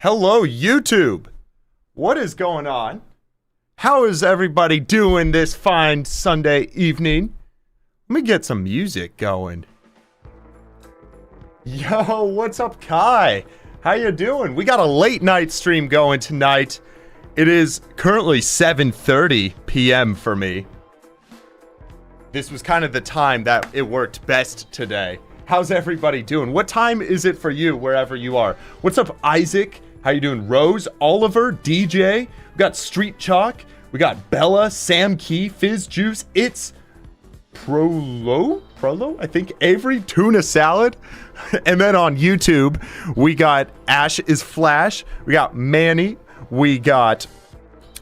Hello, YouTube. What is going on? How is everybody doing this fine Sunday evening? Let me get some music going. Yo, what's up, Kai? How you doing? We got a late night stream going tonight. It is currently 7:30 p.m. for me. This was kind of the time that it worked best today. How's everybody doing? What time is it for you, wherever you are? What's up, Isaac? How you doing? Rose, Oliver, DJ. We got Street Chalk. We got Bella, Sam Key, Fizz Juice. It's Prolo, I think. Avery, Tuna Salad. And then on YouTube, we got Ash is Flash. We got Manny. We got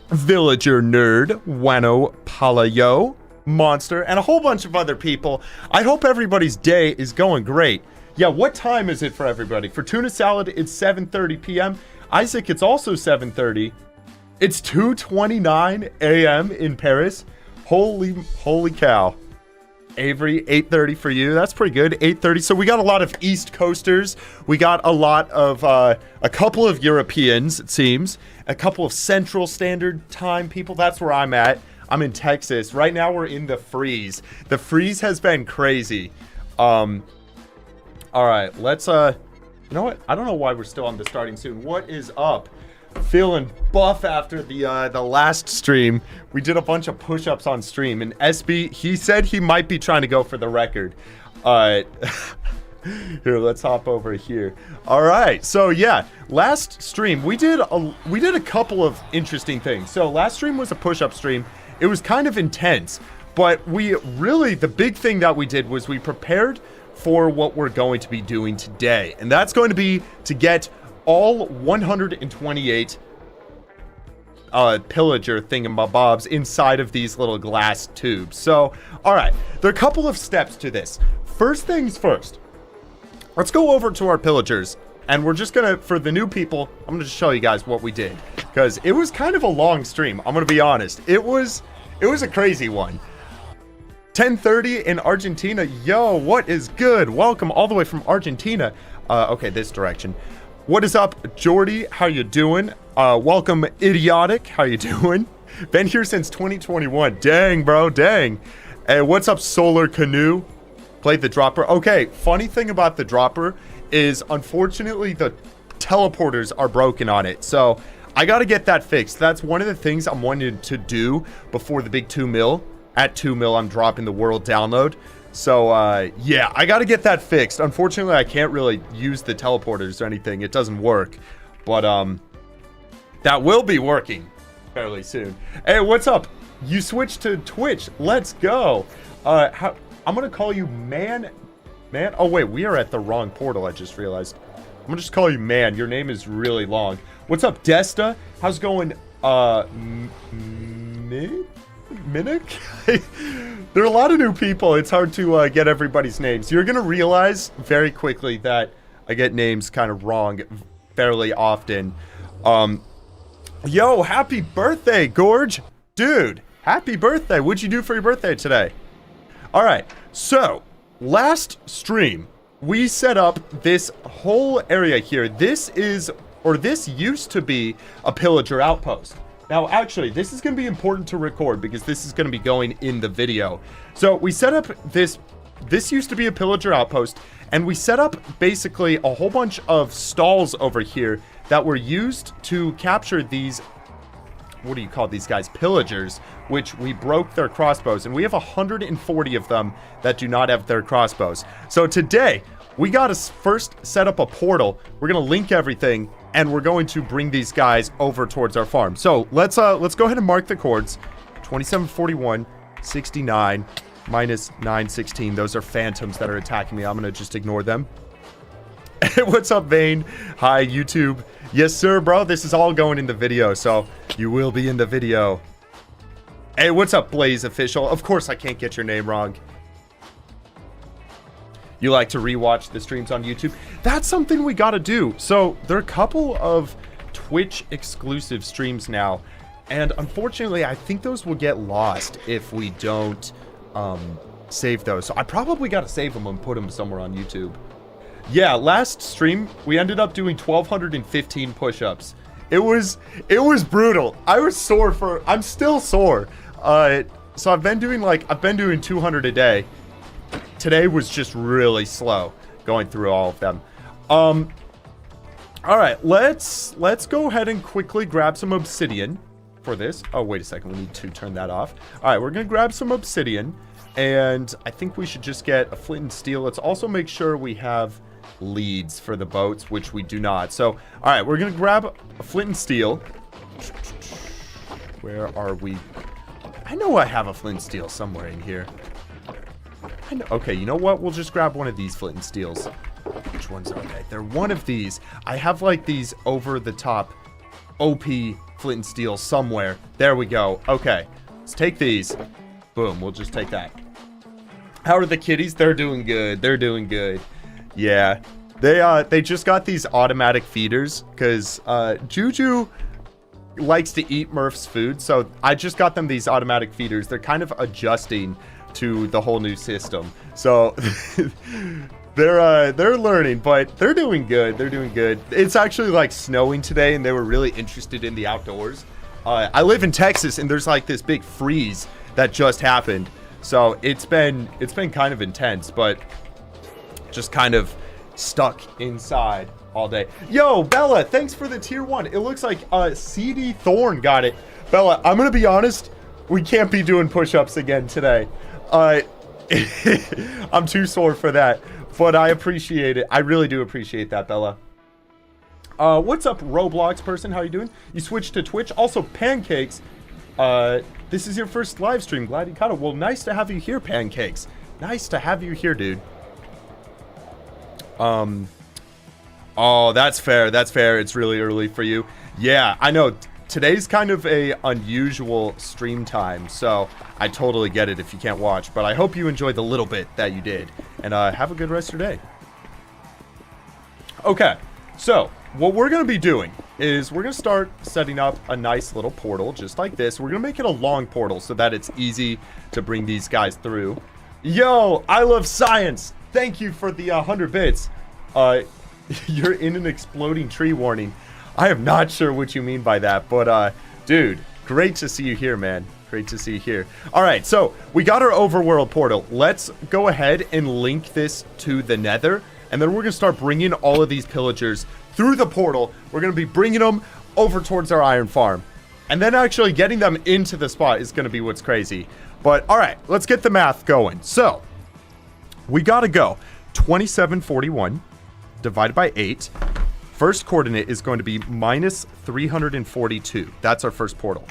Villager Nerd, Wano Palayo, Monster, and a whole bunch of other people. I hope everybody's day is going great. Yeah, what time is it for everybody? For Tuna Salad, it's 7:30 p.m. Isaac, it's also 7:30. It's 2:29 a.m. in Paris. Holy cow. Avery, 8:30 for you. That's pretty good. 8:30. So we got a lot of East Coasters. We got a lot of, a couple of Europeans, it seems. A couple of Central Standard Time people. That's where I'm at. I'm in Texas. Right now we're in the freeze. The freeze has been crazy. All right, let's, you know what? I don't know why we're still on the starting soon. What is up? Feeling buff after the last stream. We did a bunch of push-ups on stream, and SB, he said he might be trying to go for the record. Here, let's hop over here. All right, so yeah, last stream we did a couple of interesting things. So last stream was a push-up stream. It was kind of intense, but the big thing that we did was we prepared for what we're going to be doing today, and that's going to be to get all 128 pillager thingamabobs inside of these little glass tubes. So, all right, there are a couple of steps to this. First things first, let's go over to our pillagers, and we're just gonna, for the new people, I'm gonna just show you guys what we did, because it was kind of a long stream. I'm gonna be honest, it was a crazy one. 10:30 in Argentina. Yo, what is good? Welcome all the way from Argentina. Okay, this direction. What is up, Jordy? How you doing? Welcome, Idiotic. How you doing? Been here since 2021. Dang, bro, dang. Hey, what's up, Solar Canoe? Played the dropper. Okay, funny thing about the dropper is, unfortunately, the teleporters are broken on it. So I got to get that fixed. That's one of the things I'm wanting to do before the big 2 mil. At 2 mil, I'm dropping the world download. So, yeah, I got to get that fixed. Unfortunately, I can't really use the teleporters or anything. It doesn't work. But, that will be working fairly soon. Hey, what's up? You switched to Twitch. Let's go. I'm going to call you Man. Oh, wait, we are at the wrong portal, I just realized. I'm going to just call you Man. Your name is really long. What's up, Desta? How's it going? Minnick? There are a lot of new people. It's hard to get everybody's names. You're gonna realize very quickly that I get names kind of wrong fairly often. Yo, happy birthday, Gorge. Dude, happy birthday. What'd you do for your birthday today? All right, so last stream, we set up this whole area here. This used to be a pillager outpost. Now, actually, this is going to be important to record because this is going to be going in the video. So we set up this used to be a pillager outpost, and we set up basically a whole bunch of stalls over here that were used to capture these, what do you call these guys? Pillagers, which we broke their crossbows, and we have 140 of them that do not have their crossbows. So today, we got to first set up a portal. We're going to link everything, and we're going to bring these guys over towards our farm. So let's go ahead and mark the chords. 2741, 69, minus 916. Those are phantoms that are attacking me. I'm going to just ignore them. What's up, Vane? Hi, YouTube. Yes, sir, bro. This is all going in the video, so you will be in the video. Hey, what's up, Blaze Official? Of course I can't get your name wrong. You like to rewatch the streams on YouTube? That's something we gotta do. So there are a couple of Twitch exclusive streams now, and unfortunately I think those will get lost if we don't save those. So I probably gotta save them and put them somewhere on YouTube. Yeah, last stream, we ended up doing 1,215 push-ups. It was brutal. I'm still sore. So I've been doing 200 a day. Today was just really slow going through all of them. All right, let's go ahead and quickly grab some obsidian for this. Oh, wait a second. We need to turn that off. All right, we're going to grab some obsidian, and I think we should just get a flint and steel. Let's also make sure we have leads for the boats, which we do not. So, all right, we're going to grab a flint and steel. Where are we? I know I have a flint and steel somewhere in here. Okay, you know what? We'll just grab one of these flint and steels. Which ones are they? They're one of these. I have like these over-the-top OP flint and steel somewhere. There we go. Okay, let's take these. Boom, we'll just take that. How are the kitties? They're doing good. They're doing good. Yeah, they just got these automatic feeders because Juju likes to eat Murph's food, so I just got them these automatic feeders. They're kind of adjusting to the whole new system, so they're learning, but they're doing good. They're doing good. It's actually like snowing today, and they were really interested in the outdoors. I live in Texas, and there's like this big freeze that just happened, so it's been kind of intense, but just kind of stuck inside all day. Yo, Bella, thanks for the tier 1. It looks like CD Thorn got it. Bella, I'm gonna be honest, we can't be doing push-ups again today. I'm too sore for that, but I appreciate it. I really do appreciate that, Bella. What's up, Roblox person? How you doing? You switched to Twitch. Also, Pancakes. This is your first live stream. Glad you caught it. Well, nice to have you here, Pancakes. Nice to have you here, dude. Oh, that's fair. That's fair. It's really early for you. Yeah, I know. Today's kind of a unusual stream time, so I totally get it if you can't watch, but I hope you enjoyed the little bit that you did, and have a good rest of your day. Okay, so what we're going to be doing is we're going to start setting up a nice little portal just like this. We're going to make it a long portal so that it's easy to bring these guys through. Yo, I love science. Thank you for the 100 bits. You're in an exploding tree warning. I am not sure what you mean by that, but dude, great to see you here, man. Great to see you here. All right, so we got our overworld portal. Let's go ahead and link this to the Nether, and then we're gonna start bringing all of these pillagers through the portal. We're gonna be bringing them over towards our iron farm, and then actually getting them into the spot is gonna be what's crazy. But all right, let's get the math going. So we gotta go 2741 divided by 8. First coordinate is going to be minus 342. That's our first portal.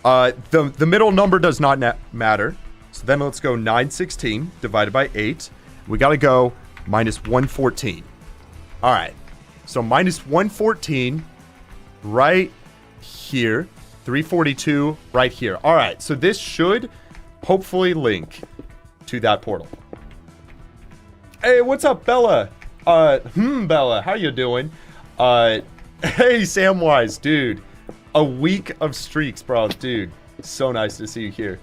The middle number does not matter. So then let's go 916 divided by 8. We got to go minus 114. All right. So minus 114 right here. 342 right here. All right. So this should hopefully link to that portal. Hey, what's up, Bella? Bella, how you doing? Hey, Samwise, dude. A week of streaks, bro. Dude, so nice to see you here.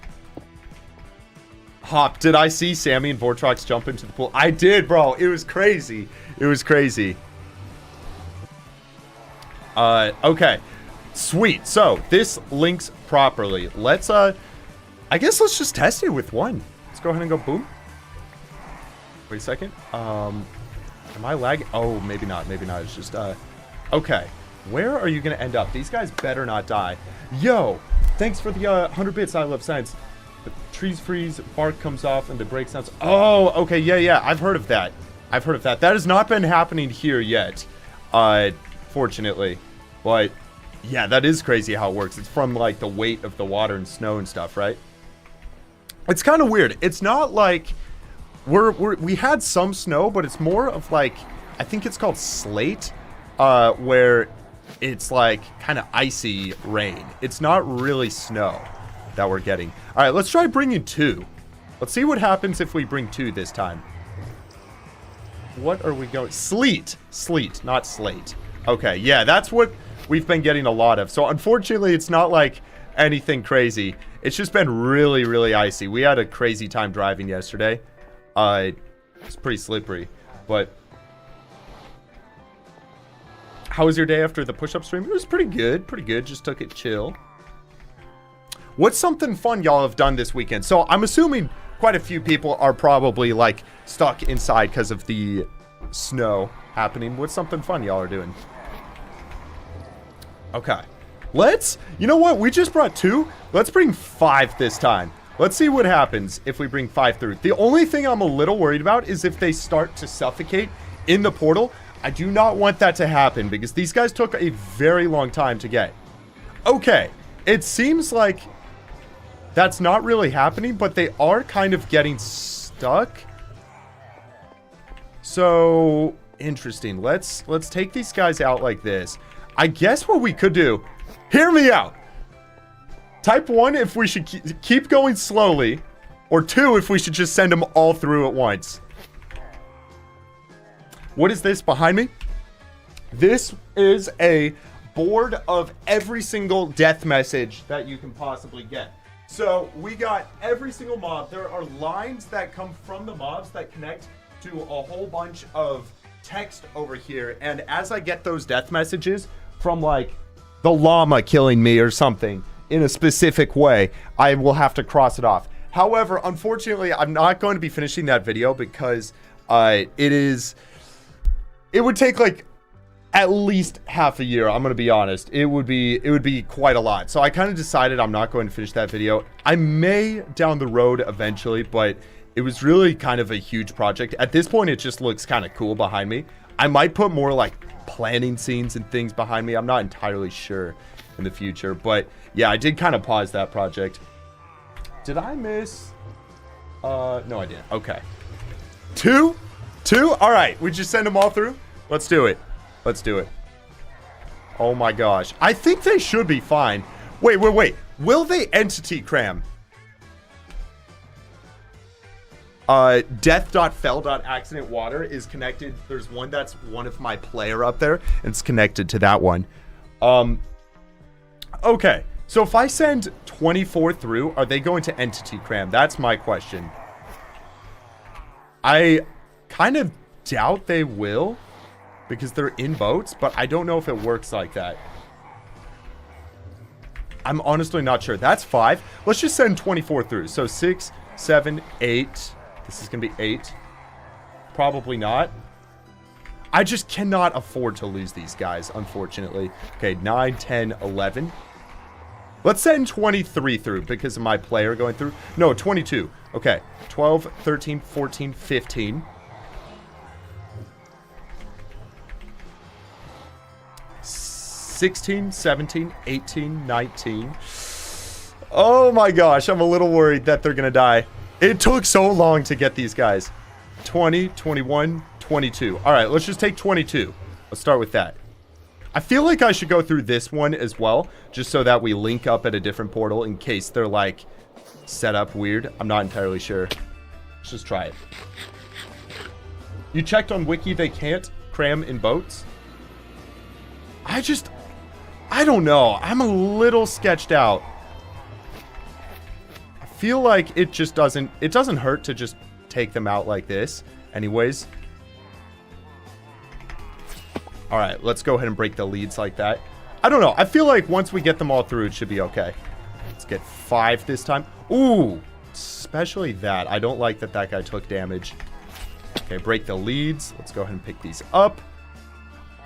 Hop, did I see Sammy and Vortrox jump into the pool? I did, bro. It was crazy. It was crazy. Okay. Sweet. So, this links properly. Let's, I guess let's just test it with one. Let's go ahead and go boom. Wait a second. Am I lagging? Oh, maybe not. Maybe not. It's just, okay. Where are you going to end up? These guys better not die. Yo, thanks for the 100 bits. I love science. The trees freeze, bark comes off, and the break sounds. Oh, okay. Yeah. I've heard of that. I've heard of that. That has not been happening here yet, fortunately. But, yeah, that is crazy how it works. It's from, like, the weight of the water and snow and stuff, right? It's kind of weird. It's not like... We had some snow, but it's more of like, I think it's called slate, where it's like kind of icy rain. It's not really snow that we're getting. All right, let's try bringing 2. Let's see what happens if we bring 2 this time. What are we going? Sleet, not slate. Okay, yeah, that's what we've been getting a lot of. So unfortunately, it's not like anything crazy. It's just been really, really icy. We had a crazy time driving yesterday. It's pretty slippery, but How was your day after the push-up stream? It was pretty good. Pretty good. Just took it chill. What's something fun y'all have done this weekend? So I'm assuming quite a few people are probably like stuck inside because of the snow happening. What's something fun y'all are doing? Okay. You know what? We just brought 2. Let's bring 5 this time. Let's see what happens if we bring 5 through. The only thing I'm a little worried about is if they start to suffocate in the portal. I do not want that to happen because these guys took a very long time to get. Okay. It seems like that's not really happening, but they are kind of getting stuck. So, interesting. Let's take these guys out like this. I guess what we could do, hear me out. Type 1 if we should keep going slowly, or 2 if we should just send them all through at once. What is this behind me? This is a board of every single death message that you can possibly get. So we got every single mob. There are lines that come from the mobs that connect to a whole bunch of text over here. And as I get those death messages from like the llama killing me or something in a specific way, I will have to cross it off. However, unfortunately, I'm not going to be finishing that video because it would take like at least half a year. I'm going to be honest. It would be quite a lot. So I kind of decided I'm not going to finish that video. I may down the road eventually, but it was really kind of a huge project. At this point, it just looks kind of cool behind me. I might put more like planning scenes and things behind me. I'm not entirely sure in the future, but yeah, I did kind of pause that project. Did I miss? No, I didn't. Okay. 2? All right. We just send them all through. Let's do it. Let's do it. Oh my gosh. I think they should be fine. Wait. Will they entity cram? Death.fell.accident water is connected. There's one that's one of my player up there, and it's connected to that one. Okay. So if I send 24 through, are they going to entity cram? That's my question. I kind of doubt they will, because they're in boats, but I don't know if it works like that. I'm honestly not sure. That's 5. Let's just send 24 through. So 6, 7, 8. This is going to be 8. Probably not. I just cannot afford to lose these guys, unfortunately. Okay, 9, 10, 11. Let's send 23 through because of my player going through. No, 22. Okay, 12, 13, 14, 15. 16, 17, 18, 19. Oh my gosh, I'm a little worried that they're gonna die. It took so long to get these guys. 20, 21, 22. All right, let's just take 22. Let's start with that. I feel like I should go through this one as well, just so that we link up at a different portal in case they're like set up weird. I'm not entirely sure. Let's just try it. You checked on Wiki, they can't cram in boats? I don't know. I'm a little sketched out. I feel like it doesn't hurt to just take them out like this. Anyways. All right, let's go ahead and break the leads like that. I don't know. I feel like once we get them all through, it should be okay. Let's get 5 this time. Ooh, especially that. I don't like that guy took damage. Okay, break the leads. Let's go ahead and pick these up.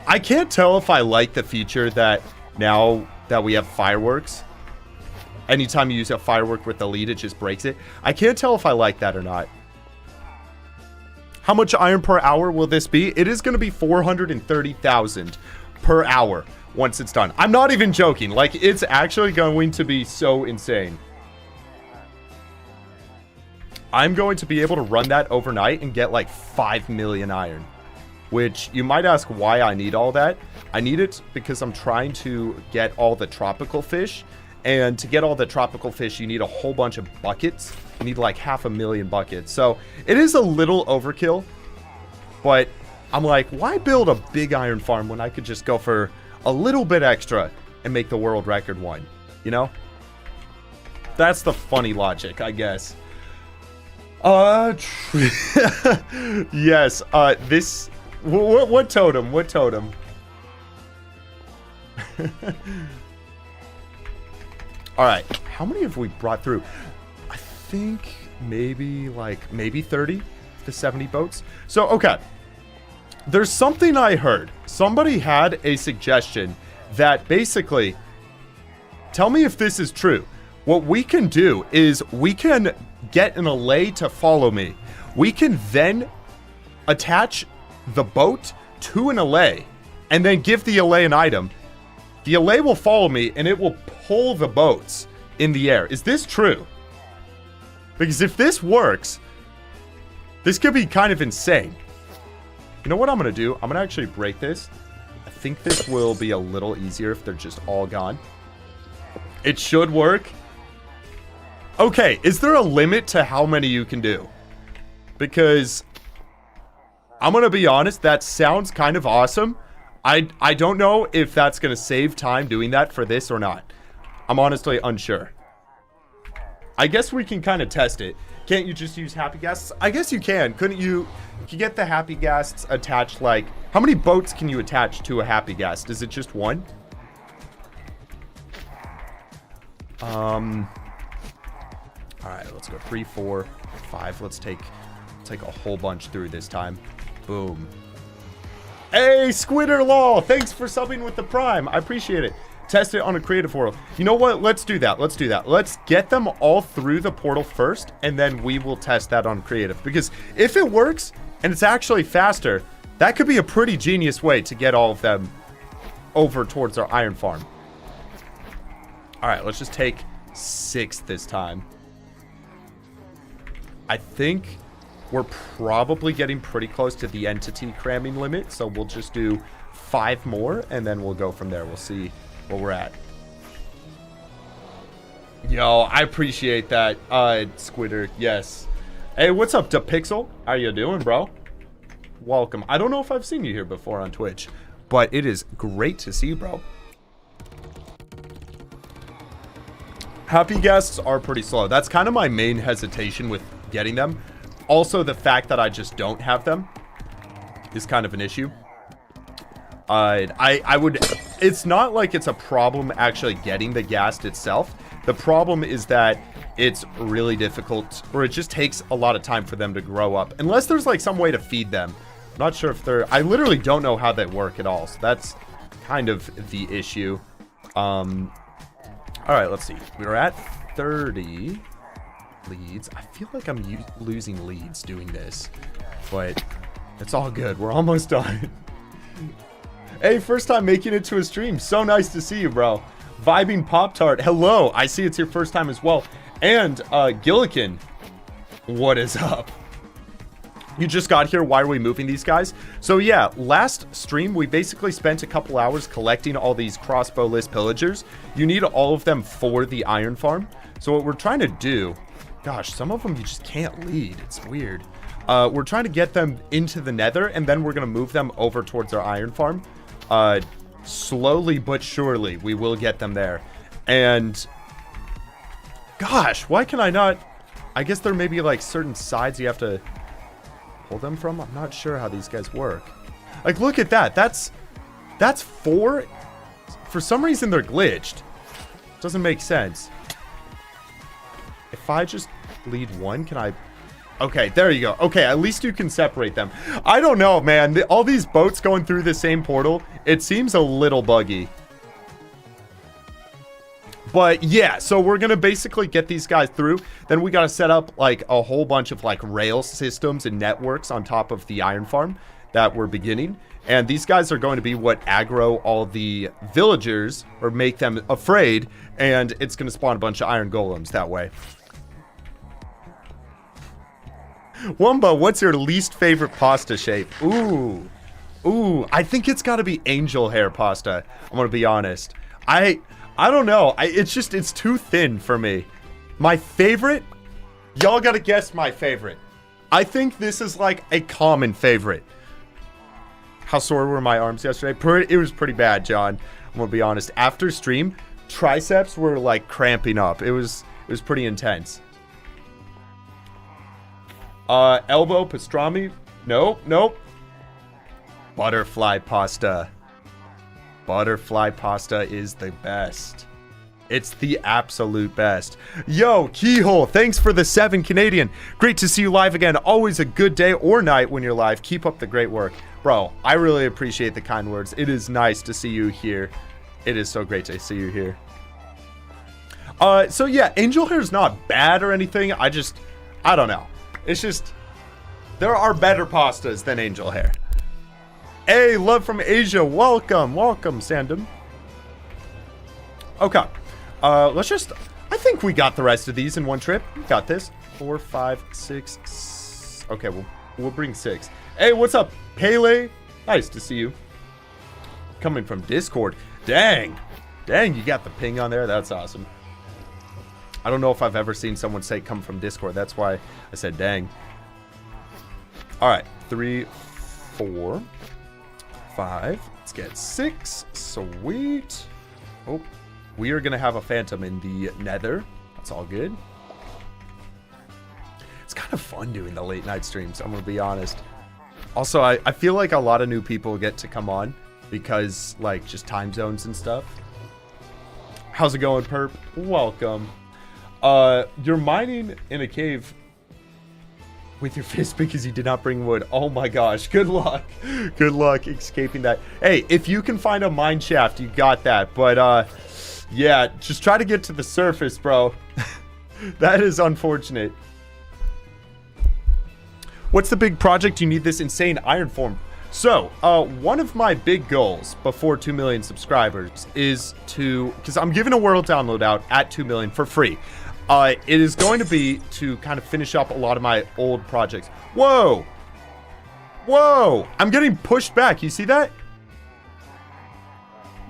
I can't tell if I like the feature that now that we have fireworks, anytime you use a firework with the lead, it just breaks it. I can't tell if I like that or not. How much iron per hour will this be? It is going to be 430,000 per hour once it's done. I'm not even joking. Like, it's actually going to be so insane. I'm going to be able to run that overnight and get like 5 million iron. Which, you might ask why I need all that. I need it because I'm trying to get all the tropical fish. And to get all the tropical fish, you need a whole bunch of buckets. You need like 500,000 buckets. So, it is a little overkill. But, I'm like, why build a big iron farm when I could just go for a little bit extra and make the world record one? You know? That's the funny logic, I guess. Yes, this... What totem? What totem? All right, how many have we brought through? I think maybe 30 to 70 boats. So, okay. There's something I heard. Somebody had a suggestion that basically, tell me if this is true. What we can do is we can get an allay to follow me. We can then attach the boat to an allay and then give the allay an item. The allay will follow me and it will pull the boats in the air. Is this true? Because if this works, this could be kind of insane. You know what I'm going to do? I'm going to actually break this. I think this will be a little easier if they're just all gone. It should work. Okay, is there a limit to how many you can do? Because I'm going to be honest, that sounds kind of awesome. I don't know if that's going to save time doing that for this or not. I'm honestly unsure. I guess we can kind of test it. Can't you just use happy guests? I guess you can. Couldn't you? You can get the happy guests attached, like, how many boats can you attach to a happy guest? Is it just one? All right, let's go 3, 4, 5. Let's take a whole bunch through this time. Boom. Hey, Squidder Law, thanks for subbing with the Prime. I appreciate it. Test it on a creative portal. You know what? Let's do that. Let's do that. Let's get them all through the portal first, and then we will test that on creative. Because if it works, and it's actually faster, that could be a pretty genius way to get all of them over towards our iron farm. All right, let's just take 6 this time. I think we're probably getting pretty close to the entity cramming limit, so we'll just do 5 more, and then we'll go from there. We'll see where we're at. Yo, I appreciate that, Squidder. Yes. Hey, what's up, DePixel? How you doing, bro? Welcome. I don't know if I've seen you here before on Twitch, but it is great to see you, bro. Happy guests are pretty slow. That's kind of my main hesitation with getting them. Also, the fact that I just don't have them is kind of an issue. I would... It's not like it's a problem actually getting the ghast itself. The problem is that it's really difficult, or it just takes a lot of time for them to grow up. Unless there's like some way to feed them. I'm not sure if they're... I literally don't know how they work at all. So that's kind of the issue. Alright, let's see. We're at 30 leads. I feel like I'm losing leads doing this. But it's all good. We're almost done. Hey, first time making it to a stream. So nice to see you, bro. Vibing Pop-Tart. Hello. I see it's your first time as well. And, Gillikin. What is up? You just got here. Why are we moving these guys? So, yeah, last stream, we basically spent a couple hours collecting all these crossbow-less pillagers. You need all of them for the iron farm. So, what we're trying to do... Gosh, some of them you just can't lead. It's weird. We're trying to get them into the Nether, and then we're going to move them over towards our iron farm. Slowly but surely, we will get them there. And, gosh, why can I not... I guess there may be, like, certain sides you have to pull them from. I'm not sure how these guys work. Like, look at that. That's 4. For some reason, they're glitched. Doesn't make sense. If I just lead 1, can I... Okay, there you go. Okay, at least you can separate them. I don't know, man. All these boats going through the same portal, it seems a little buggy. But yeah, so we're going to basically get these guys through. Then we got to set up like a whole bunch of like rail systems and networks on top of the iron farm that we're beginning. And these guys are going to be what aggro all the villagers or make them afraid. And it's going to spawn a bunch of iron golems that way. Wumba, what's your least favorite pasta shape? Ooh, I think it's got to be angel hair pasta. I'm gonna be honest. I don't know. It's too thin for me. My favorite, y'all gotta guess my favorite. I think this is like a common favorite. How sore were my arms yesterday? It was pretty bad, John. I'm gonna be honest. After stream, triceps were like cramping up. It was pretty intense. Elbow pastrami. Nope. Butterfly pasta. Butterfly pasta is the best. It's the absolute best. Yo, Keyhole, thanks for the 7 Canadian. Great to see you live again. Always a good day or night when you're live. Keep up the great work. Bro, I really appreciate the kind words. It is nice to see you here. It is so great to see you here. So yeah, angel hair is not bad or anything. I don't know. It's just, there are better pastas than angel hair. Hey, love from Asia. Welcome, welcome, Sandom. Okay. Let's just, I think we got the rest of these in one trip. We got this. 4, 5, 6. Okay, we'll bring 6. Hey, what's up, Pele? Nice to see you. Coming from Discord. Dang, you got the ping on there. That's awesome. I don't know if I've ever seen someone say come from Discord. That's why I said dang. All right, 3, 4, 5. Let's get 6. Sweet. Oh, we are going to have a phantom in the Nether. That's all good. It's kind of fun doing the late night streams, I'm going to be honest. Also, I feel like a lot of new people get to come on because, like, just time zones and stuff. How's it going, Perp? Welcome. You're mining in a cave with your fist because you did not bring wood. Oh my gosh, good luck. Good luck escaping that. Hey, if you can find a mine shaft, you got that. But, yeah, just try to get to the surface, bro. That is unfortunate. What's the big project you need this insane iron form? So, one of my big goals before 2 million subscribers is to, because I'm giving a world download out at 2 million for free. It is going to be to kind of finish up a lot of my old projects. Whoa! Whoa! I'm getting pushed back. You see that?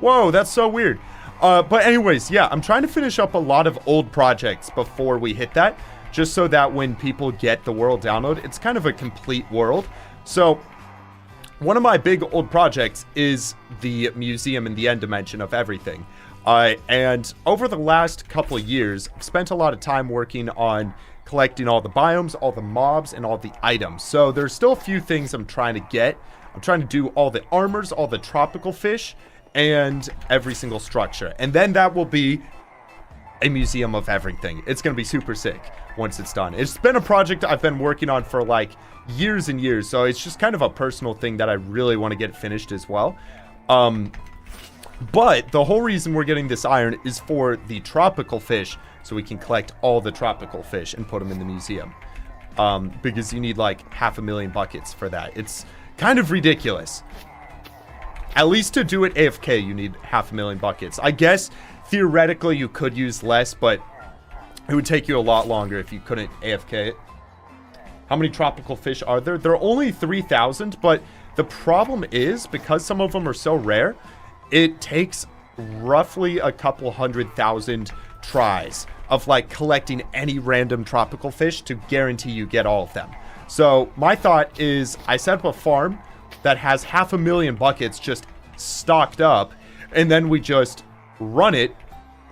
Whoa, that's so weird. But anyways, yeah, I'm trying to finish up a lot of old projects before we hit that. Just so that when people get the world download, it's kind of a complete world. So, one of my big old projects is the museum in the end dimension of everything. And over the last couple of years, I've spent a lot of time working on collecting all the biomes, all the mobs, and all the items. So there's still a few things I'm trying to get. I'm trying to do all the armors, all the tropical fish, and every single structure. And then that will be a museum of everything. It's going to be super sick once it's done. It's been a project I've been working on for like years and years. So it's just kind of a personal thing that I really want to get finished as well. But the whole reason we're getting this iron is for the tropical fish, so we can collect all the tropical fish and put them in the museum. Because you need like 500,000 buckets for that. It's kind of ridiculous. At least to do it AFK, you need 500,000 buckets. I guess theoretically you could use less, but it would take you a lot longer if you couldn't AFK it. How many tropical fish are there? There are only 3,000, but the problem is, because some of them are so rare, it takes roughly a couple 100,000 tries of like collecting any random tropical fish to guarantee you get all of them. So my thought is I set up a farm that has 500,000 buckets just stocked up, and then we just run it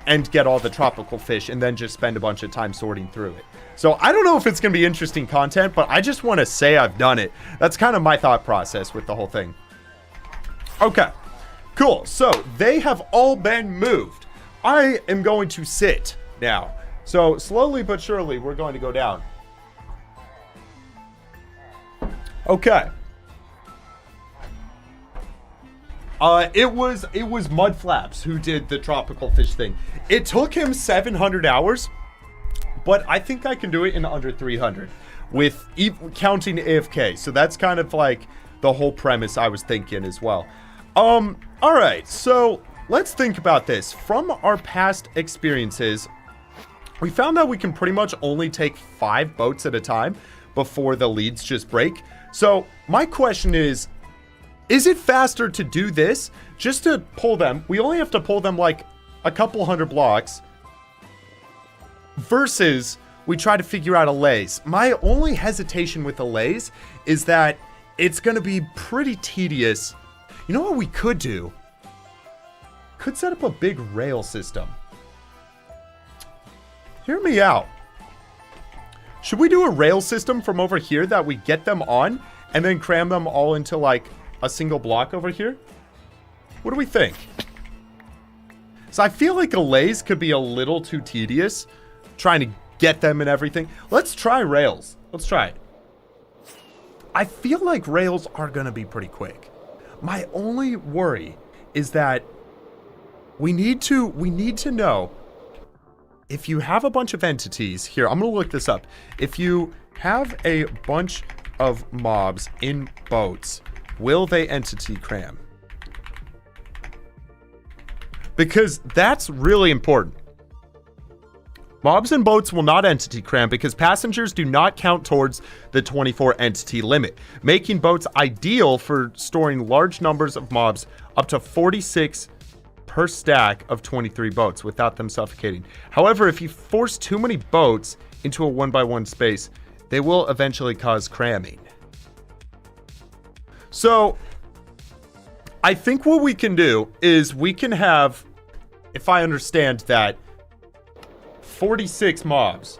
and get all the tropical fish and then just spend a bunch of time sorting through it. So I don't know if it's going to be interesting content, but I just want to say I've done it. That's kind of my thought process with the whole thing. Okay. Cool, so they have all been moved. I am going to sit now. So slowly but surely, we're going to go down. Okay. It was Mudflaps who did the tropical fish thing. It took him 700 hours, but I think I can do it in under 300 with counting AFK. So that's kind of like the whole premise I was thinking as well. All right, so let's think about this. From our past experiences, we found that we can pretty much only take 5 boats at a time before the leads just break. So my question is it faster to do this just to pull them? We only have to pull them like a couple 100 blocks versus we try to figure out a lays. My only hesitation with the lays is that it's going to be pretty tedious. You know what we could do? Could set up a big rail system. Hear me out. Should we do a rail system from over here that we get them on and then cram them all into like a single block over here? What do we think? So I feel like allays could be a little too tedious, trying to get them and everything. Let's try rails. Let's try it. I feel like rails are going to be pretty quick. My only worry is that we need to know if you have a bunch of entities here. I'm going to look this up. If you have a bunch of mobs in boats, will they entity cram? Because that's really important. Mobs and boats will not entity cram because passengers do not count towards the 24 entity limit, making boats ideal for storing large numbers of mobs, up to 46 per stack of 23 boats without them suffocating. However, if you force too many boats into a 1x1 space, they will eventually cause cramming. So I think what we can do is we can have, if I understand that, 46 mobs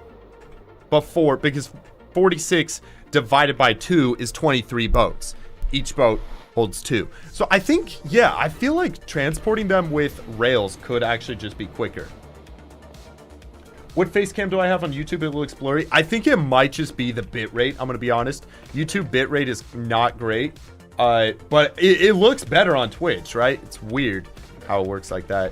before, because 46 divided by 2 is 23 boats. Each boat holds 2. So I think, yeah, I feel like transporting them with rails could actually just be quicker. What face cam do I have on YouTube? It looks blurry. I think it might just be the bitrate. I'm going to be honest. YouTube bitrate is not great. But it looks better on Twitch, right? It's weird how it works like that.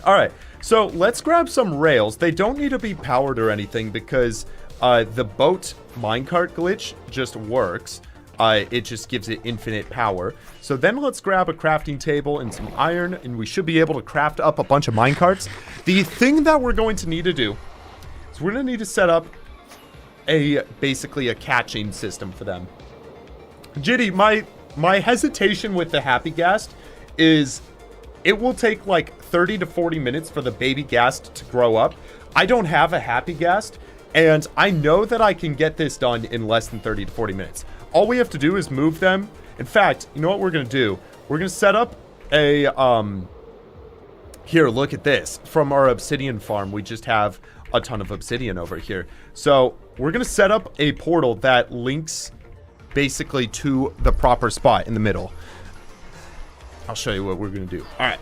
All right. So let's grab some rails. They don't need to be powered or anything because the boat minecart glitch just works. It just gives it infinite power. So then let's grab a crafting table and some iron, and we should be able to craft up a bunch of minecarts. The thing that we're going to need to do is we're going to need to set up basically a catching system for them. Jitty, my hesitation with the happy ghast is it will take like 30 to 40 minutes for the baby ghast to grow up. I don't have a happy ghast, and I know that I can get this done in less than 30 to 40 minutes. All we have to do is move them. In fact, you know what we're going to do? We're going to set up a, here, look at this. From our obsidian farm, we just have a ton of obsidian over here. So we're going to set up a portal that links basically to the proper spot in the middle. I'll show you what we're going to do. All right.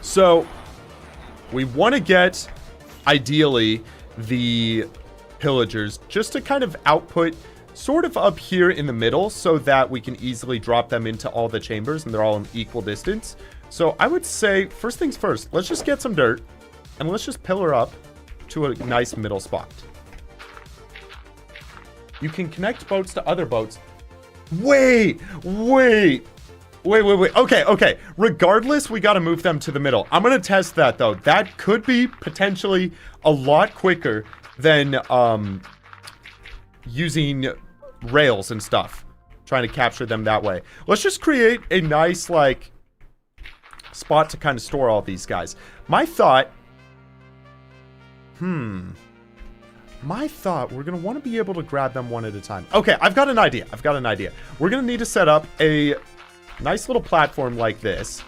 So we want to get, ideally, the pillagers just to kind of output sort of up here in the middle so that we can easily drop them into all the chambers and they're all in equal distance. So I would say, first things first, let's just get some dirt and let's just pillar up to a nice middle spot. You can connect boats to other boats. Wait. Okay. Regardless, we got to move them to the middle. I'm going to test that, though. That could be potentially a lot quicker than using rails and stuff. Trying to capture them that way. Let's just create a nice, like, spot to kind of store all these guys. My thought... My thought, we're going to want to be able to grab them one at a time. Okay, I've got an idea. We're going to need to set up a nice little platform like this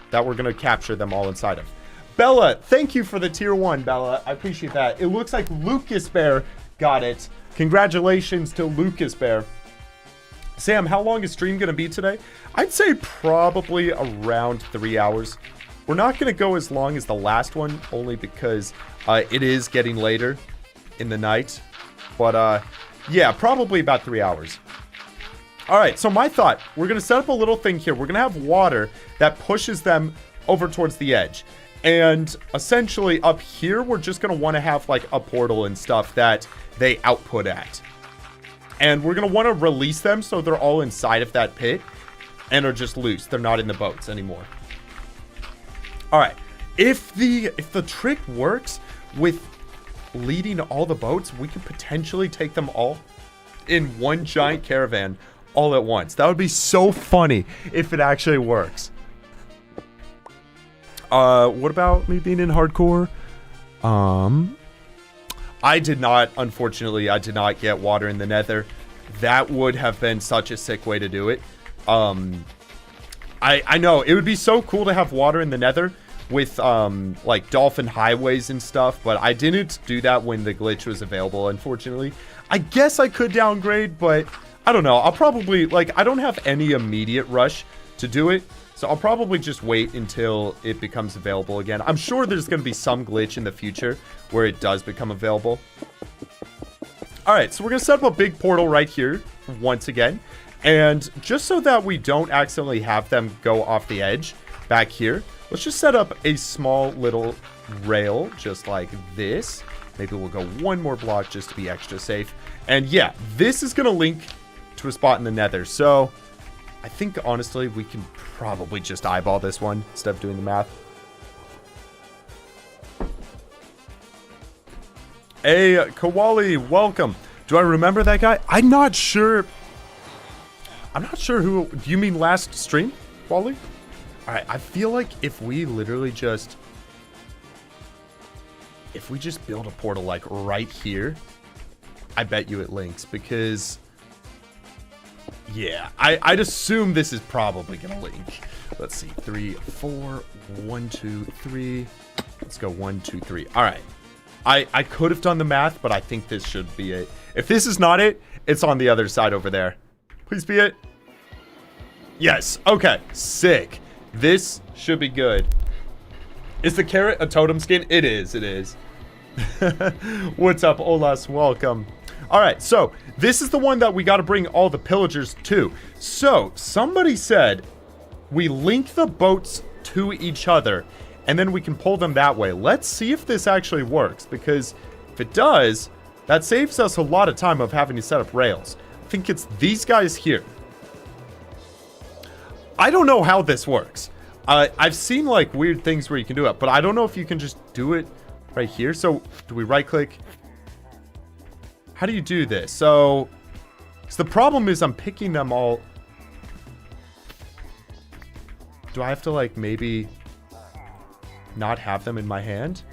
that we're going to capture them all inside of. Bella, thank you for the tier 1, Bella. I appreciate that. It looks like Lucas Bear got it. Congratulations to Lucas Bear. Sam, how long is stream going to be today? I'd say probably around 3 hours. We're not going to go as long as the last one, only because it is getting later in the night. But yeah, probably about 3 hours. All right, so my thought, we're going to set up a little thing here. We're going to have water that pushes them over towards the edge. And essentially up here, we're just going to want to have like a portal and stuff that they output at. And we're going to want to release them so they're all inside of that pit and are just loose. They're not in the boats anymore. All right, if the trick works with leading all the boats, we could potentially take them all in one giant caravan all at once. That would be so funny if it actually works. What about me being in hardcore? Unfortunately, I did not get water in the Nether. That would have been such a sick way to do it. I know, it would be so cool to have water in the Nether with, like, dolphin highways and stuff, but I didn't do that when the glitch was available, unfortunately. I guess I could downgrade, but I don't know. I'll probably, like, I don't have any immediate rush to do it. So I'll probably just wait until it becomes available again. I'm sure there's going to be some glitch in the future where it does become available. Alright, so we're going to set up a big portal right here once again. And just so that we don't accidentally have them go off the edge back here, let's just set up a small little rail just like this. Maybe we'll go one more block just to be extra safe. And yeah, this is going to link to a spot in the Nether. So I think, honestly, we can probably just eyeball this one instead of doing the math. Hey, Kawali, welcome. Do I remember that guy? I'm not sure. I'm not sure who. Do you mean last stream, Wally? Alright, I feel like if we literally just... If we just build a portal, like, right here, I bet you it links, because... Yeah, I'd assume this is probably gonna link. Let's see, 3, 4, 1, 2, 3. Let's go 1, 2, 3. Alright. I could have done the math, but I think this should be it. If this is not it, it's on the other side over there. Please be it. Yes. Okay. Sick. This should be good. Is the carrot a totem skin? It is. It is. What's up, Olas? Welcome. Alright, so this is the one that we got to bring all the pillagers to. So, somebody said we link the boats to each other and then we can pull them that way. Let's see if this actually works, because if it does, that saves us a lot of time of having to set up rails. I think it's these guys here. I don't know how this works. I've seen like weird things where you can do it, but I don't know if you can just do it right here. So do we right click? How do you do this? So the problem is I'm picking them all. Do I have to like maybe not have them in my hand?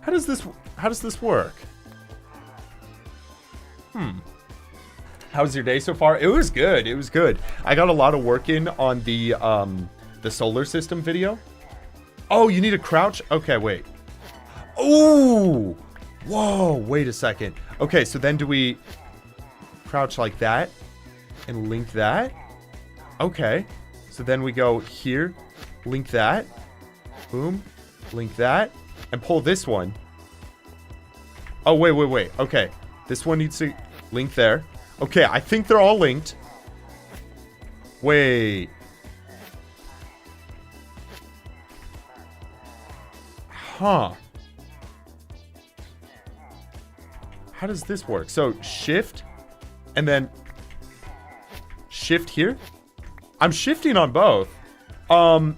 How does this work? How's your day so far? It was good. It was good. I got a lot of work in on the solar system video. Oh, you need a crouch? Okay, wait. Oh! Whoa, wait a second. Okay, so then do we crouch like that and link that? Okay. So then we go here, link that. Boom. Link that. And pull this one. Oh, wait. Okay. This one needs to link there. Okay, I think they're all linked. Wait. Huh. How does this work? So, shift, and then shift here? I'm shifting on both. How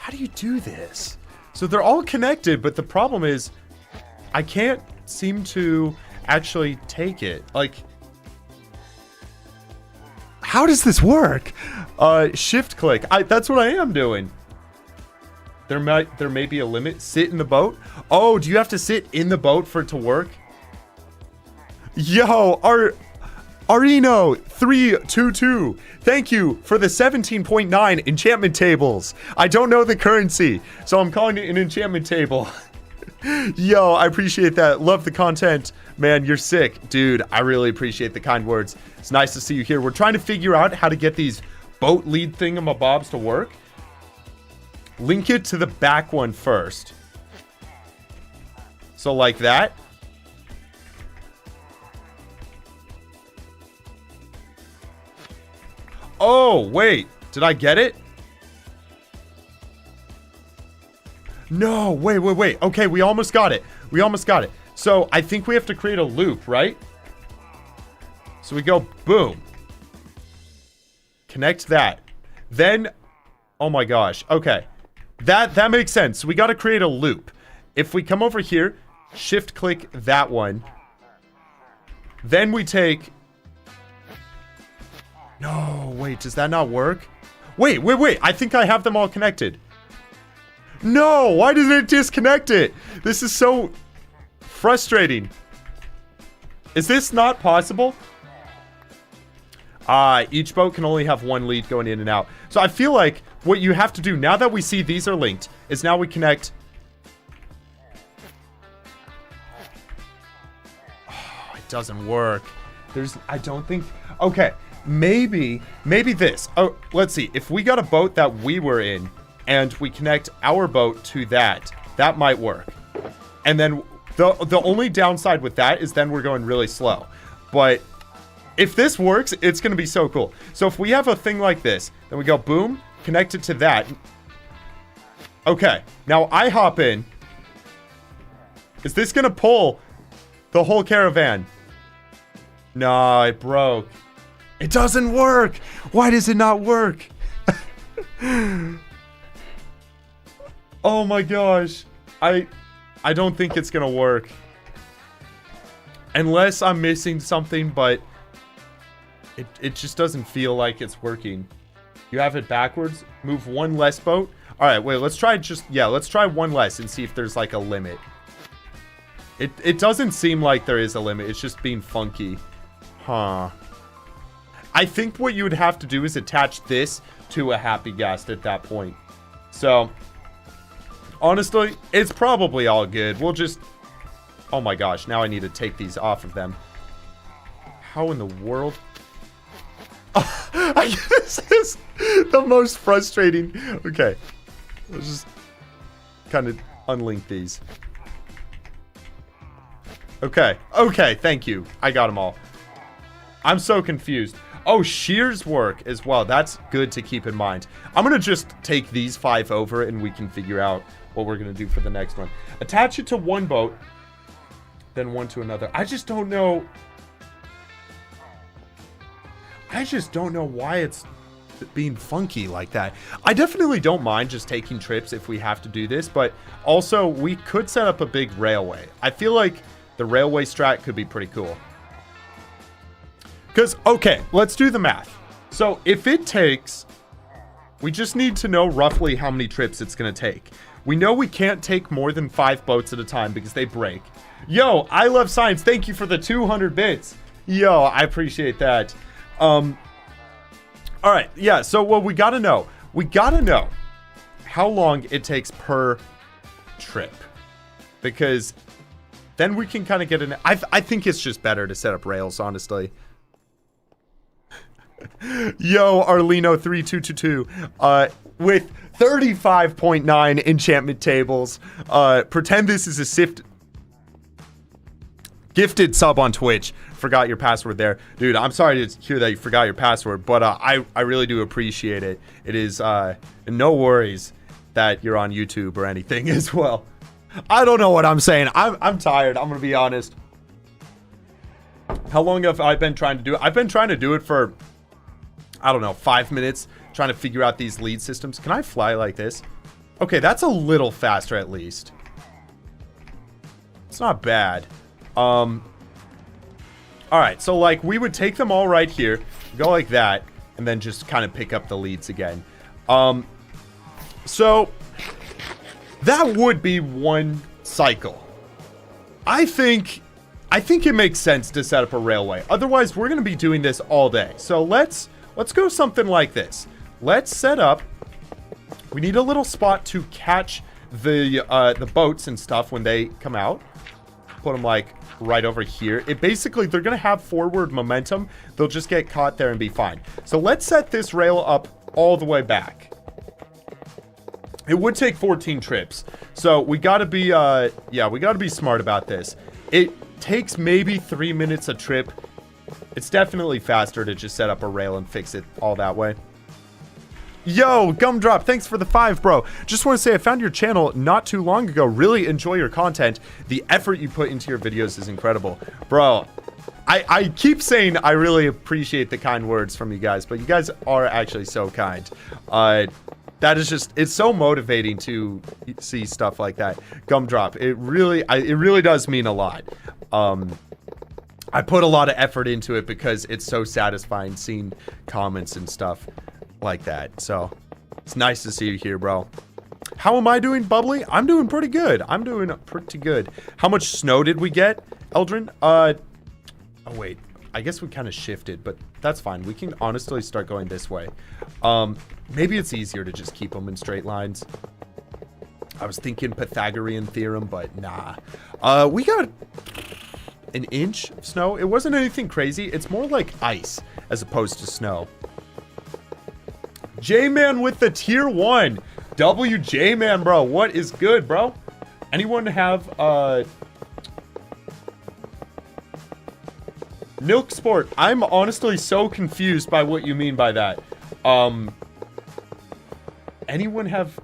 do you do this? So they're all connected, but the problem is I can't seem to actually take it. Like, how does this work? Shift click. That's what I am doing. There may be a limit. Sit in the boat. Oh, do you have to sit in the boat for it to work? Yo, Arino 322. Thank you for the 17.9 enchantment tables. I don't know the currency, so I'm calling it an enchantment table. Yo, I appreciate that. Love the content. Man, you're sick. Dude, I really appreciate the kind words. It's nice to see you here. We're trying to figure out how to get these boat lead thingamabobs to work. Link it to the back one first. So like that. Oh, wait. Did I get it? No, wait. Okay, we almost got it. So I think we have to create a loop, right? So we go boom. Connect that. Then, oh my gosh. Okay. That makes sense. So we got to create a loop. If we come over here, shift click that one. Then we take... No, wait, does that not work? Wait. I think I have them all connected. No, why does it disconnect it? This is so frustrating. Is this not possible? Each boat can only have one lead going in and out. So I feel like what you have to do, now that we see these are linked, is now we connect... Oh, it doesn't work. I don't think... Okay, maybe this. Oh, let's see. If we got a boat that we were in and we connect our boat to that, that might work. And then the only downside with that is then we're going really slow. But if this works, it's going to be so cool. So if we have a thing like this, then we go boom, connect it to that. Okay, now I hop in. Is this going to pull the whole caravan? No, it broke. It doesn't work. Why does it not work? Oh my gosh. I don't think it's gonna work. Unless I'm missing something, but it just doesn't feel like it's working. You have it backwards. Move one less boat. All right, wait, let's try let's try one less and see if there's like a limit. It doesn't seem like there is a limit. It's just being funky. Huh. I think what you would have to do is attach this to a happy guest at that point. So, honestly, it's probably all good. We'll just... Oh my gosh, now I need to take these off of them. How in the world? Oh, I guess this is the most frustrating. Okay. Let's just kind of unlink these. Okay. Okay, thank you. I got them all. I'm so confused. Oh, shears work as well. That's good to keep in mind. I'm going to just take these 5 over and we can figure out what we're going to do for the next one. Attach it to one boat, then one to another. I just don't know. I just don't know why it's being funky like that. I definitely don't mind just taking trips if we have to do this, but also we could set up a big railway. I feel like the railway strat could be pretty cool. Because, okay, let's do the math. So, if it takes... We just need to know roughly how many trips it's going to take. We know we can't take more than 5 boats at a time because they break. Yo, I love science. Thank you for the 200 bits. Yo, I appreciate that. Alright, yeah, so what we gotta know. We gotta know how long it takes per trip. Because then we can kind of get an... I think it's just better to set up rails, honestly. Yo, Arlino3222, with 35.9 enchantment tables. Pretend this is a gifted sub on Twitch. Forgot your password there. Dude, I'm sorry to hear that you forgot your password, but I really do appreciate it. It is no worries that you're on YouTube or anything as well. I don't know what I'm saying. I'm tired. I'm gonna be honest. How long have I been trying to do it? I've been trying to do it for, I don't know, 5 minutes, trying to figure out these lead systems. Can I fly like this? Okay, that's a little faster at least. It's not bad. Alright, so like we would take them all right here, go like that, and then just kind of pick up the leads again. So that would be one cycle. I think it makes sense to set up a railway. Otherwise, we're going to be doing this all day. So let's go something like this. Let's set up. We need a little spot to catch the boats and stuff when they come out. Put them like right over here. It basically, they're going to have forward momentum. They'll just get caught there and be fine. So let's set this rail up all the way back. It would take 14 trips. So we got to be, yeah, we got to be smart about this. It takes maybe 3 minutes a trip. It's definitely faster to just set up a rail and fix it all that way. Yo, Gumdrop, thanks for the 5, bro. Just want to say I found your channel not too long ago. Really enjoy your content. The effort you put into your videos is incredible. Bro, I keep saying I really appreciate the kind words from you guys, but you guys are actually so kind. That is just, it's so motivating to see stuff like that. Gumdrop, it really does mean a lot. I put a lot of effort into it because it's so satisfying seeing comments and stuff like that. So it's nice to see you here, bro. How am I doing, Bubbly? I'm doing pretty good. I'm doing pretty good. How much snow did we get, Eldrin? Oh wait, I guess we kind of shifted, but that's fine. We can honestly start going this way. Maybe it's easier to just keep them in straight lines. I was thinking Pythagorean theorem, but nah. We got an inch of snow. It wasn't anything crazy. It's more like ice as opposed to snow. J-Man with the tier 1. WJ-Man, bro. What is good, bro? Anyone have, Milk Sport? I'm honestly so confused by what you mean by that. Anyone have...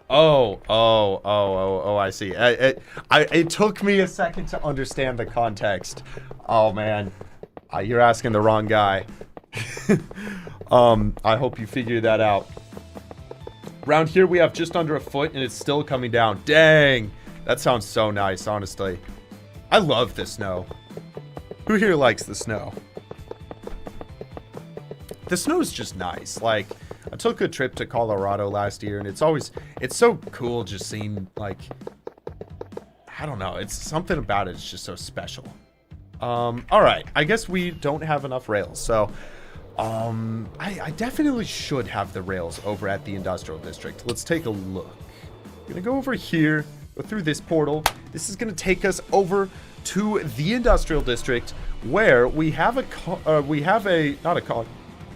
Oh, I see. It took me a second to understand the context. Oh, man. You're asking the wrong guy. I hope you figure that out. Around here, we have just under a foot, and it's still coming down. Dang. That sounds so nice, honestly. I love the snow. Who here likes the snow? The snow is just nice. Like, I took a trip to Colorado last year, and it's so cool just seeing, like, I don't know. It's something about it. It's just so special. All right. I guess we don't have enough rails, so... I definitely should have the rails over at the industrial district. Let's take a look. I'm gonna go over here, go through this portal. This is gonna take us over to the industrial district, where we have not a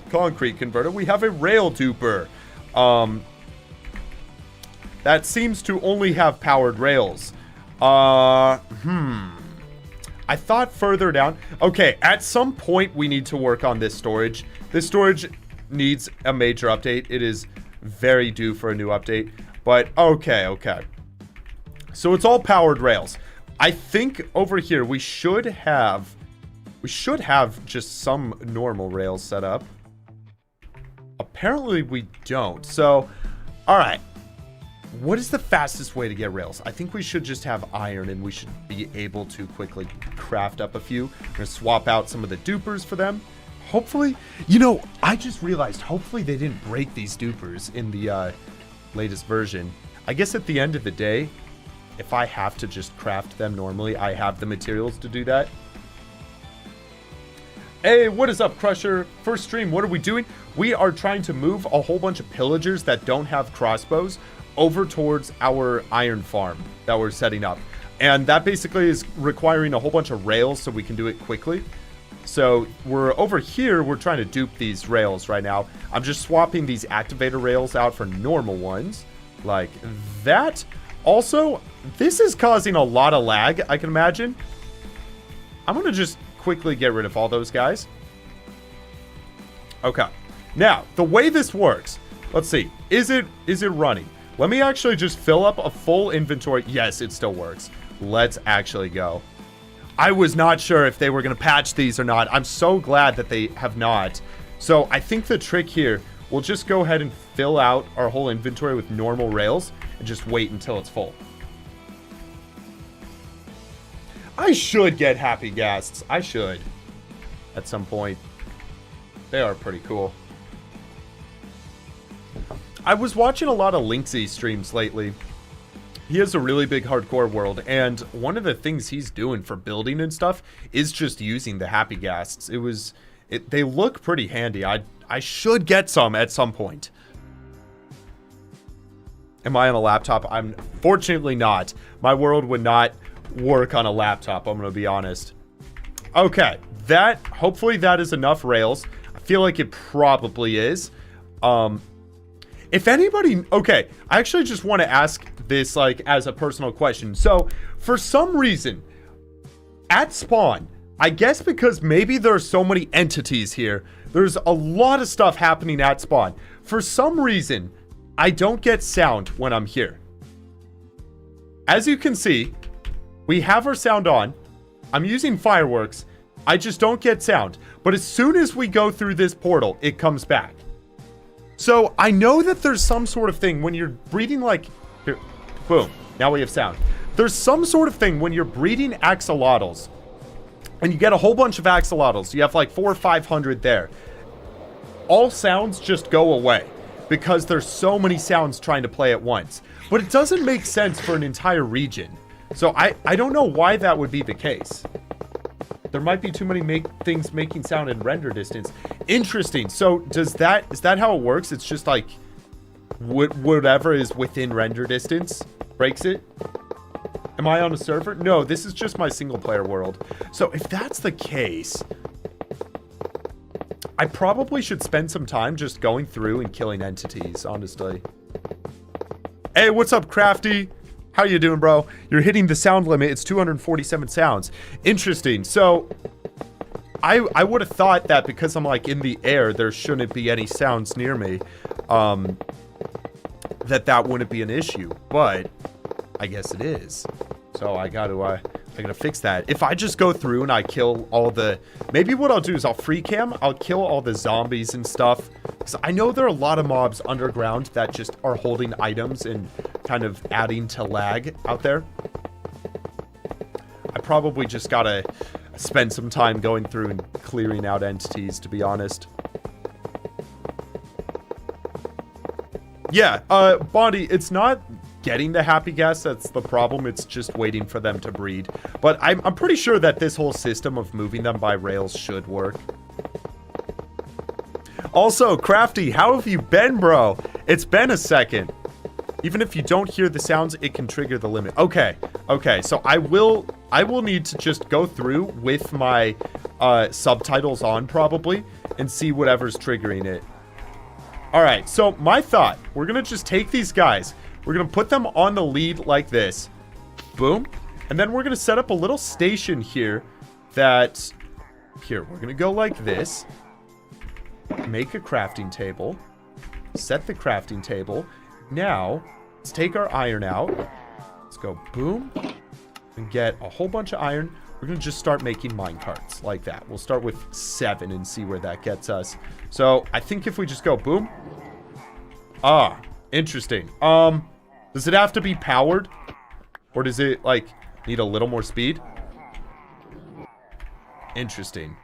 concrete converter. We have a rail duper. That seems to only have powered rails. I thought further down. Okay, at some point we need to work on this storage. This storage needs a major update. It is very due for a new update. But okay. So it's all powered rails. I think over here we should have just some normal rails set up. Apparently we don't. So, all right. What is the fastest way to get rails? I think we should just have iron, and we should be able to quickly craft up a few. I'm going to swap out some of the dupers for them. Hopefully, you know, I just realized, hopefully they didn't break these dupers in the latest version. I guess at the end of the day, if I have to just craft them normally, I have the materials to do that. Hey, what is up, Crusher? First stream, what are we doing? We are trying to move a whole bunch of pillagers that don't have crossbows over towards our iron farm that we're setting up. And that basically is requiring a whole bunch of rails so we can do it quickly. So we're over here, we're trying to dupe these rails right now. I'm just swapping these activator rails out for normal ones like that. Also, this is causing a lot of lag, I can imagine. I'm going to just quickly get rid of all those guys. Okay. Now, the way this works, let's see. Is it running? Let me actually just fill up a full inventory. Yes, it still works. Let's actually go. I was not sure if they were going to patch these or not. I'm so glad that they have not. So I think the trick here, we'll just go ahead and fill out our whole inventory with normal rails and just wait until it's full. I should get happy ghasts. I should. At some point. They are pretty cool. I was watching a lot of Linksy streams lately. He has a really big hardcore world, and one of the things he's doing for building and stuff is just using the happy ghasts. They look pretty handy. I should get some at some point. Am I on a laptop? I'm fortunately not. My world would not work on a laptop, I'm gonna be honest. Okay, hopefully that is enough rails. I feel like it probably is. If anybody, okay, I actually just want to ask this like as a personal question. So for some reason at spawn, I guess because maybe there are so many entities here, there's a lot of stuff happening at spawn. For some reason, I don't get sound when I'm here. As you can see, we have our sound on. I'm using fireworks. I just don't get sound. But as soon as we go through this portal, it comes back. So I know that there's some sort of thing when you're breeding like... Here, boom. Now we have sound. There's some sort of thing when you're breeding axolotls. And you get a whole bunch of axolotls. You have like 400 or 500 there. All sounds just go away. Because there's so many sounds trying to play at once. But it doesn't make sense for an entire region. So I don't know why that would be the case. There might be too many things making sound in render distance. Interesting. So is that how it works? It's just like whatever is within render distance breaks it? Am I on a server? No, this is just my single player world. So if that's the case, I probably should spend some time just going through and killing entities, honestly. Hey, what's up, Crafty? How you doing, bro? You're hitting the sound limit. It's 247 sounds. Interesting. So, I would have thought that because I'm, like, in the air, there shouldn't be any sounds near me. That wouldn't be an issue. But, I guess it is. So, I gotta fix that. If I just go through and I kill all the... Maybe what I'll do is I'll free cam. I'll kill all the zombies and stuff. Because I know there are a lot of mobs underground that just are holding items and kind of adding to lag out there. I probably just gotta spend some time going through and clearing out entities, to be honest. Yeah, Bondi, it's not getting the happy guests that's the problem. It's just waiting for them to breed. But I'm pretty sure that this whole system of moving them by rails should work. Also, Crafty, how have you been, bro? It's been a second. Even if you don't hear the sounds, it can trigger the limit. Okay, so I will need to just go through with my subtitles on, probably, and see whatever's triggering it. Alright, so my thought, we're gonna just take these guys. We're gonna put them on the lead like this. Boom. And then we're gonna set up a little station here that... Here, we're gonna go like this. Make a crafting table. Set the crafting table. Now, let's take our iron out. Let's go boom. And get a whole bunch of iron. We're gonna just start making minecarts like that. We'll start with 7 and see where that gets us. So, I think if we just go boom. Ah, interesting. Does it have to be powered? Or does it, like, need a little more speed? Interesting.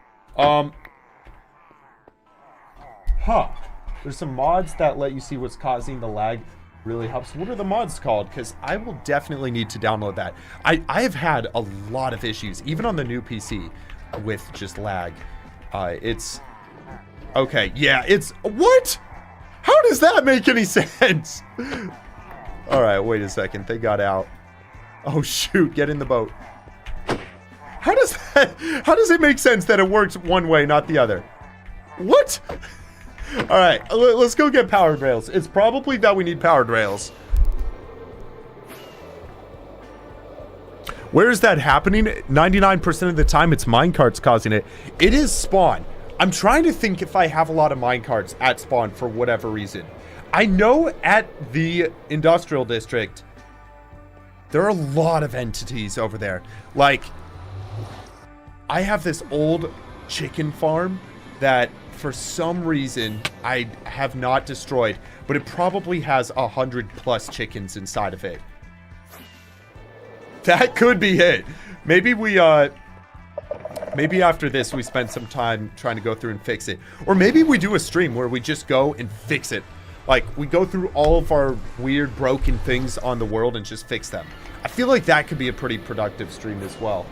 There's some mods that let you see what's causing the lag. Really helps. What are the mods called? Because I will definitely need to download that. I have had a lot of issues, even on the new PC, with just lag. It's... Okay, yeah, it's... What? How does that make any sense? Alright, wait a second. They got out. Oh, shoot. Get in the boat. How does that... How does it make sense that it works one way, not the other? What? Alright, let's go get powered rails. It's probably that we need powered rails. Where is that happening? 99% of the time, it's minecarts causing it. It is spawn. I'm trying to think if I have a lot of minecarts at spawn for whatever reason. I know at the industrial district, there are a lot of entities over there. Like, I have this old chicken farm that for some reason I have not destroyed, but it probably has 100+ chickens inside of it. That could be it. Maybe we, maybe after this we spend some time trying to go through and fix it. Or maybe we do a stream where we just go and fix it. Like, we go through all of our weird broken things on the world and just fix them. I feel like that could be a pretty productive stream as well.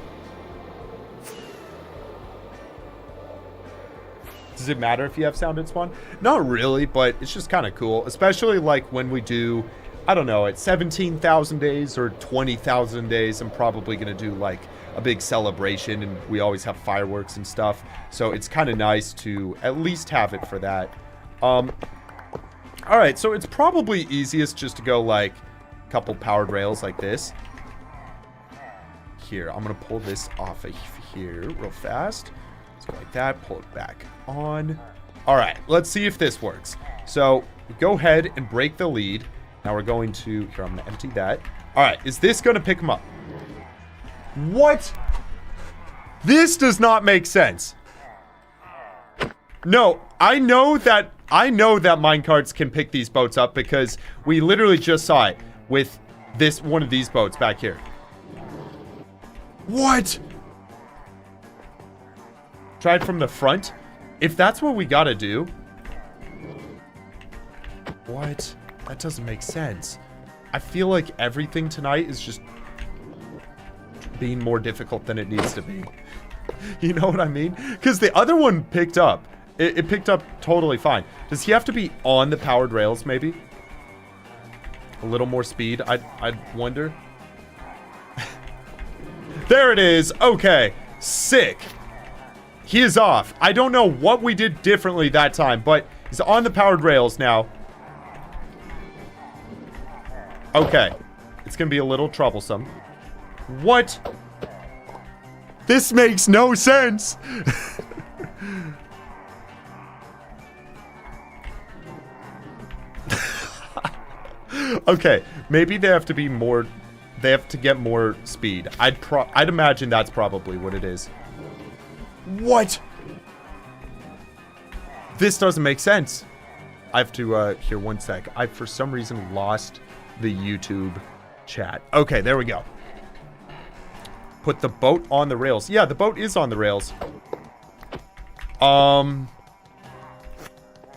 Does it matter if you have sound at spawn? Not really, but it's just kind of cool. Especially like when we do, I don't know, at 17,000 days or 20,000 days, I'm probably going to do like a big celebration, and we always have fireworks and stuff. So it's kind of nice to at least have it for that. Alright, so it's probably easiest just to go like a couple powered rails like this. Here, I'm going to pull this off of here real fast. So like that, pull it back on. Alright, let's see if this works. So, go ahead and break the lead. Now we're going to... Here, I'm going to empty that. Alright, is this going to pick them up? What? This does not make sense. No, I know that minecarts can pick these boats up because we literally just saw it with this one of these boats back here. What? Try it from the front. If that's what we gotta do. What? That doesn't make sense. I feel like everything tonight is just being more difficult than it needs to be. You know what I mean? Because the other one picked up. It picked up totally fine. Does he have to be on the powered rails, maybe? A little more speed, I'd wonder. There it is. Okay. Sick. He is off. I don't know what we did differently that time, but he's on the powered rails now. Okay. It's going to be a little troublesome. What? This makes no sense. Okay, maybe they have to be more... They have to get more speed. I'd imagine that's probably what it is. What? This doesn't make sense. I have to, here, one sec. I, for some reason, lost the YouTube chat. Okay, there we go. Put the boat on the rails. Yeah, the boat is on the rails.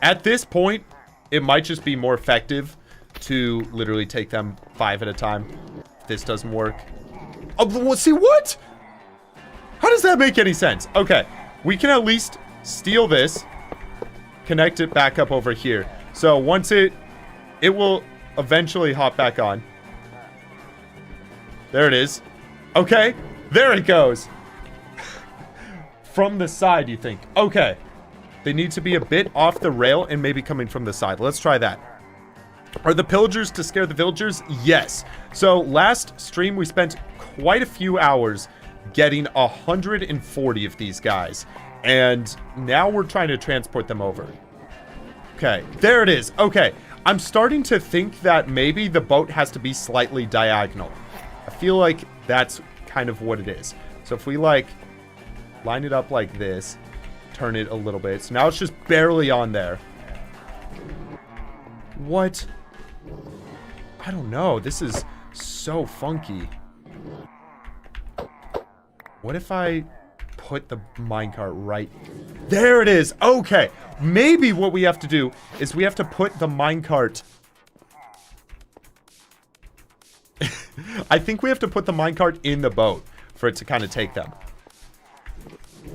At this point, it might just be more effective to literally take them 5 at a time. If this doesn't work. Oh, see, what? How does that make any sense? Okay, we can at least steal this, connect it back up over here. So once it will eventually hop back on. There it is. Okay, there it goes. From the side, you think. Okay, they need to be a bit off the rail and maybe coming from the side. Let's try that. Are the pillagers to scare the villagers? Yes. So last stream, we spent quite a few hours getting 140 of these guys. And now we're trying to transport them over. Okay, there it is. Okay, I'm starting to think that maybe the boat has to be slightly diagonal. I feel like that's kind of what it is. So if we, like, line it up like this, turn it a little bit. So now it's just barely on there. What? I don't know. This is so funky. What if I put the minecart right... There it is. Okay. Maybe what we have to do is we have to put the minecart... I think we have to put the minecart in the boat for it to kind of take them.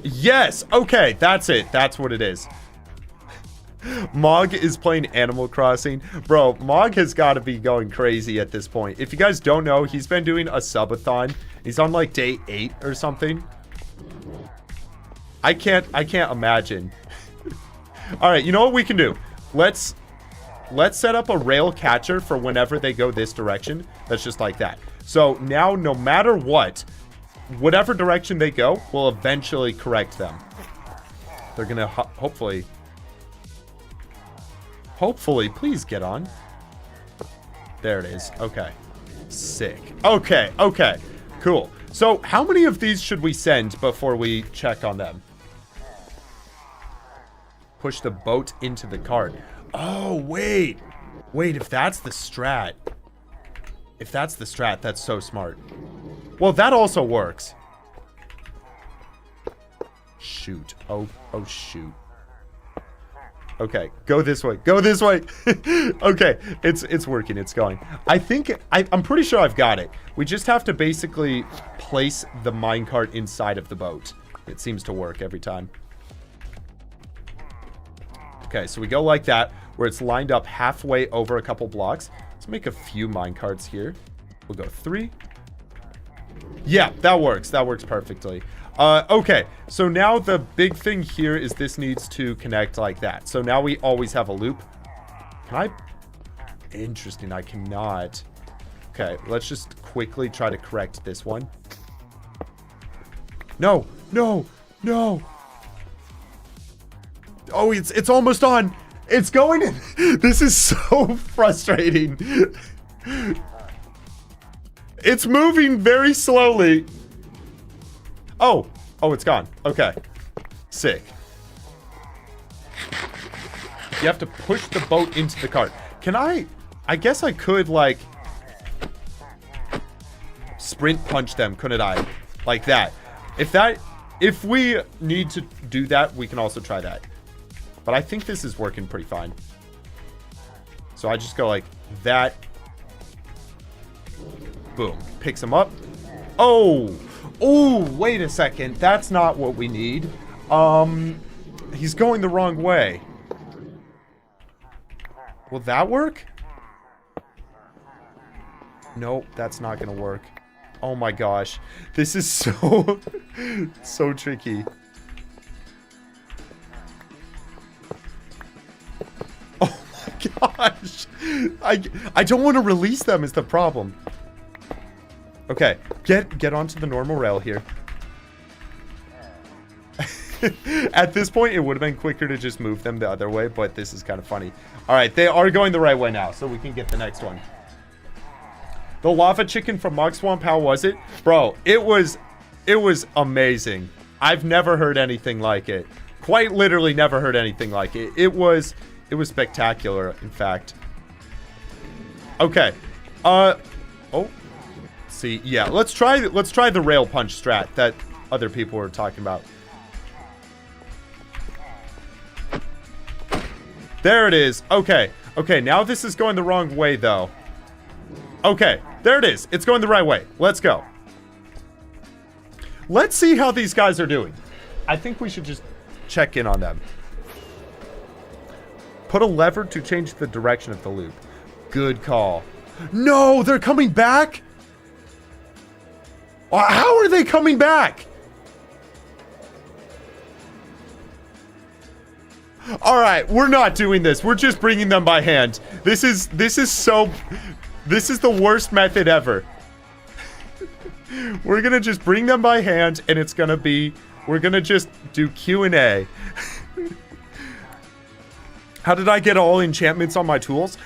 Yes. Okay. That's it. That's what it is. Mog is playing Animal Crossing. Bro, Mog has got to be going crazy at this point. If you guys don't know, he's been doing a subathon. He's on like day 8 or something. I can't imagine. All right, you know what we can do? Let's set up a rail catcher for whenever they go this direction. That's just like that. So now, no matter what, whatever direction they go, we'll eventually correct them. They're gonna hopefully, please get on. There it is. Okay. Sick. Okay, okay. Cool. So, how many of these should we send before we check on them? Push the boat into the cart. Oh, wait. Wait, if that's the strat. If that's the strat, that's so smart. Well, that also works. Shoot. Oh, shoot. Okay, go this way. Go this way. Okay, it's working. It's going. I'm pretty sure I've got it. We just have to basically place the minecart inside of the boat. It seems to work every time. Okay, so we go like that, where it's lined up halfway over a couple blocks. Let's make a few minecarts here. We'll go 3. Yeah, that works. That works perfectly. Okay, so now the big thing here is this needs to connect like that. So now we always have a loop. Can I? Interesting, I cannot. Okay, let's just quickly try to correct this one. No, no, no. Oh, it's almost on. It's going in. This is so frustrating. It's moving very slowly. Oh, it's gone. Okay. Sick. You have to push the boat into the cart. Can I guess I could, like, sprint punch them, couldn't I? Like that. If we need to do that, we can also try that. But I think this is working pretty fine. So I just go like that. Boom. Picks him up. Oh, wait a second. That's not what we need. He's going the wrong way. Will that work? Nope, that's not gonna work. Oh my gosh. This is so, so tricky. gosh. I don't want to release them is the problem. Okay, get onto the normal rail here. At this point, it would have been quicker to just move them the other way, but this is kind of funny. All right, they are going the right way now, so we can get the next one. The lava chicken from Mug Swamp, how was it? Bro, it was amazing. I've never heard anything like it. Quite literally never heard anything like it. It was spectacular, in fact. Okay. Oh. See, yeah, let's try the rail punch strat that other people were talking about. There it is. Okay. Okay, now this is going the wrong way, though. Okay, there it is. It's going the right way. Let's go. Let's see how these guys are doing. I think we should just check in on them. Put a lever to change the direction of the loop. Good call. No, they're coming back? How are they coming back? All right, we're not doing this. We're just bringing them by hand. This is the worst method ever. We're gonna just bring them by hand, and it's gonna be, we're gonna just do Q&A. How did I get all enchantments on my tools?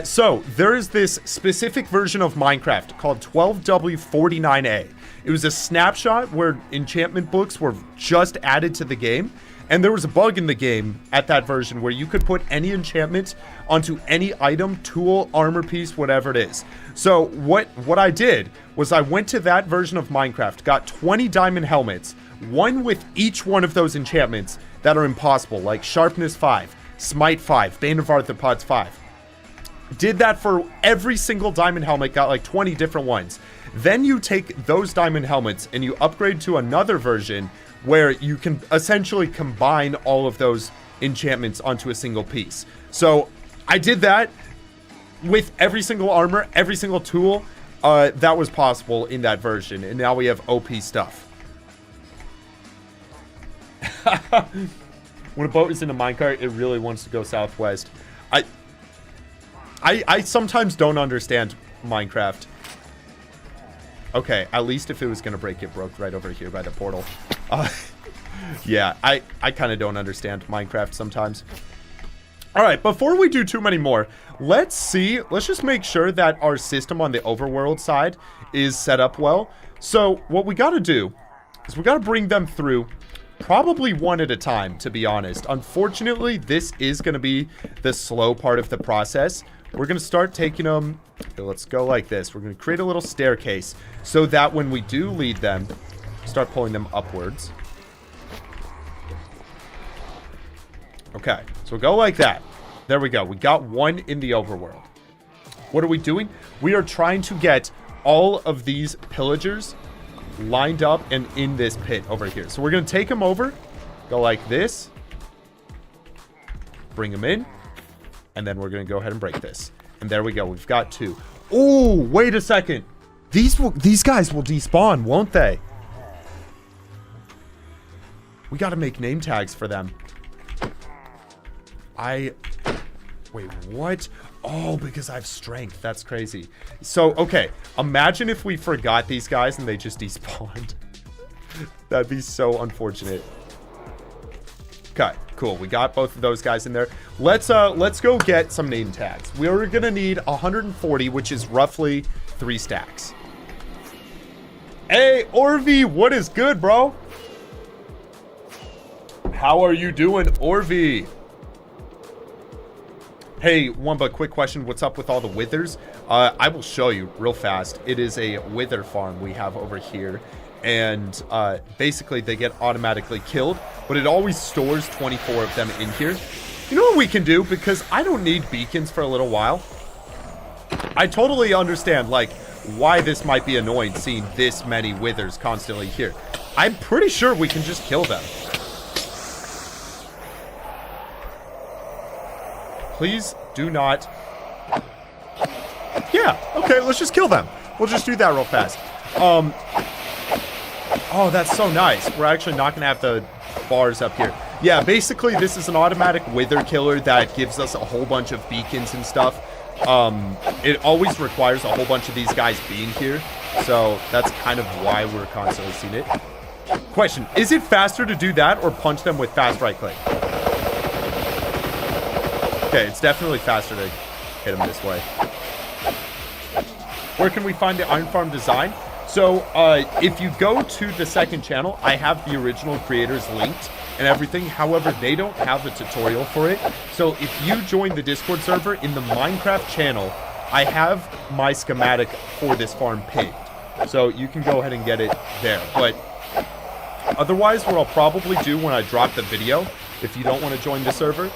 So there is this specific version of Minecraft called 12W49A. It was a snapshot where enchantment books were just added to the game. And there was a bug in the game at that version where you could put any enchantment onto any item, tool, armor piece, whatever it is. So what I did was I went to that version of Minecraft, got 20 diamond helmets, one with each one of those enchantments that are impossible, like Sharpness 5, Smite 5, Bane of Arthropods 5. Did that for every single diamond helmet, got like 20 different ones. Then you take those diamond helmets and you upgrade to another version where you can essentially combine all of those enchantments onto a single piece. So I did that with every single armor, every single tool that was possible in that version. And now we have OP stuff. When a boat is in a minecart, it really wants to go southwest. I sometimes don't understand Minecraft. Okay, at least if it was going to break, it broke right over here by the portal. Yeah, I kind of don't understand Minecraft sometimes. All right, before we do too many more, let's just make sure that our system on the overworld side is set up well. So what we got to do is we got to bring them through probably one at a time, to be honest. Unfortunately, this is going to be the slow part of the process. We're going to start taking them. Okay, let's go like this. We're going to create a little staircase so that when we do lead them, start pulling them upwards. Okay, so we'll go like that. There we go. We got one in the overworld. What are we doing? We are trying to get all of these pillagers lined up and in this pit over here. So we're going to take them over, go like this, bring them in, and then we're going to go ahead and break this. And there we go. We've got two. Oh, wait a second. These guys will despawn, won't they? We got to make name tags for them. Wait, what? Oh, because I have strength. That's crazy. So, okay. Imagine if we forgot these guys and they just despawned. That'd be so unfortunate. Okay, cool. We got both of those guys in there. Let's go get some name tags. We're gonna need 140, which is roughly 3 stacks. Hey, Orvi, what is good, bro? How are you doing, Orvi? Hey, Wunba, quick question. What's up with all the withers? I will show you real fast. It is a wither farm we have over here. And basically, they get automatically killed. But it always stores 24 of them in here. You know what we can do? Because I don't need beacons for a little while. I totally understand, like, why this might be annoying seeing this many withers constantly here. I'm pretty sure we can just kill them. Please do not. Yeah, okay, let's just kill them. We'll just do that real fast. Oh, that's so nice. We're actually not gonna have the bars up here. Yeah, basically this is an automatic wither killer that gives us a whole bunch of beacons and stuff. It always requires a whole bunch of these guys being here, so that's kind of why we're constantly seeing it. Question, is it faster to do that or punch them with fast right click? Okay, it's definitely faster to hit them this way. Where can we find the Iron Farm design? So, if you go to the second channel, I have the original creators linked and everything. However, they don't have a tutorial for it. So, if you join the Discord server in the Minecraft channel, I have my schematic for this farm pinned. So, you can go ahead and get it there. But otherwise, what I'll probably do when I drop the video, if you don't want to join the server,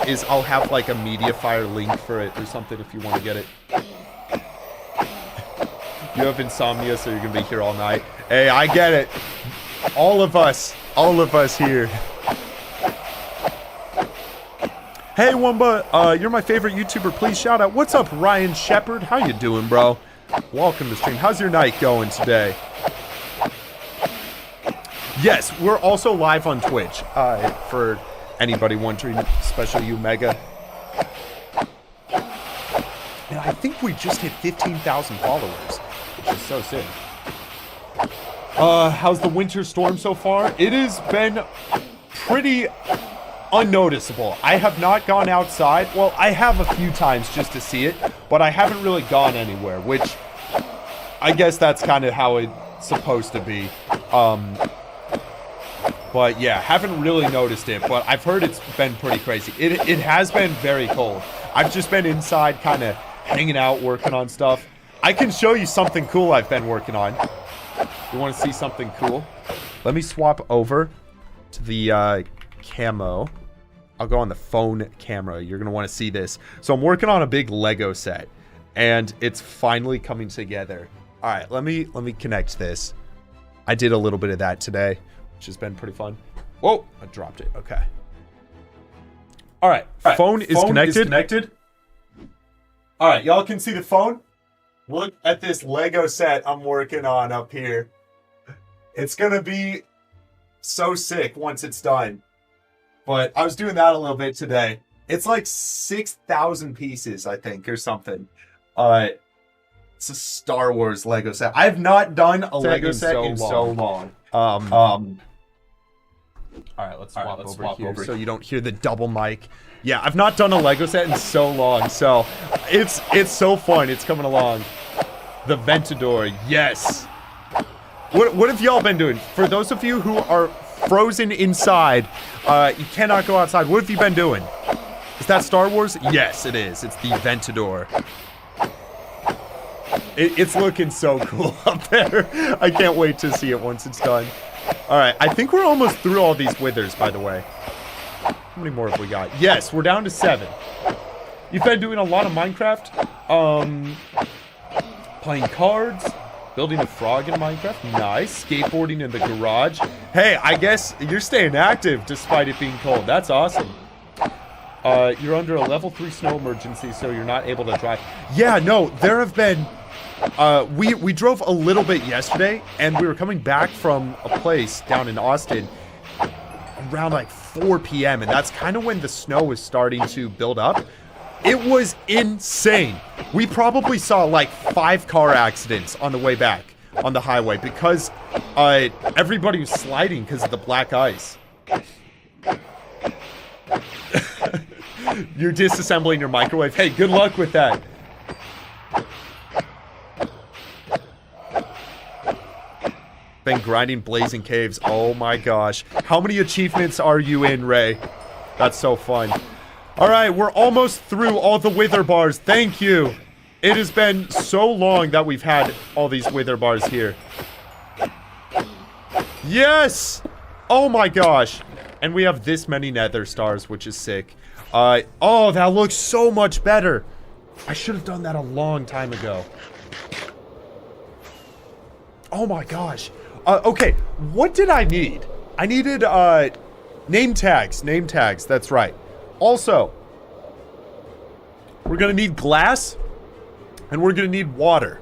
is I'll have like a Mediafire link for it or something if you want to get it. You have insomnia, so you're going to be here all night. Hey, I get it. All of us here. Hey, Wunba, you're my favorite YouTuber. Please shout out. What's up, Ryan Shepard? How you doing, bro? Welcome to stream. How's your night going today? Yes, we're also live on Twitch, for anybody wondering, especially you, Mega. And I think we just hit 15,000 followers, which is so sick. How's the winter storm so far? It has been pretty unnoticeable. I have not gone outside. Well, I have a few times just to see it, but I haven't really gone anywhere, which I guess that's kind of how it's supposed to be. But yeah, haven't really noticed it, but I've heard it's been pretty crazy. It has been very cold. I've just been inside kind of hanging out, working on stuff. I can show you something cool I've been working on. You want to see something cool? Let me swap over to the camo. I'll go on the phone camera. You're going to want to see this. So I'm working on a big Lego set, and it's finally coming together. All right, let me connect this. I did a little bit of that today, which has been pretty fun. Whoa, I dropped it. Okay. All right, phone is connected. All right, y'all can see the phone. Look at this Lego set I'm working on up here. It's going to be so sick once it's done. But I was doing that a little bit today. It's like 6,000 pieces, I think, or something. It's a Star Wars Lego set. I have not done a Lego set in so long. All right, let's swap over here so you don't hear the double mic. Yeah, I've not done a Lego set in so long, so it's so fun. It's coming along. The Ventador, yes. What have y'all been doing? For those of you who are frozen inside, you cannot go outside. What have you been doing? Is that Star Wars? Yes, it is. It's the Ventador. It's looking so cool up there. I can't wait to see it once it's done. All right, I think we're almost through all these withers, by the way. How many more have we got? Yes, we're down to 7. You've been doing a lot of Minecraft. Playing cards. Building a frog in Minecraft. Nice. Skateboarding in the garage. Hey, I guess you're staying active despite it being cold. That's awesome. You're under a level 3 snow emergency, so you're not able to drive. Yeah, no, there have been... we drove a little bit yesterday, and we were coming back from a place down in Austin around like 4 p.m., and that's kind of when the snow was starting to build up. It was insane. We probably saw like 5 car accidents on the way back on the highway because everybody was sliding because of the black ice. You're disassembling your microwave. Hey, good luck with that. Been grinding Blazing Caves. Oh my gosh. How many achievements are you in, Ray? That's so fun. All right, we're almost through all the wither bars. Thank you. It has been so long that we've had all these wither bars here. Yes! Oh my gosh. And we have this many nether stars, which is sick. Oh, that looks so much better. I should have done that a long time ago. Oh my gosh. Okay, what did I need? I needed, name tags. Name tags, that's right. Also, we're gonna need glass, and we're gonna need water.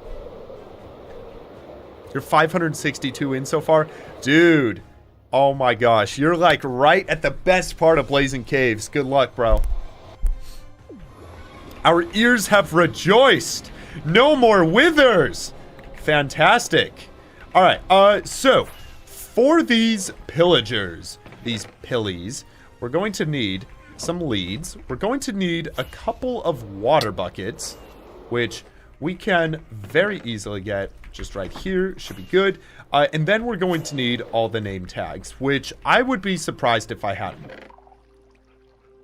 You're 562 in so far? Dude, Oh my gosh. You're like right at the best part of Blazing Caves. Good luck, bro. Our ears have rejoiced. No more withers. Fantastic. All right. So for these pillagers, these pillies, we're going to need some leads. We're going to need a couple of water buckets, which we can very easily get just right here. Should be good. And then we're going to need all the name tags, which I would be surprised if I hadn't.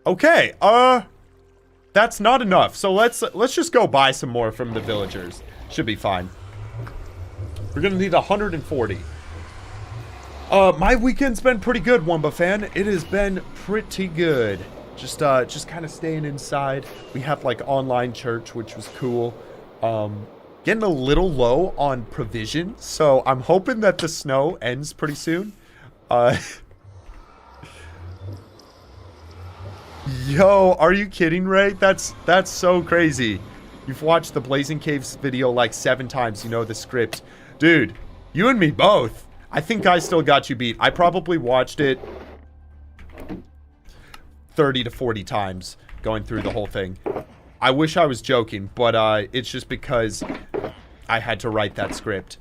Okay, that's not enough. So let's just go buy some more from the villagers. Should be fine. We're gonna need 140. My weekend's been pretty good, Wunba fan. It has been pretty good. Just kind of staying inside. We have like online church, which was cool. Getting a little low on provision, so I'm hoping that the snow ends pretty soon. Yo, are you kidding, Ray? That's so crazy. You've watched the Blazing Caves video like 7 times. You know the script. Dude, you and me both. I think I still got you beat. I probably watched it 30 to 40 times going through the whole thing. I wish I was joking, but it's just because I had to write that script.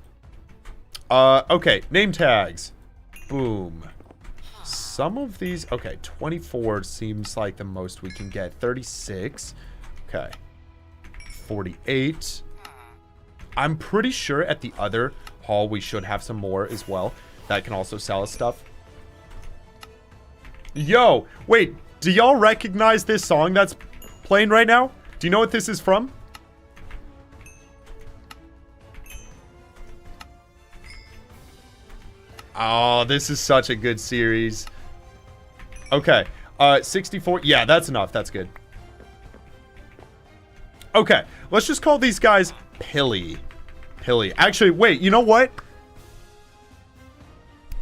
Okay, name tags. Boom. Some of these, okay, 24 seems like the most we can get. 36. Okay. 48. I'm pretty sure at the other hall we should have some more as well that can also sell us stuff. Yo, wait, do y'all recognize this song that's playing right now? Do you know what this is from? Oh, this is such a good series. Okay, 64. Yeah, that's enough. That's good. Okay, let's just call these guys Pilly. Pilly. Actually, wait, you know what?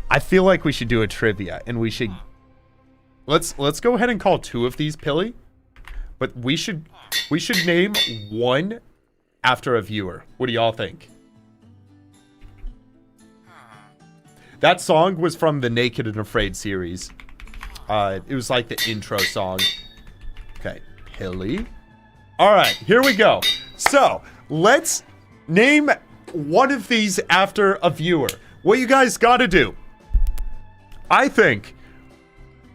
I feel like we should do a trivia, and we should... Let's go ahead and call 2 of these Pilly. But we should name one after a viewer. What do y'all think? That song was from the Naked and Afraid series. It was like the intro song. Okay, Pilly. All right, here we go. So, let's name one of these after a viewer. What you guys gotta do? I think,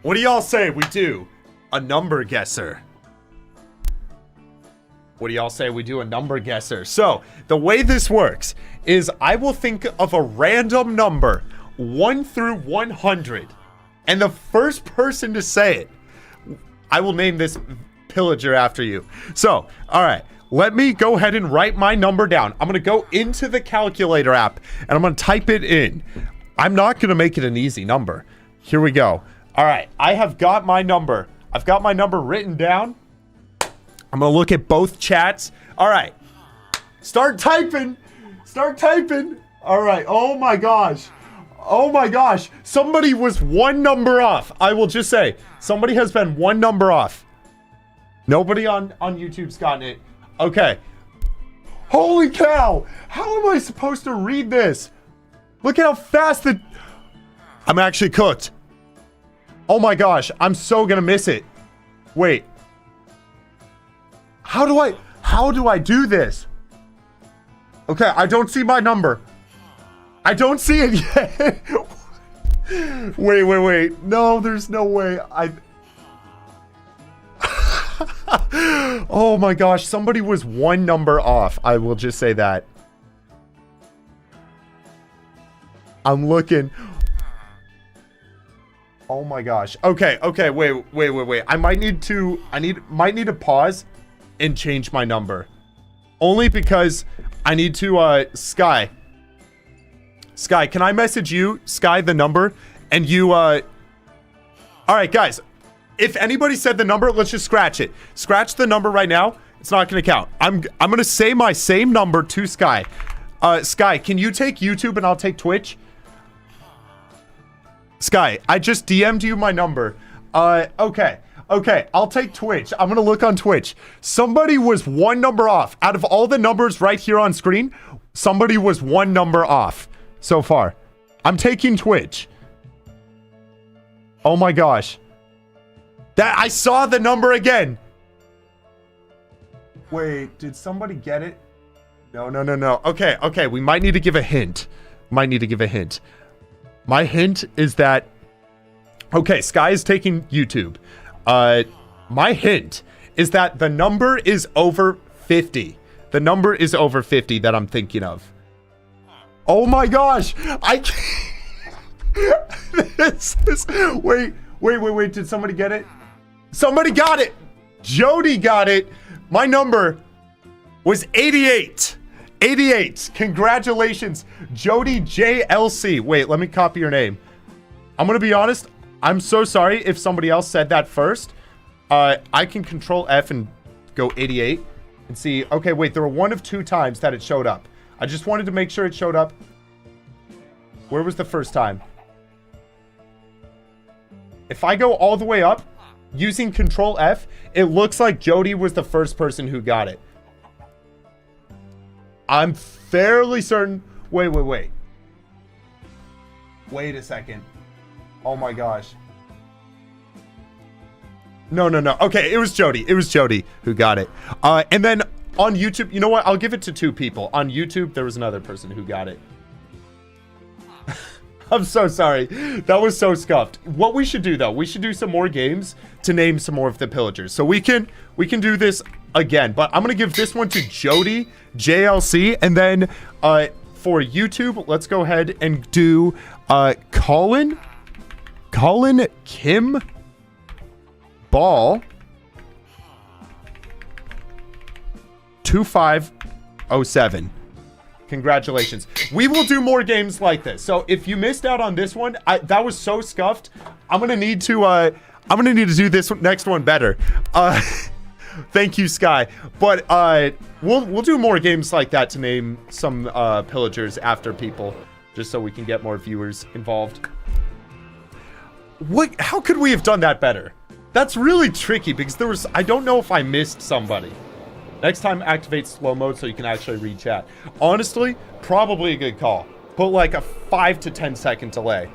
what do y'all say we do? A number guesser. What do y'all say we do a number guesser? So, the way this works is I will think of a random number, 1 through 100. And the first person to say it, I will name this pillager after you. So, all right, let me go ahead and write my number down. I'm going to go into the calculator app, and I'm going to type it in. I'm not going to make it an easy number. Here we go. All right, I have got my number. I've got my number written down. I'm going to look at both chats. All right. Start typing. Start typing. All right. Oh, my gosh. Oh, my gosh. Somebody was 1 number off. I will just say, somebody has been 1 number off. Nobody on YouTube's gotten it. Okay. Holy cow. How am I supposed to read this? Look at how fast the... I'm actually cooked. Oh, my gosh. I'm so going to miss it. Wait. How do I do this? Okay, I don't see my number. I don't see it yet. Wait. No, there's no way. Oh my gosh, somebody was 1 number off. I will just say that. I'm looking. Oh my gosh. Okay, wait. I might need to pause and change my number. Only because I need to, Sky, can I message you, Sky, the number? And you, all right, guys. If anybody said the number, let's just scratch it. Scratch the number right now. It's not going to count. I'm going to say my same number to Sky. Sky, can you take YouTube and I'll take Twitch? Sky, I just DM'd you my number. Okay, I'll take Twitch. I'm gonna look on Twitch. Somebody was 1 number off. Out of all the numbers right here on screen, somebody was 1 number off so far. I'm taking Twitch. Oh my gosh. That I saw the number again. Wait, did somebody get it? No, no, no, no. Okay, okay. We might need to give a hint. Might need to give a hint. My hint is that... Okay, Sky is taking YouTube. My hint is that the number is over 50. The number is over 50 that I'm thinking of. Oh my gosh! I can't... Wait. Did somebody get it? Somebody got it! Jody got it! My number was 88. 88. Congratulations, Jody JLC. Wait, let me copy your name. I'm gonna be honest. I'm so sorry if somebody else said that first. I can control F and go 88 and see. Okay, wait, there were 1 of 2 times that it showed up. I just wanted to make sure it showed up. Where was the first time? If I go all the way up using control F, it looks like Jody was the first person who got it. I'm fairly certain. Wait. Wait a second. Oh my gosh. No. Okay, it was Jody. It was Jody who got it. And then on YouTube, you know what? I'll give it to 2 people. On YouTube, there was another person who got it. I'm so sorry. That was so scuffed. What we should do, though, we should do some more games to name some more of the pillagers. So we can do this again. But I'm going to give this one to Jody JLC. And then for YouTube, let's go ahead and do Colin Kim Ball 2507. Congratulations. We will do more games like this. So if you missed out on this one, that was so scuffed. I'm gonna need to do this next one better. Thank you, Sky. But we'll do more games like that to name some pillagers after people, just so we can get more viewers involved. How could we have done that better? That's really tricky because I don't know if I missed somebody. Next time, activate slow mode so you can actually read chat. Honestly, probably a good call. Put like a 5 to 10 second delay.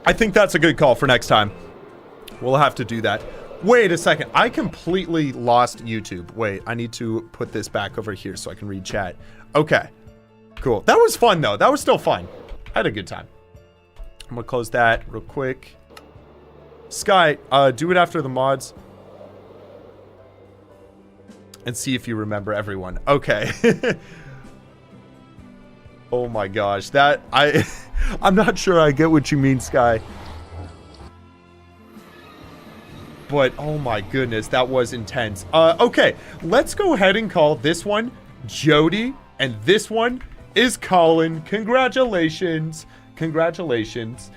I think that's a good call for next time. We'll have to do that. Wait a second. I completely lost YouTube. Wait, I need to put this back over here so I can read chat. Okay, cool. That was fun though. That was still fun. I had a good time. I'm gonna close that real quick. Sky, do it after the mods. And see if you remember everyone. Okay. Oh my gosh. I'm not sure I get what you mean, Sky. But, oh my goodness, that was intense. Okay, let's go ahead and call this one Jody. And this one is Colin. Congratulations. Congratulations.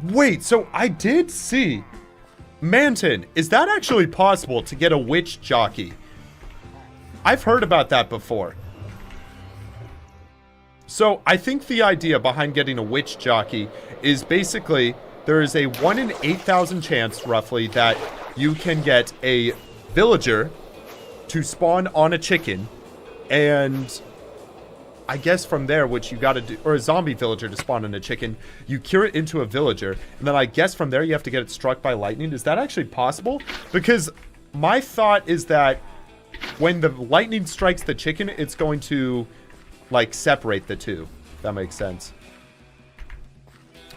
Wait, so I did see... Manton, is that actually possible to get a witch jockey? I've heard about that before. So I think the idea behind getting a witch jockey is basically there is a 1 in 8,000 chance roughly that you can get a villager to spawn on a chicken, and I guess from there, which you gotta do, or a zombie villager to spawn on a chicken, you cure it into a villager, and then I guess from there you have to get it struck by lightning. Is that actually possible? Because my thought is that when the lightning strikes the chicken, it's going to, like, separate the two. If that makes sense.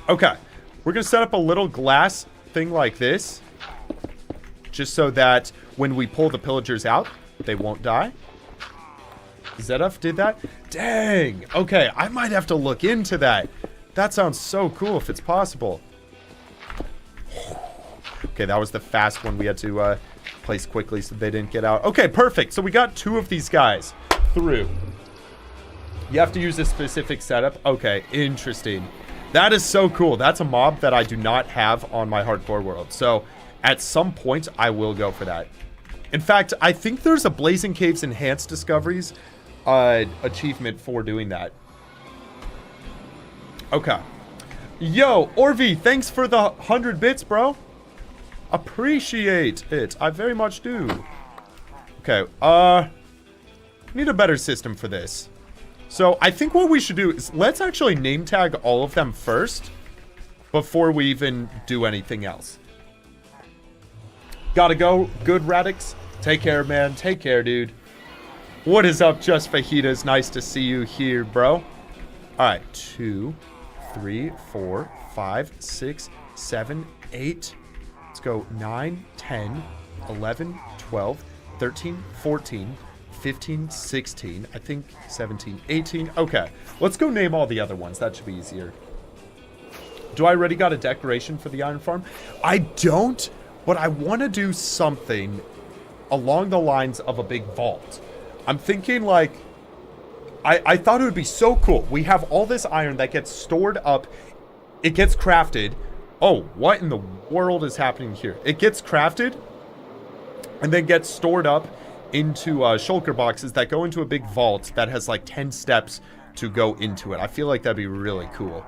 Okay. We're going to set up a little glass thing like this. Just so that when we pull the pillagers out, they won't die. Zeduf did that? Dang! Okay, I might have to look into that. That sounds so cool if it's possible. Okay, that was the fast one we had to, place quickly so they didn't get out. Okay, perfect. So we got 2 of these guys through. You have to use a specific setup. Okay, interesting. That is so cool. That's a mob that I do not have on my hardcore world. So at some point, I will go for that. In fact, I think there's a Blazing Caves Enhanced Discoveries achievement for doing that. Okay. Yo, Orvi, thanks for the 100 bits, bro. Appreciate it. I very much do. Okay, need a better system for this. So I think what we should do is let's actually name tag all of them first before we even do anything else. Gotta go. Good, Radix. Take care, man. Take care, dude. What is up, Just Fajitas? Nice to see you here, bro. All right. 2, 3, 4, 5, 6, 7, 8. Let's go 9, 10, 11, 12, 13, 14, 15, 16. I think 17, 18. Okay. Let's go name all the other ones. That should be easier. Do I already got a decoration for the iron farm? I don't, but I want to do something along the lines of a big vault. I'm thinking like, I thought it would be so cool. We have all this iron that gets stored up. It gets crafted. Oh, what in the world is happening here? It gets crafted and then gets stored up into shulker boxes that go into a big vault that has like 10 steps to go into it. I feel like that'd be really cool.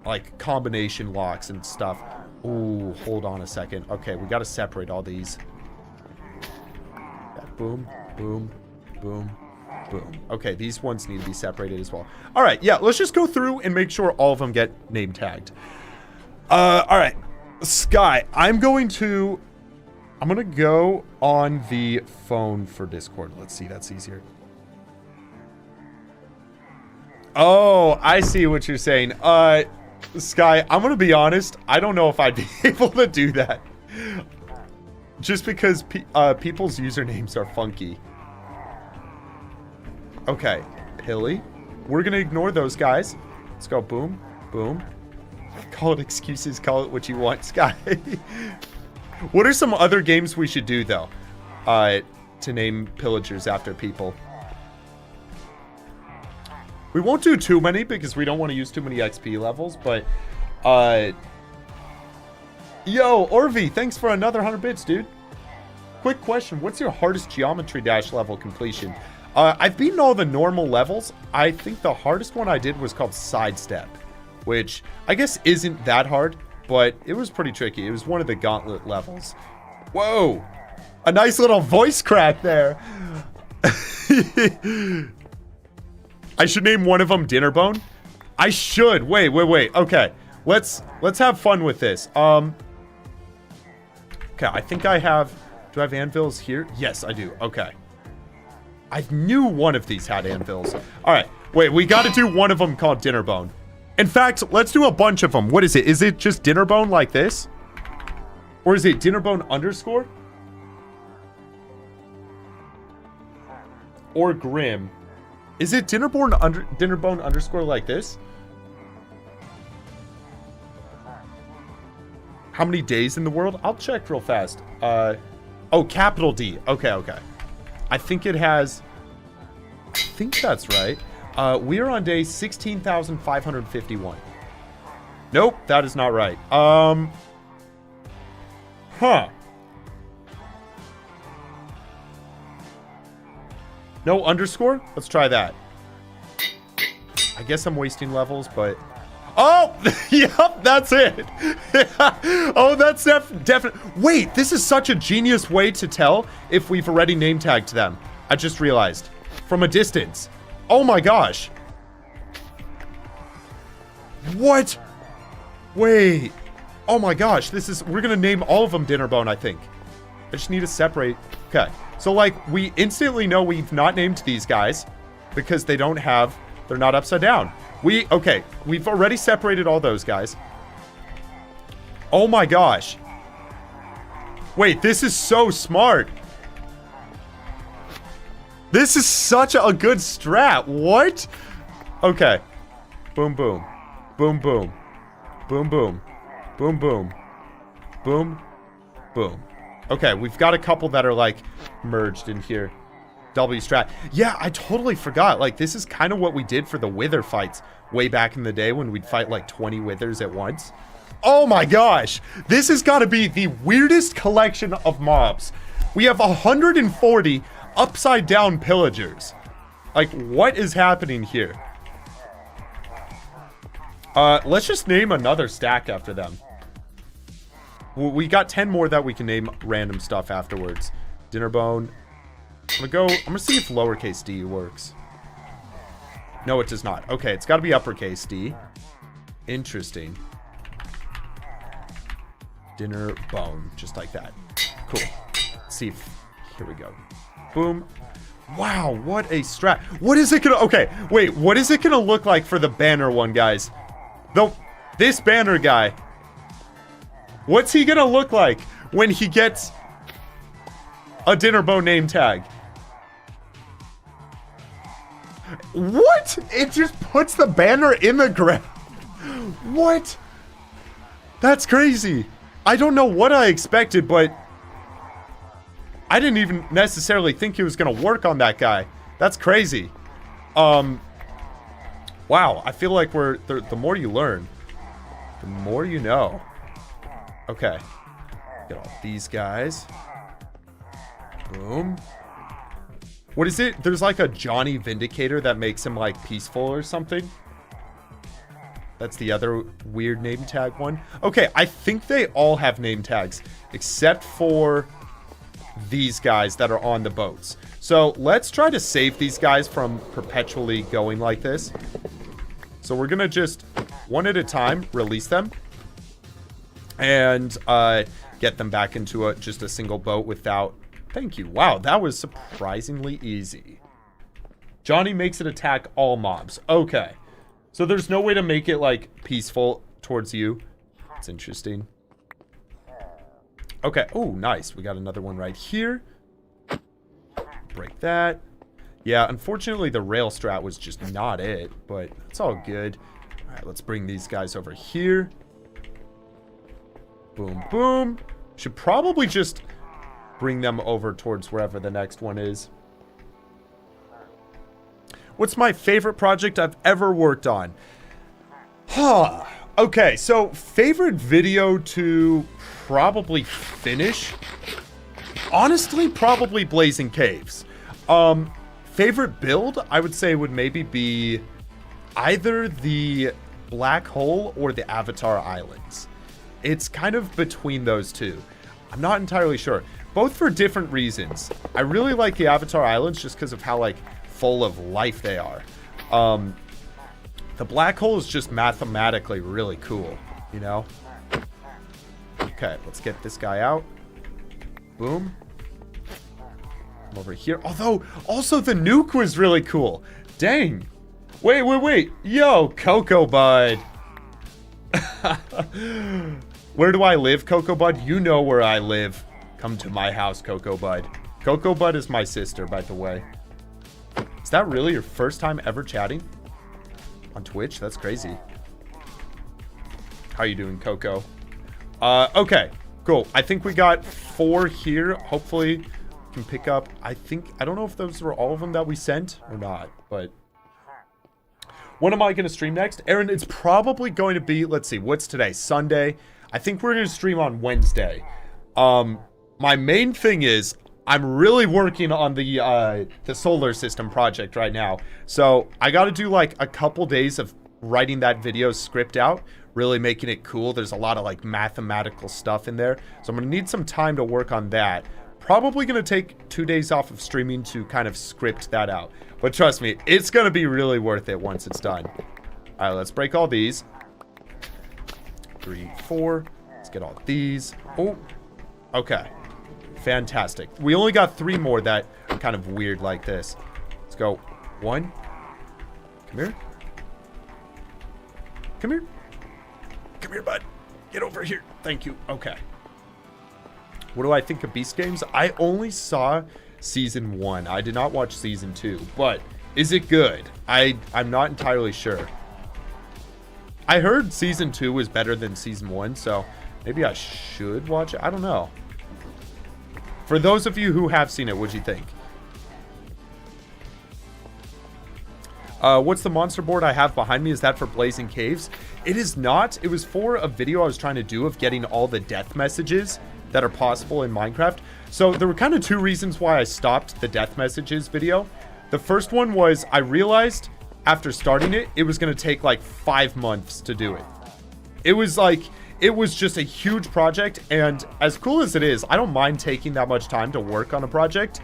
Like combination locks and stuff. Ooh, hold on a second. Okay, we got to separate all these. Yeah, boom, boom, boom, boom. Okay, these ones need to be separated as well. All right, yeah, let's just go through and make sure all of them get name tagged. All right, Sky, I'm going to go on the phone for Discord. Let's see, that's easier. Oh, I see what you're saying. Sky, I'm going to be honest. I don't know if I'd be able to do that. Just because people's usernames are funky. Okay, Pilly. We're going to ignore those guys. Let's go boom, boom. Call it excuses. Call it what you want, Sky. What are some other games we should do, though? To name pillagers after people. We won't do too many because we don't want to use too many XP levels, but, yo, Orvi, thanks for another 100 bits, dude. Quick question, what's your hardest Geometry Dash level completion? I've beaten all the normal levels. I think the hardest one I did was called Sidestep, which I guess isn't that hard, but it was pretty tricky. It was one of the gauntlet levels. Whoa, a nice little voice crack there. I should name one of them Dinnerbone. I should. Wait. Okay. Let's have fun with this. Okay, I think I have... Do I have anvils here? Yes, I do. Okay. I knew one of these had anvils. All right. Wait, we got to do one of them called Dinnerbone. In fact, let's do a bunch of them. What is it? Is it just Dinnerbone like this? Or is it Dinnerbone underscore? Or Grim? Is it Dinnerbone underscore like this? How many days in the world? I'll check real fast. Oh, capital D. Okay. I think it has... I think that's right. We are on day 16,551. Nope, that is not right. Huh. No underscore? Let's try that. I guess I'm wasting levels, but... Oh! Yep, that's it. Oh, that's definitely... Wait, this is such a genius way to tell if we've already name tagged them. I just realized. From a distance. Oh my gosh. What? Wait. Oh my gosh, this is... We're gonna name all of them Dinnerbone, I think. I just need to separate... Okay. So, like, we instantly know we've not named these guys because they don't have... They're not upside down. Okay, we've already separated all those guys. Oh my gosh. Wait, this is so smart. This is such a good strat. What? Okay. Boom, boom. Boom, boom. Boom, boom. Boom, boom. Boom, boom. Okay, we've got a couple that are, like, merged in here. W strat. Yeah, I totally forgot. Like, this is kind of what we did for the wither fights way back in the day when we'd fight, like, 20 withers at once. Oh my gosh. This has got to be the weirdest collection of mobs. We have 140 upside down pillagers. Like, what is happening here? Let's just name another stack after them. We got 10 more that we can name random stuff afterwards. Dinnerbone. I'm gonna see if lowercase d works. No, it does not. Okay, it's gotta be uppercase D. Interesting. Dinner bone. Just like that. Cool. Let's see if... Here we go. Boom. Wow, what a strat. What is it gonna... Okay, wait. What is it gonna look like for the banner one, guys? This banner guy. What's he gonna look like when he gets a dinner bone name tag? What? It just puts the banner in the ground. What? That's crazy. I don't know what I expected, but I didn't even necessarily think it was going to work on that guy. That's crazy. Wow, I feel like the more you learn, the more you know. Okay. Get all these guys. Boom. What is it? There's like a Johnny Vindicator that makes him like peaceful or something. That's the other weird name tag one. Okay, I think they all have name tags except for these guys that are on the boats. So let's try to save these guys from perpetually going like this. So we're gonna just one at a time release them and get them back into just a single boat without... Thank you. Wow, that was surprisingly easy. Johnny makes it attack all mobs. Okay. So there's no way to make it, like, peaceful towards you. It's interesting. Okay. Oh, nice. We got another one right here. Break that. Yeah, unfortunately, the rail strat was just not it, but it's all good. All right, let's bring these guys over here. Boom, boom. Should probably just bring them over towards wherever the next one is. What's my favorite project I've ever worked on? Huh. Okay, so favorite video to probably finish? Honestly, probably Blazing Caves. Favorite build, I would say, would maybe be either the Black Hole or the Avatar Islands. It's kind of between those two. I'm not entirely sure. Both for different reasons. I really like the Avatar Islands just because of how, like, full of life they are. The Black Hole is just mathematically really cool, you know? Okay, let's get this guy out. Boom. Come over here. Although, also the nuke was really cool. Dang. Wait. Yo, Cocoa Bud. Where do I live, Cocoa Bud? You know where I live. Come to my house, Cocoa Bud. Cocoa Bud is my sister, by the way. Is that really your first time ever chatting on Twitch? That's crazy. How you doing, Coco? Okay, cool. I think we got 4 here. Hopefully, we can pick up. I don't know if those were all of them that we sent or not, but when am I going to stream next? Aaron, it's probably going to be, let's see, what's today? Sunday. I think we're going to stream on Wednesday. My main thing is I'm really working on the solar system project right now. So I got to do like a couple days of writing that video script out, really making it cool. There's a lot of like mathematical stuff in there. So I'm going to need some time to work on that. Probably going to take 2 days off of streaming to kind of script that out. But trust me, it's going to be really worth it once it's done. All right, let's break all these. 3, 4. Let's get all these. Oh, okay. Fantastic. We only got 3 more that are kind of weird like this. Let's go. 1. Come here. Come here. Come here, bud. Get over here. Thank you. Okay. What do I think of Beast Games? I only saw Season 1. I did not watch Season 2. But is it good? I'm not entirely sure. I heard Season 2 was better than Season 1, so maybe I should watch it. I don't know. For those of you who have seen it, what'd you think? What's the monster board I have behind me? Is that for Blazing Caves? It is not. It was for a video I was trying to do of getting all the death messages that are possible in Minecraft. So there were kind of 2 reasons why I stopped the death messages video. The first one was I realized after starting it, it was going to take like 5 months to do it. It was just a huge project, and as cool as it is, I don't mind taking that much time to work on a project.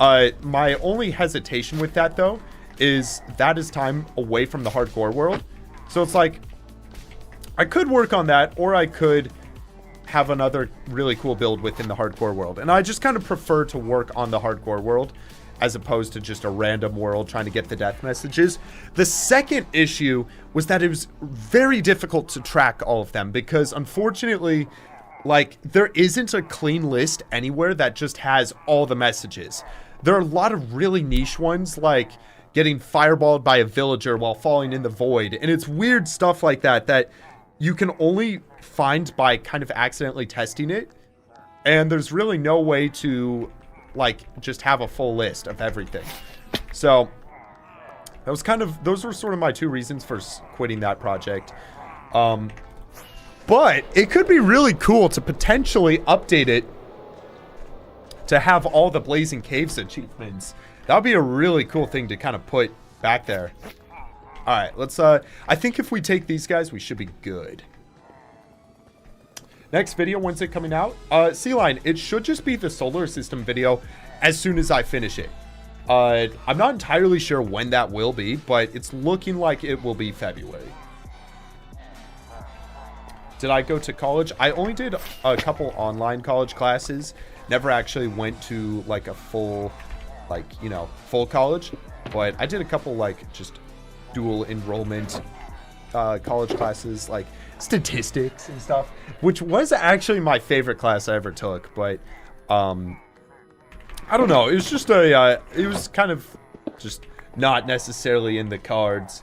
My only hesitation with that, though, is that is time away from the hardcore world. So it's like, I could work on that, or I could have another really cool build within the hardcore world. And I just kind of prefer to work on the hardcore world as opposed to just a random world trying to get the death messages. The second issue was that it was very difficult to track all of them because unfortunately, like, there isn't a clean list anywhere that just has all the messages. There are a lot of really niche ones, like getting fireballed by a villager while falling in the void. And it's weird stuff like that that you can only find by kind of accidentally testing it. And there's really no way to, like, just have a full list of everything. So that was kind of, those were sort of my two reasons for quitting that project. But it could be really cool to potentially update it to have all the Blazing Caves achievements. That would be a really cool thing to kind of put back there. All right, let's, I think if we take these guys, we should be good. Next video, when's it coming out? Sea-Line, it should just be the solar system video as soon as I finish it. I'm not entirely sure when that will be, but it's looking like it will be February. Did I go to college? I only did a couple online college classes. Never actually went to, like, a full, like, you know, full college. But I did a couple, like, just dual enrollment college classes, like statistics and stuff, which was actually my favorite class I ever took. But, I don't know. It was just a, it was kind of just not necessarily in the cards.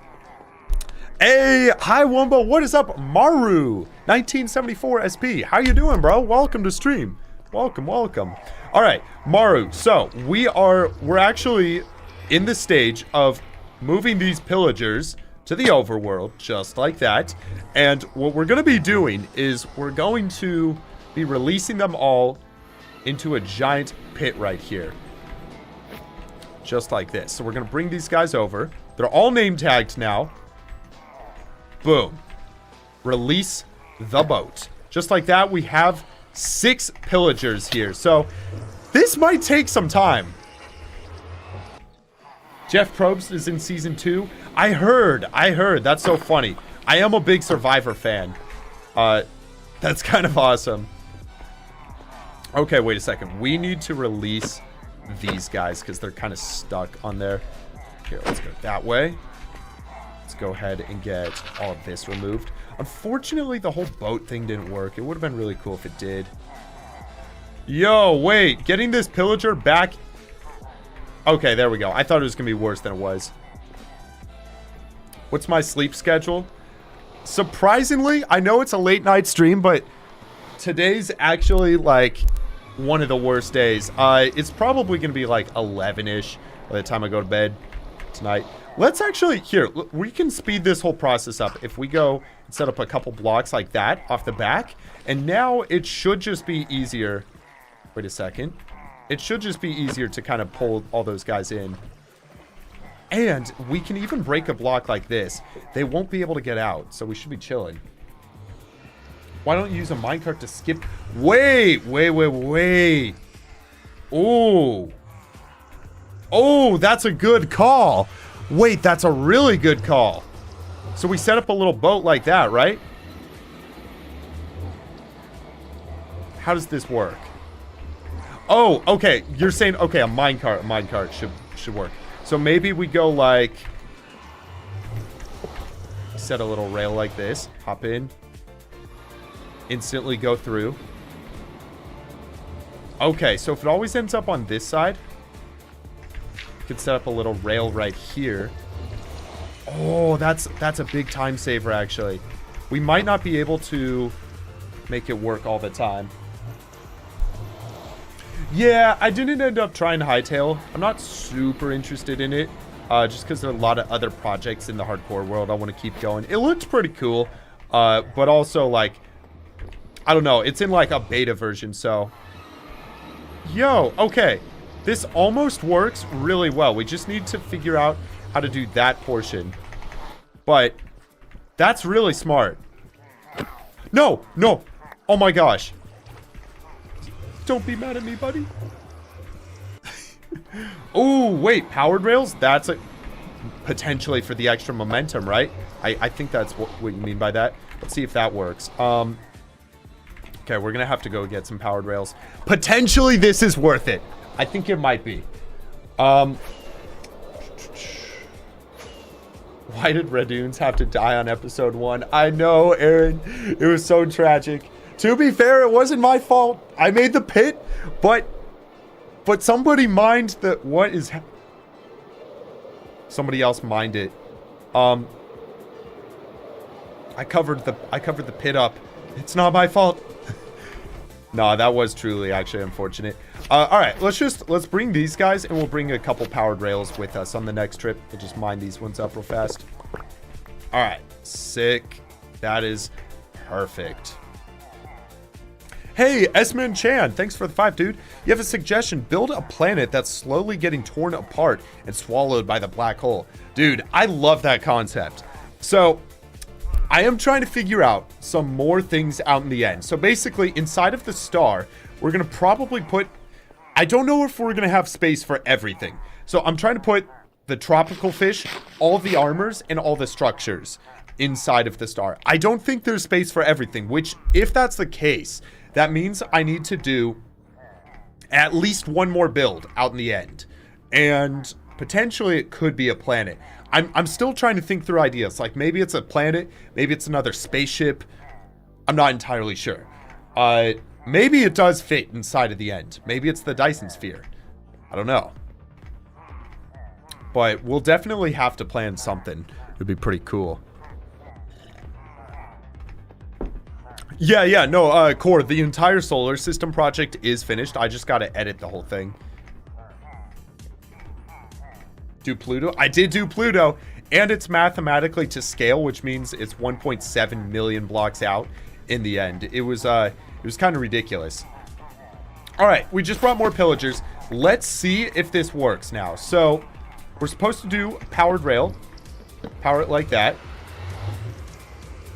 Hey, hi Wunba, what is up? Maru, 1974 SP. How you doing, bro? Welcome to stream. Welcome, welcome. All right, Maru. So we're actually in the stage of moving these pillagers to the overworld, just like that. And what we're going to be doing is we're going to be releasing them all into a giant pit right here. Just like this. So we're going to bring these guys over. They're all name tagged now. Boom. Release the boat. Just like that, we have 6 pillagers here. So this might take some time. Jeff Probst is in season 2. I heard. That's so funny. I am a big Survivor fan. That's kind of awesome. Okay, wait a second. We need to release these guys because they're kind of stuck on there. Here, let's go that way. Let's go ahead and get all of this removed. Unfortunately, the whole boat thing didn't work. It would have been really cool if it did. Yo, wait. Getting this pillager back. Okay, there we go. I thought it was going to be worse than it was. What's my sleep schedule? Surprisingly, I know it's a late night stream, but today's actually like one of the worst days. It's probably going to be like 11-ish by the time I go to bed tonight. Let's actually, here, we can speed this whole process up if we go and set up a couple blocks like that off the back. And now it should just be easier. Wait a second. It should just be easier to kind of pull all those guys in. And we can even break a block like this. They won't be able to get out, so we should be chilling. Why don't you use a minecart to skip? Wait. Oh. Oh, that's a good call. Wait, that's a really good call. So we set up a little boat like that, right? How does this work? Oh, okay. You're saying, okay, a minecart should work. So maybe we go like, set a little rail like this, hop in, instantly go through. Okay, so if it always ends up on this side, we could set up a little rail right here. Oh, that's a big time saver, actually. We might not be able to make it work all the time. Yeah, I didn't end up trying Hightail. I'm not super interested in it, just because there are a lot of other projects in the hardcore world I want to keep going. It looked pretty cool, but also, like, I don't know. It's in, like, a beta version, so... Yo, okay. This almost works really well. We just need to figure out how to do that portion. But that's really smart. No. Oh, my gosh. Don't be mad at me, buddy. Oh, wait. Powered rails? That's potentially for the extra momentum, right? I think that's what you mean by that. Let's see if that works. Okay, we're gonna have to go get some powered rails. Potentially this is worth it. I think it might be. Why did Radoons have to die on episode 1? I know, Aaron. It was so tragic. To be fair, it wasn't my fault. I made the pit, but somebody mined the somebody else mined it. I covered the pit up. It's not my fault. No, that was truly actually unfortunate. All right, let's bring these guys, and we'll bring a couple powered rails with us on the next trip. We'll just mine these ones up real fast. All right, sick. That is perfect. Hey, Esman Chan, thanks for the 5, dude. You have a suggestion. Build a planet that's slowly getting torn apart and swallowed by the black hole. Dude, I love that concept. So, I am trying to figure out some more things out in the end. So basically, inside of the star, we're going to probably put... I don't know if we're going to have space for everything. So I'm trying to put the tropical fish, all the armors, and all the structures inside of the star. I don't think there's space for everything, which, if that's the case, that means I need to do at least one more build out in the end. And potentially it could be a planet. I'm still trying to think through ideas. Like, maybe it's a planet, maybe it's another spaceship. I'm not entirely sure. Maybe it does fit inside of the end. Maybe it's the Dyson sphere. I don't know. But we'll definitely have to plan something. It would be pretty cool. Yeah, no, Core, the entire solar system project is finished. I just got to edit the whole thing. Do Pluto? I did do Pluto, and it's mathematically to scale, which means it's 1.7 million blocks out in the end. It was kind of ridiculous. All right, we just brought more pillagers. Let's see if this works now. So we're supposed to do powered rail. Power it like that.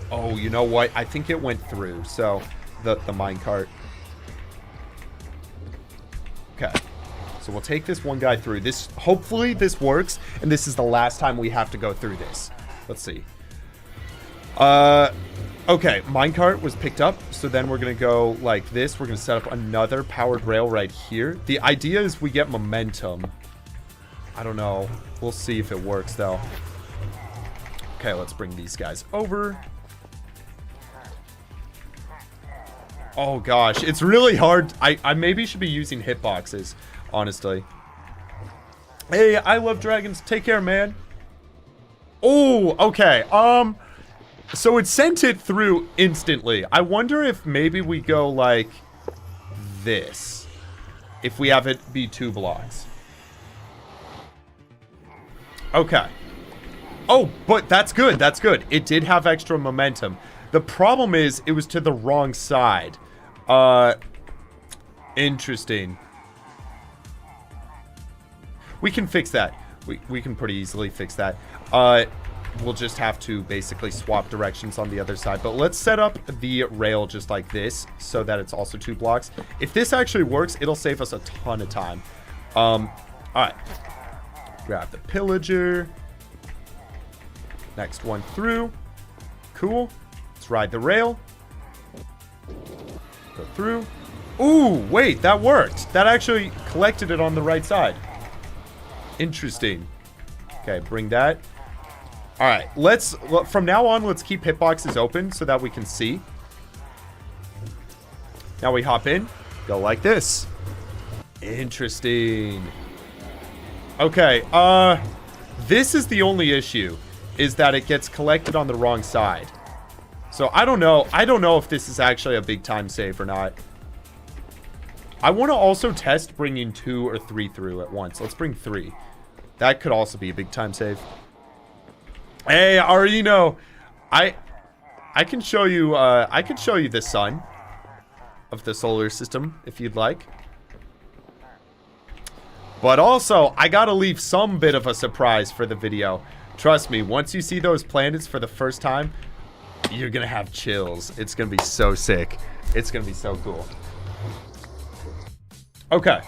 Oh, you know what? I think it went through. So the minecart. Okay. So we'll take this one guy through. This, hopefully this works, and this is the last time we have to go through this. Let's see. Okay, minecart was picked up, so then we're gonna go like this. We're gonna set up another powered rail right here. The idea is we get momentum. I don't know. We'll see if it works though. Okay, let's bring these guys over. Oh gosh, it's really hard. I maybe should be using hitboxes, honestly. Hey, I love dragons. Take care, man. Oh, okay. So it sent it through instantly. I wonder if maybe we go like this. If we have it be 2 blocks. Okay. Oh, but that's good. That's good. It did have extra momentum. The problem is it was to the wrong side. Interesting. We can fix that. We can pretty easily fix that. We'll just have to basically swap directions on the other side. But let's set up the rail just like this so that it's also 2 blocks. If this actually works, it'll save us a ton of time. All right. Grab the pillager. Next one through. Cool. Let's ride the rail. Go through. Ooh, wait, that worked. That actually collected it on the right side. Interesting. Okay, bring that. All right, from now on, let's keep hitboxes open so that we can see. Now we hop in, go like this. Interesting. Okay, this is the only issue, is that it gets collected on the wrong side. So I don't know if this is actually a big time save or not. I want to also test bringing 2 or 3 through at once. Let's bring 3. That could also be a big time save. Hey, Arino, I can show you the sun of the solar system if you'd like. But also, I gotta leave some bit of a surprise for the video. Trust me, once you see those planets for the first time, you're gonna have chills. It's gonna be so sick. It's gonna be so cool. Okay.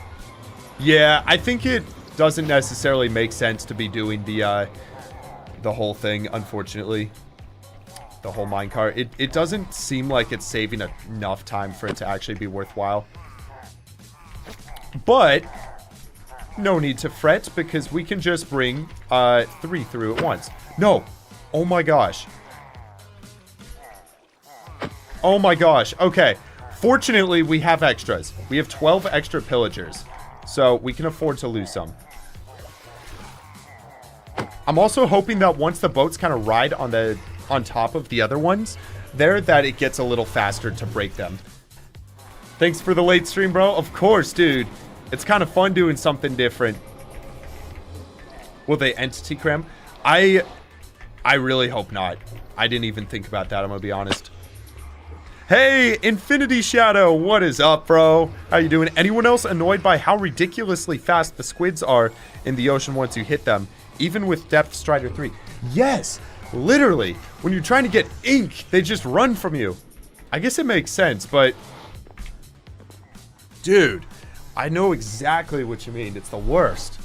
Yeah, I think it doesn't necessarily make sense to be doing the whole thing, unfortunately. the whole minecart. It doesn't seem like it's saving enough time for it to actually be worthwhile. But no need to fret, because we can just bring 3 through at once. No. Oh my gosh. Oh my gosh. Okay. Fortunately, we have extras. We have 12 extra pillagers, so we can afford to lose some. I'm also hoping that once the boats kind of ride on top of the other ones there, that it gets a little faster to break them. Thanks for the late stream, bro. Of course, dude. It's kind of fun doing something different. Will they entity cram? I really hope not. I didn't even think about that, I'm gonna be honest. Hey, Infinity Shadow, what is up, bro? How you doing? Anyone else annoyed by how ridiculously fast the squids are in the ocean once you hit them? Even with Depth Strider 3. Yes, literally. When you're trying to get ink, they just run from you. I guess it makes sense, but... Dude, I know exactly what you mean. It's the worst.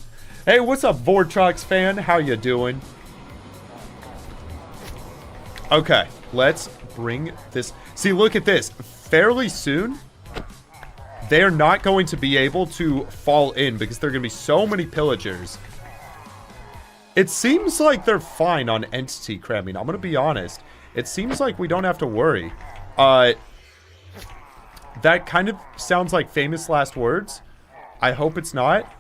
Hey, what's up, Vortrox fan? How you doing? Okay, let's bring this... See, look at this. Fairly soon, they're not going to be able to fall in because there are going to be so many pillagers. It seems like they're fine on entity cramming. I'm going to be honest. It seems like we don't have to worry. That kind of sounds like famous last words. I hope it's not.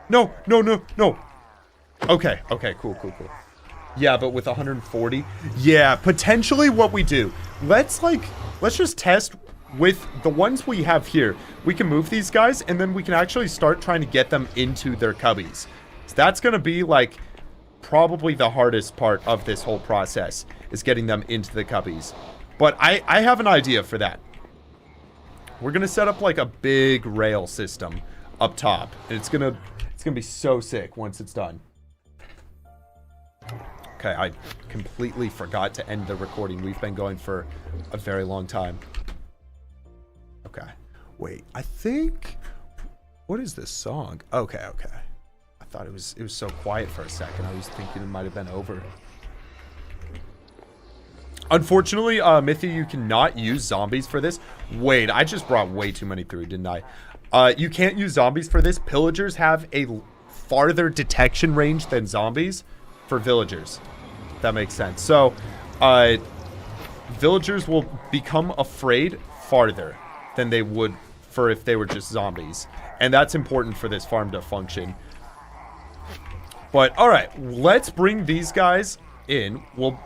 No, no, no, no. Okay, okay, cool, cool, cool. Yeah, but with 140. Yeah, potentially what we do. Let's just test with the ones we have here. We can move these guys, and then we can actually start trying to get them into their cubbies. So that's going to be, like, probably the hardest part of this whole process, is getting them into the cubbies. But I have an idea for that. We're going to set up, like, a big rail system up top. And it's going to be so sick once it's done. Okay, I completely forgot to end the recording. We've been going for a very long time. Okay. Wait, I think... What is this song? Okay, okay. I thought it was so quiet for a second. I was thinking it might have been over. Unfortunately, Mithy, you cannot use zombies for this. Wait, I just brought way too many through, didn't I? You can't use zombies for this. Pillagers have a farther detection range than zombies for villagers. That makes sense. So, villagers will become afraid farther than they would for if they were just zombies. And that's important for this farm to function. But, alright, let's bring these guys in.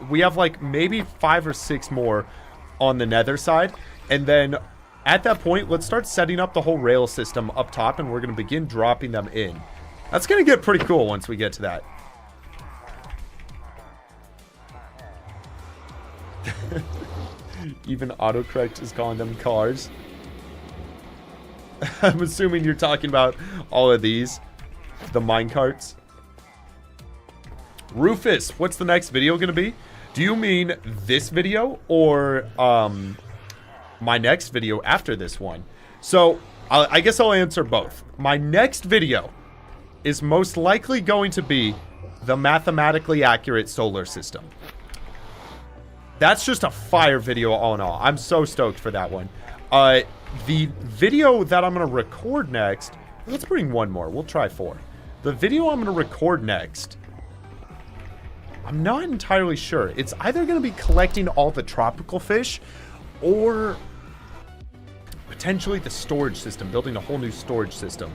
We have like maybe 5 or 6 more on the nether side. And then at that point, let's start setting up the whole rail system up top, and we're going to begin dropping them in. That's going to get pretty cool once we get to that. Even autocorrect is calling them cars. I'm assuming you're talking about all of these. The minecarts. Rufus, what's the next video going to be? Do you mean this video or my next video after this one? So, I guess I'll answer both. My next video is most likely going to be the mathematically accurate solar system. That's just a fire video all in all. I'm so stoked for that one. The video that I'm going to record next... Let's bring one more. We'll try 4. The video I'm going to record next... I'm not entirely sure. It's either going to be collecting all the tropical fish or potentially the storage system, building a whole new storage system.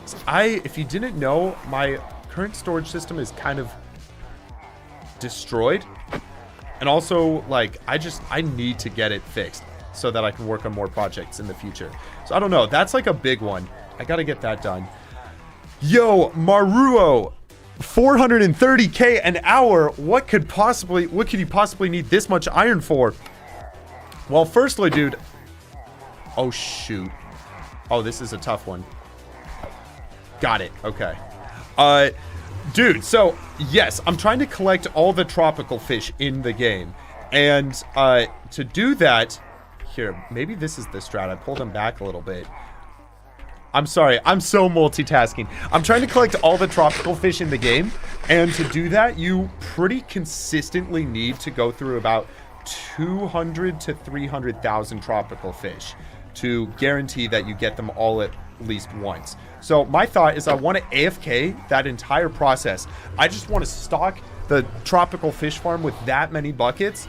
So if you didn't know, my current storage system is kind of destroyed. And also, like, I need to get it fixed so that I can work on more projects in the future. So I don't know. That's like a big one. I got to get that done. Yo, Maruo. 430k an hour. What could you possibly need this much iron for? Well, firstly, dude. Oh, shoot. Oh, this is a tough one. Got it. Okay. Dude, so, yes, I'm trying to collect all the tropical fish in the game. And, to do that... Here, maybe this is the strat. I pulled them back a little bit. I'm sorry. I'm so multitasking. I'm trying to collect all the tropical fish in the game. And to do that, you pretty consistently need to go through about 200 to 300,000 tropical fish to guarantee that you get them all at least once. So my thought is I want to AFK that entire process. I just want to stock the tropical fish farm with that many buckets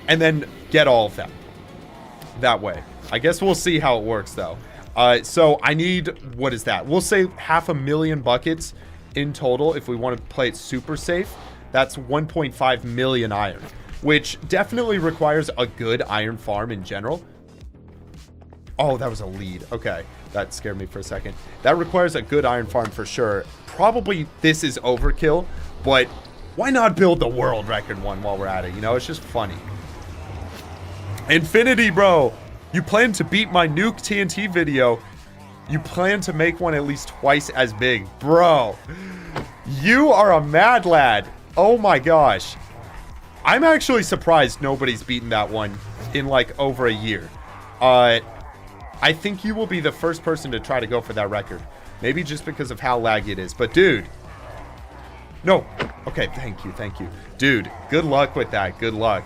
and then get all of them that way. I guess we'll see how it works though. So I need, what is that? We'll say 500,000 buckets in total if we want to play it super safe. That's 1.5 million iron, which definitely requires a good iron farm in general. Oh, that was a lead. Okay, that scared me for a second. That requires a good iron farm for sure. Probably this is overkill, but why not build the world record one while we're at it? You know, it's just funny. Infinity, bro. You plan to beat my nuke TNT video. You plan to make one at least twice as big. Bro, you are a mad lad. Oh my gosh. I'm actually surprised nobody's beaten that one in like over a year. I think you will be the first person to try to go for that record. Maybe just because of how laggy it is. But dude. No. Okay, thank you, thank you. Dude, good luck with that. Good luck.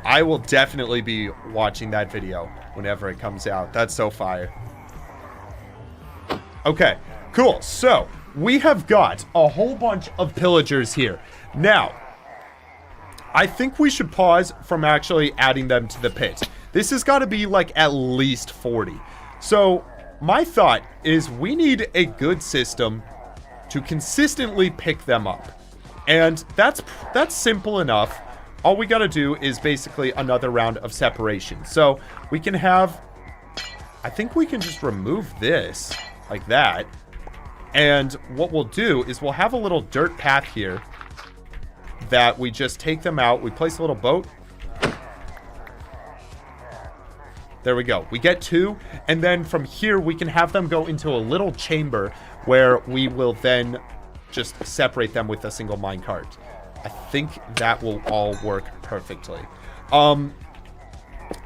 I will definitely be watching that video whenever it comes out. That's so fire. Okay, cool. So, we have got a whole bunch of pillagers here. Now, I think we should pause from actually adding them to the pit. This has got to be like at least 40. So, my thought is we need a good system to consistently pick them up. And that's simple enough. All we got to do is basically another round of separation. So, we can have... I think we can just remove this like that. And what we'll do is we'll have a little dirt path here that we just take them out. We place a little boat. There we go. We get 2. And then from here, we can have them go into a little chamber where we will then just separate them with a single minecart. I think that will all work perfectly. I'm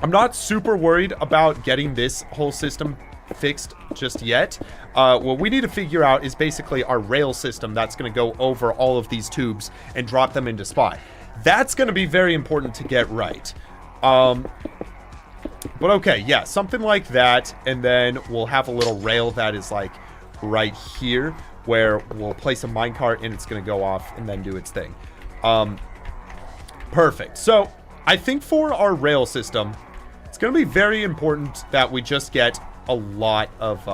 not super worried about getting this whole system fixed just yet. What we need to figure out is basically our rail system that's going to go over all of these tubes and drop them into spot. That's going to be very important to get right. But okay, yeah, something like that. And then we'll have a little rail that is like right here where we'll place a minecart and it's going to go off and then do its thing. Perfect. So I think for our rail system, it's going to be very important that we just get a lot of,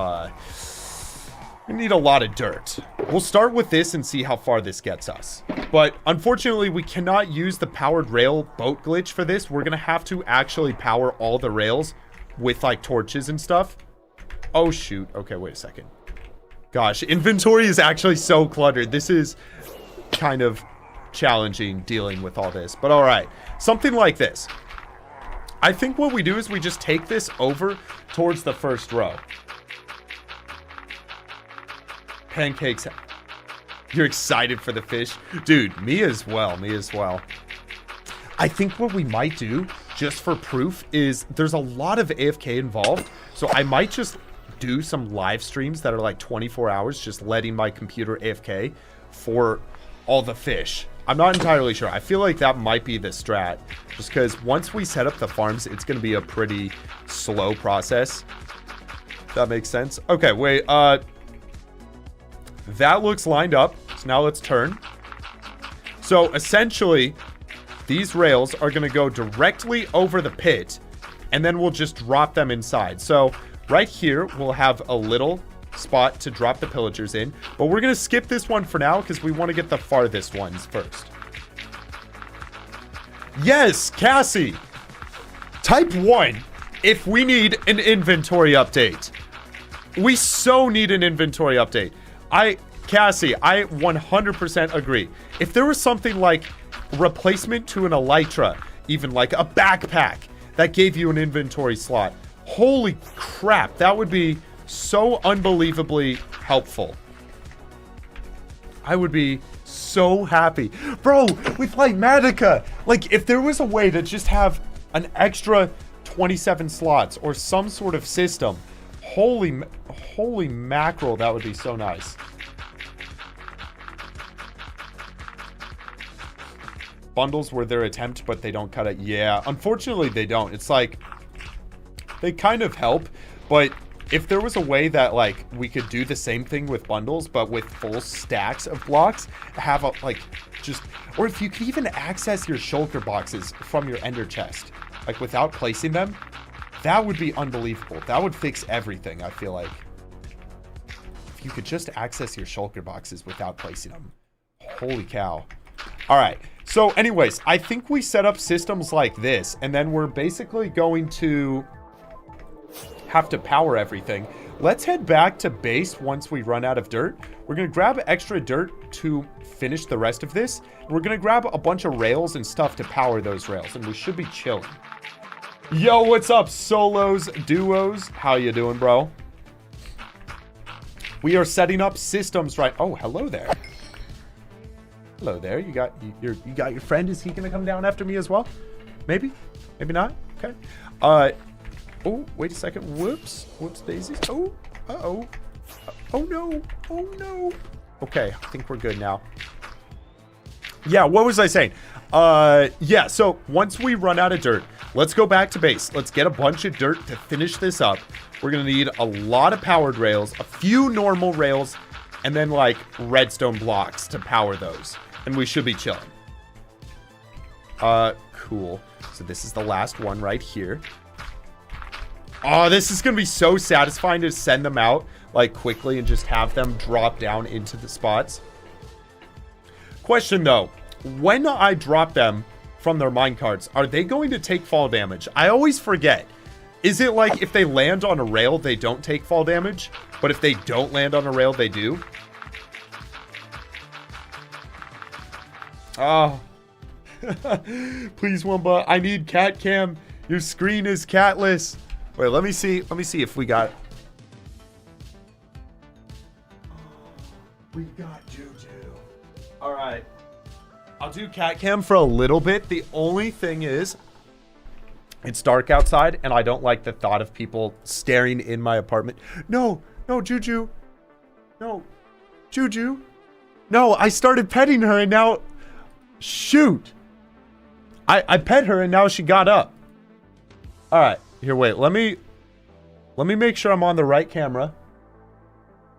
we need a lot of dirt. We'll start with this and see how far this gets us. But unfortunately, we cannot use the powered rail boat glitch for this. We're going to have to actually power all the rails with like torches and stuff. Oh, shoot. Okay, wait a second. Gosh, inventory is actually so cluttered. This is kind of challenging dealing with all this. But all right, something like this. I think what we do is we just take this over towards the first row. Pancakes. You're excited for the fish? Dude, me as well. Me as well. I think what we might do, just for proof, is there's a lot of AFK involved. So I might just do some live streams that are like 24 hours, just letting my computer AFK for all the fish. I'm not entirely sure. I feel like that might be the strat. Just because once we set up the farms, it's going to be a pretty slow process. If that makes sense. Okay, wait. That looks lined up. So now let's turn. So essentially, these rails are going to go directly over the pit. And then we'll just drop them inside. So right here, we'll have a little spot to drop the pillagers in, but we're going to skip this one for now because we want to get the farthest ones first. Yes, Cassie! Type 1 if we need an inventory update. We so need an inventory update. Cassie, I 100% agree. If there was something like replacement to an elytra, even like a backpack that gave you an inventory slot, holy crap, that would be so unbelievably helpful. I would be so happy. Bro, we play Medica. Like, if there was a way to just have an extra 27 slots or some sort of system, holy mackerel, that would be so nice. bundles were their attempt, but they don't cut it. Yeah, unfortunately they don't. It's like, they kind of help, but if there was a way that, like, we could do the same thing with bundles, but with full stacks of blocks, have a, like, just, or if you could even access your shulker boxes from your ender chest, like, without placing them, that would be unbelievable. That would fix everything, I feel like. If you could just access your shulker boxes without placing them. Holy cow. All right. So anyways, I think we set up systems like this, and then we're basically going to have to power everything. Let's head back to base once we run out of dirt. We're going to grab extra dirt to finish the rest of this. We're going to grab a bunch of rails and stuff to power those rails, and we should be chilling. Yo, what's up, solos, duos? How you doing, bro? We are setting up systems right... Oh, hello there. Hello there. You got your friend. Is he going to come down after me as well? Maybe? Maybe not? Okay. Oh, wait a second. Whoops. Whoops daisies. Oh, uh-oh. Oh, no. Oh, no. Okay, I think we're good now. Yeah, what was I saying? Yeah, so once we run out of dirt, let's go back to base. Let's get a bunch of dirt to finish this up. We're going to need a lot of powered rails, a few normal rails, and then, like, redstone blocks to power those. And we should be chilling. Cool. So this is the last one right here. Oh, this is going to be so satisfying to send them out, like, quickly and just have them drop down into the spots. Question, though. When I drop them from their minecarts, are they going to take fall damage? I always forget. Is it like if they land on a rail, they don't take fall damage? But if they don't land on a rail, they do? Oh. Please, Wunba. I need cat cam. Your screen is catless. Wait, let me see. Let me see if we got... We got Juju. All right. I'll do cat cam for a little bit. The only thing is, it's dark outside, and I don't like the thought of people staring in my apartment. No, no, Juju. No, Juju. No, I started petting her, and now... Shoot. I pet her, and now she got up. All right. Here, wait. Let me make sure I'm on the right camera.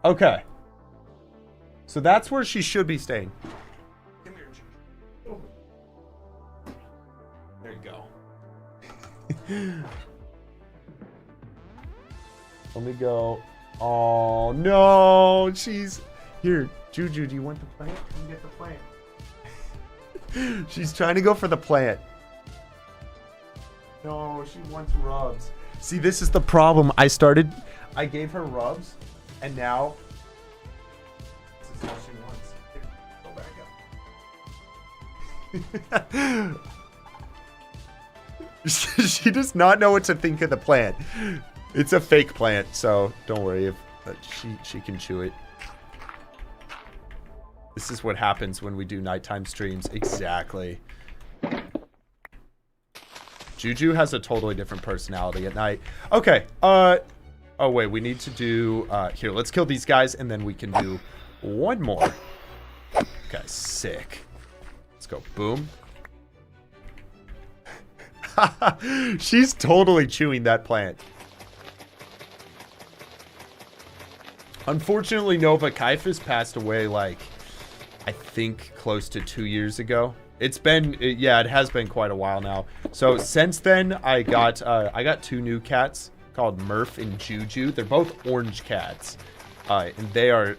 Okay. So that's where she should be staying. Come here, Juju. There you go. Let me go. Oh, no. She's... Here, Juju, do you want the plant? Can you get the plant? She's trying to go for the plant. No, she wants rubs. See, this is the problem. I gave her rubs, and now this is all she wants. Here, go back up. She does not know what to think of the plant. It's a fake plant, so don't worry if she can chew it. This is what happens when we do nighttime streams. Exactly. Juju has a totally different personality at night. Okay. Oh, wait. We need to do... here, let's kill these guys, and then we can do one more. Okay, sick. Let's go. Boom. She's totally chewing that plant. Unfortunately, Nova Kaifas passed away, like... I think close to 2 years ago. It's been, yeah, it has been quite a while now. So since then, I got two new cats called Murph and Juju. They're both orange cats, and they are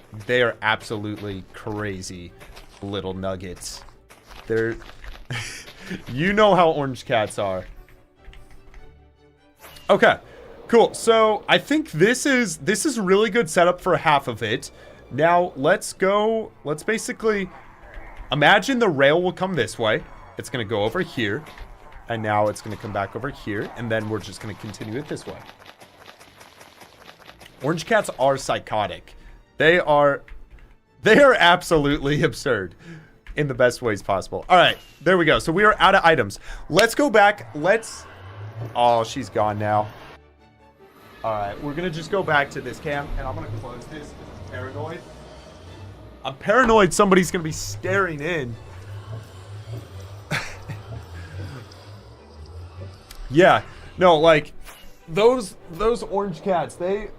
absolutely crazy little nuggets. They're, you know how orange cats are. Okay, cool. So I think this is a really good setup for half of it. Now, let's basically, imagine the rail will come this way. It's going to go over here. And now it's going to come back over here. And then we're just going to continue it this way. Orange cats are psychotic. They are absolutely absurd in the best ways possible. All right, there we go. So we are out of items. Let's go back. Oh, she's gone now. All right, we're going to just go back to this cam. And I'm going to close this. Paranoid. I'm paranoid somebody's gonna be staring in. Yeah, no, like those orange cats, they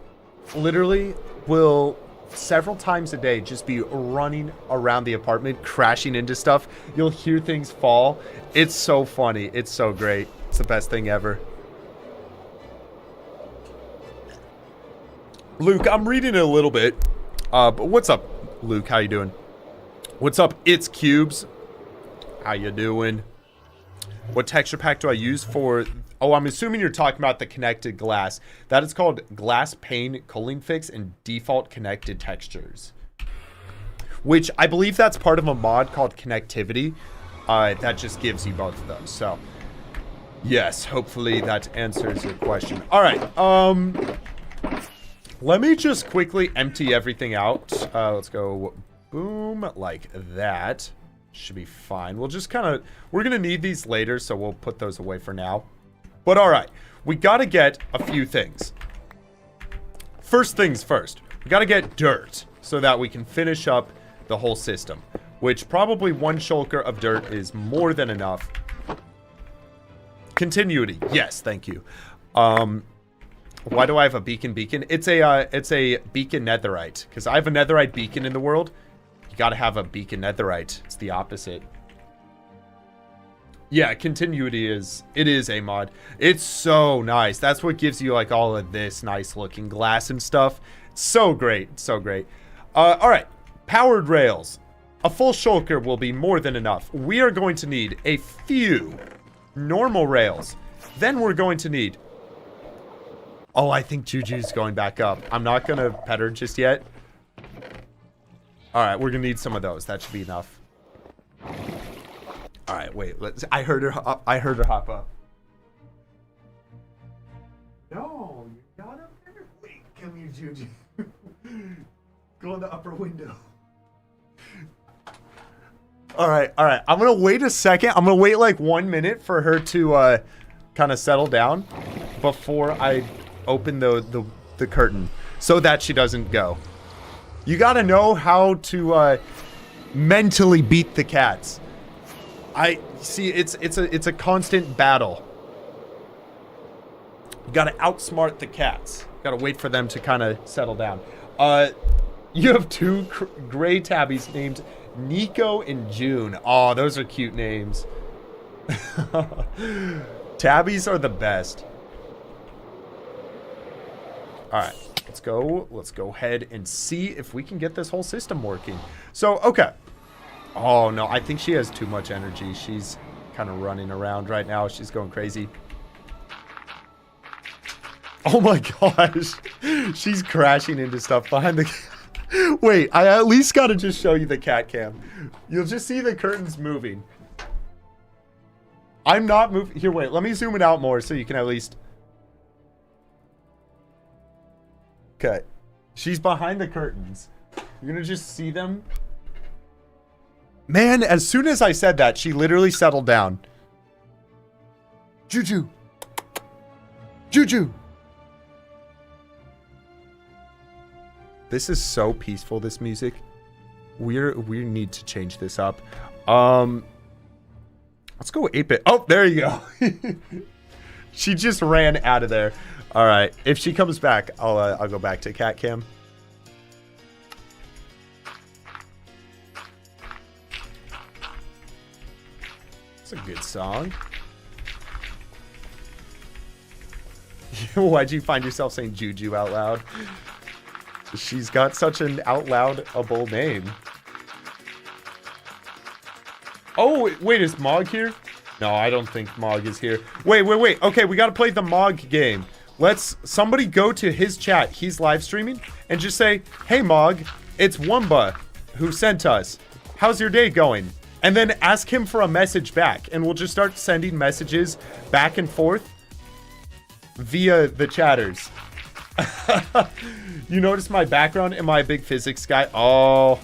literally will several times a day just be running around the apartment, crashing into stuff. You'll hear things fall. It's so funny. It's so great. It's the best thing ever. Luke, I'm reading it a little bit. But what's up, Luke? How you doing? What's up? It's Cubes. How you doing? What texture pack do I use for... Oh, I'm assuming you're talking about the connected glass. That is called Glass Pane Cooling Fix and Default Connected Textures. Which I believe that's part of a mod called Connectivity. That just gives you both of those. So, yes, hopefully that answers your question. All right, let me just quickly empty everything out. Let's go boom, like that. Should be fine. We'll just kind of... We're going to need these later, so we'll put those away for now. But all right, we got to get a few things. First things first, we got to get dirt so that we can finish up the whole system, which probably one shulker of dirt is more than enough. Continuity. Yes, thank you. Why do I have a beacon? It's a beacon netherite, because I have a netherite beacon in the world. You got to have a beacon netherite. It's the opposite. Yeah, continuity is a mod. It's so nice. That's what gives you like all of this nice looking glass and stuff. So great, so great. All right, powered rails. A full shulker will be more than enough. We are going to need a few normal rails. Then we're going to need... Oh, I think Juju's going back up. I'm not going to pet her just yet. All right, we're going to need some of those. That should be enough. All right, wait. I heard her hop up. No, you're not up there. Wait, come here, Juju. Go in the upper window. All right. I'm gonna wait a second. I'm gonna wait like 1 minute for her to kind of settle down before I open the curtain so that she doesn't go. You gotta know how to mentally beat the cats. I see it's a constant battle. You gotta outsmart the cats. You gotta wait for them to kind of settle down. You have two gray tabbies named Nico and June. Oh, those are cute names. Tabbies are the best. All right, let's go. Let's go ahead and see if we can get this whole system working. So, okay. Oh, no, I think she has too much energy. She's kind of running around right now. She's going crazy. Oh, my gosh. She's crashing into stuff behind the... Wait, I at least got to just show you the cat cam. You'll just see the curtains moving. I'm not moving. Here, wait. Let me zoom it out more so you can at least... Okay. She's behind the curtains. You're going to just see them... Man, as soon as I said that, she literally settled down. Juju. Juju. This is so peaceful, this music. We need to change this up. Let's go 8-bit. Oh, there you go. She just ran out of there. All right. If she comes back, I'll go back to cat cam. It's a good song. Why'd you find yourself saying Juju out loud? She's got such an out loud-able name. Oh, wait, is Mog here? No, I don't think Mog is here. Wait. Okay, we gotta play the Mog game. Somebody go to his chat. He's live streaming. And just say, hey, Mog, it's Wunba who sent us. How's your day going? And then ask him for a message back. And we'll just start sending messages back and forth via the chatters. You notice my background? Am I a big physics guy? Oh,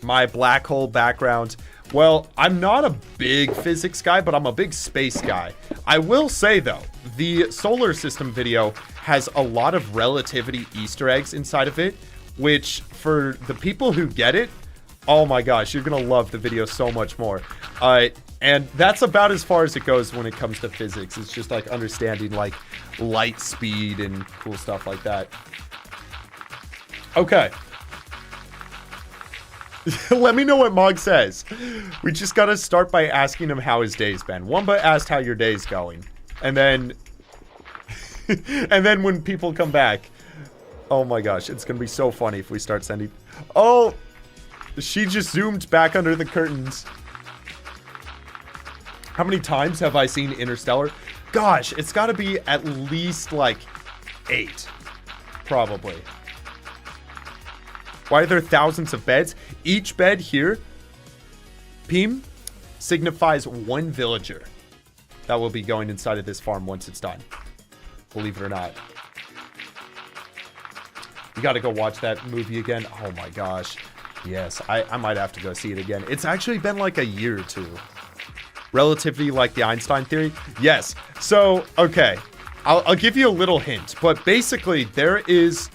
my black hole background. Well, I'm not a big physics guy, but I'm a big space guy. I will say, though, the solar system video has a lot of relativity Easter eggs inside of it, which for the people who get it, Oh my gosh, you're gonna love the video so much more. And that's about as far as it goes when it comes to physics. It's just like understanding like light speed and cool stuff like that. Okay. Let me know what Mog says. We just gotta start by asking him how his day's been. Wunba asked how your day's going. And then... and then when people come back... Oh my gosh, it's gonna be so funny if we start sending... Oh! She just zoomed back under the curtains. How many times have I seen Interstellar? Gosh, it's gotta be at least like 8. Probably. Why are there thousands of beds? Each bed here, Peem, signifies 1 villager that will be going inside of this farm once it's done. Believe it or not. You gotta go watch that movie again. Oh my gosh. Yes, I might have to go see it again. It's actually been like a year or 2. Relatively like the Einstein theory. Yes. So, okay. I'll give you a little hint. But basically, there is...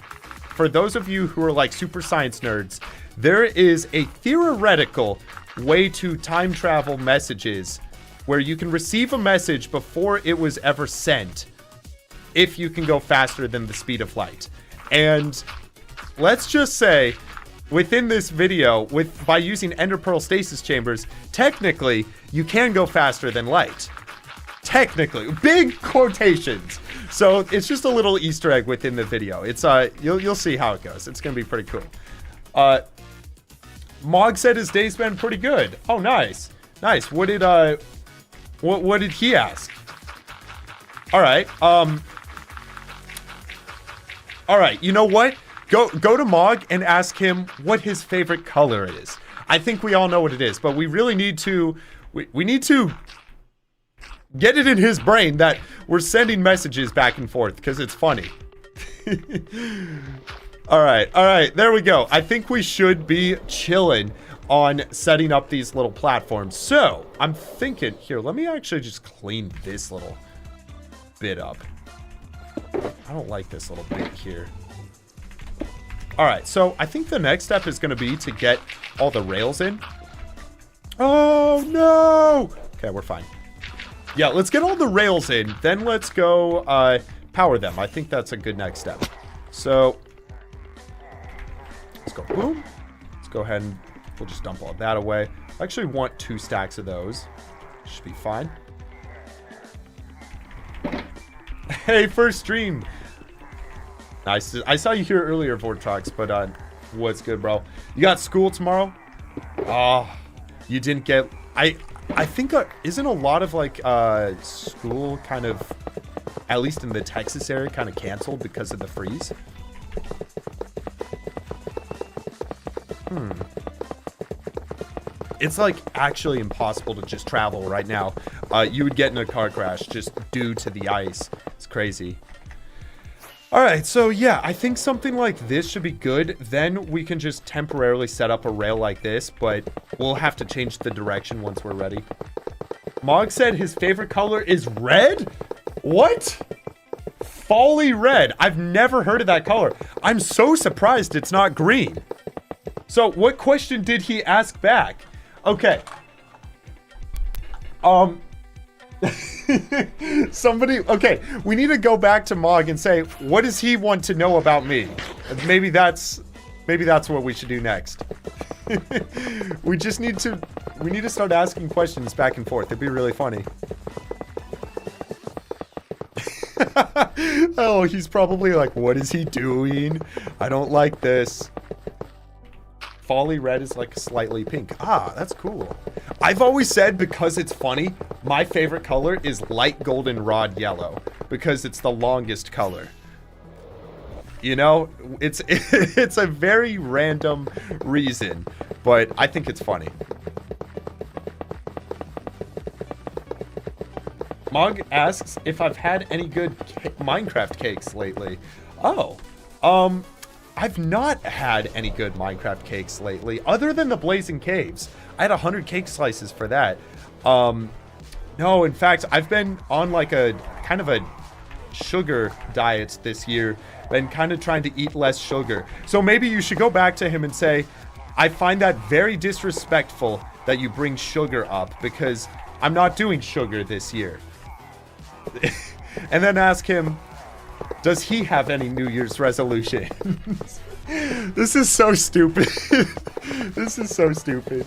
For those of you who are like super science nerds, there is a theoretical way to time travel messages where you can receive a message before it was ever sent if you can go faster than the speed of light. And let's just say within this video, by using Ender Pearl stasis chambers, technically you can go faster than light. Technically, big quotations. So it's just a little Easter egg within the video. It's you'll see how it goes. It's gonna be pretty cool. Mog said his day's been pretty good. Oh, nice, nice. What did he ask? All right. All right. You know what? Go to Mog and ask him what his favorite color is. I think we all know what it is, but we really need to. We need to get it in his brain that we're sending messages back and forth because it's funny. All right, there we go. I think we should be chilling on setting up these little platforms. So I'm thinking here, let me actually just clean this little bit up. I don't like this little bit here. All right, so I think the next step is going to be to get all the rails in. Oh no. Okay, we're fine. Yeah, let's get all the rails in, then let's go power them. I think that's a good next step. So, let's go boom. Let's go ahead and we'll just dump all that away. I actually want 2 stacks of those. Should be fine. Hey, first stream. Nice. I saw you here earlier, Vortrox, but what's good, bro? You got school tomorrow? Oh, you didn't get... I think isn't a lot of like school kind of, at least in the Texas area, kind of canceled because of the freeze. It's like actually impossible to just travel right now. You would get in a car crash just due to the ice. It's crazy. All right, so yeah, I think something like this should be good. Then we can just temporarily set up a rail like this, but we'll have to change the direction once we're ready. Mog said his favorite color is red? What? Folly red. I've never heard of that color. I'm so surprised it's not green. So what question did he ask back? Okay. Somebody, okay, we need to go back to Mog and say, what does he want to know about me? Maybe that's what we should do next. we need to start asking questions back and forth. It'd be really funny. Oh, he's probably like, what is he doing? I don't like this. Folly red is like slightly pink. Ah, that's cool. I've always said, because it's funny, my favorite color is light goldenrod yellow because it's the longest color. You know, it's a very random reason, but I think it's funny. Mog asks if I've had any good Minecraft cakes lately. Oh, I've not had any good Minecraft cakes lately, other than the Blazing Caves. I had 100 cake slices for that. No, in fact, I've been on like a kind of a sugar diet this year. Been kind of trying to eat less sugar. So maybe you should go back to him and say, I find that very disrespectful that you bring sugar up, because I'm not doing sugar this year. And then ask him, does he have any New Year's resolutions? This is so stupid. This is so stupid.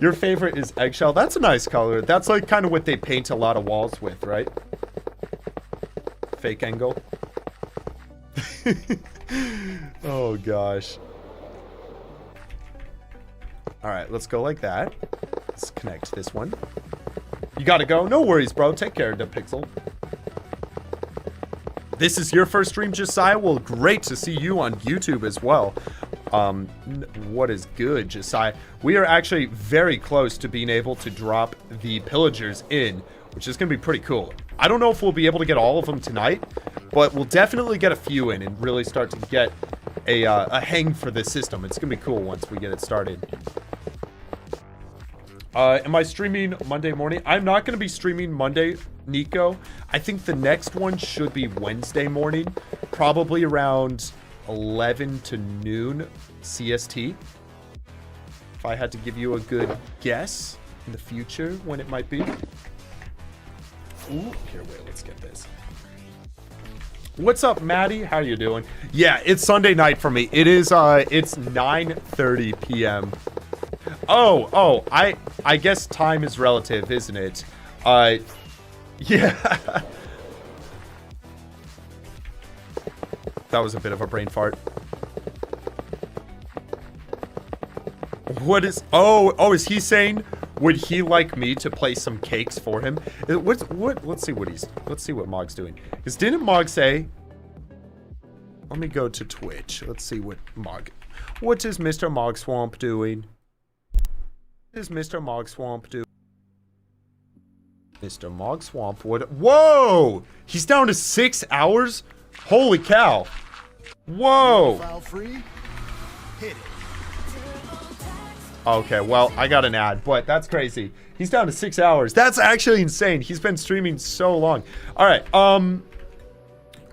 Your favorite is eggshell. That's a nice color. That's like kind of what they paint a lot of walls with, right? Fake angle. Oh gosh. All right, let's go like that. Let's connect this one. You gotta go. No worries, bro. Take care of the pixel. This is your first stream, Josiah? Well, great to see you on YouTube as well. What is good, Josiah? We are actually very close to being able to drop the pillagers in, which is going to be pretty cool. I don't know if we'll be able to get all of them tonight, but we'll definitely get a few in and really start to get a hang for this system. It's going to be cool once we get it started. Am I streaming Monday morning? I'm not going to be streaming Monday, Nico. I think the next one should be Wednesday morning, probably around 11 to noon CST. If I had to give you a good guess in the future when it might be. Ooh, here, wait, let's get this. What's up, Maddie? How you doing? Yeah, it's Sunday night for me. It is, it's 9:30 p.m. Oh, I guess time is relative, isn't it? Yeah. That was a bit of a brain fart. What is... Oh, is he saying, would he like me to play some cakes for him? Let's see what Mog's doing. Because didn't Mog say... Let me go to Twitch. Let's see what is Mr. Mog Swamp doing? What is Mr. Mog Swamp doing? Mr. Mog Swamp would... Whoa! He's down to 6 hours? Holy cow. Whoa. File free. Hit it. Okay, well, I got an ad, but that's crazy. He's down to 6 hours. That's actually insane. He's been streaming so long. All right,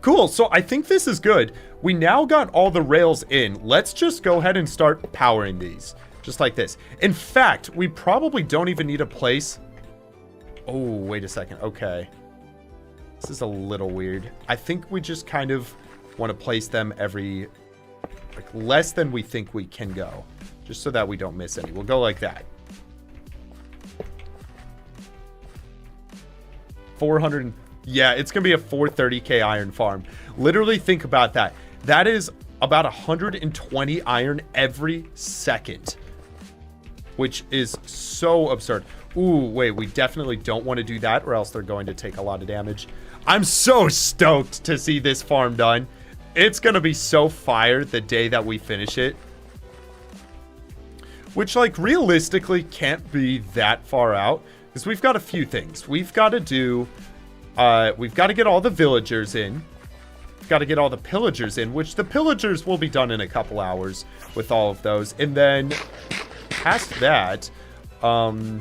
cool. So I think this is good. We now got all the rails in. Let's just go ahead and start powering these. Just like this. In fact, we probably don't even need a place. Oh, wait a second. Okay. This is a little weird. I think we just kind of want to place them every, like, less than we think we can go. Just so that we don't miss any. We'll go like that. 400. Yeah, it's going to be a 430k iron farm. Literally think about that. That is about 120 iron every second. Which is so absurd. Ooh, wait, we definitely don't want to do that or else they're going to take a lot of damage. I'm so stoked to see this farm done. It's going to be so fire the day that we finish it. Which, like, realistically can't be that far out. Because we've got a few things. We've got to do... we've got to get all the villagers in. We've got to get all the pillagers in. Which the pillagers will be done in a couple hours with all of those. And then... past that, I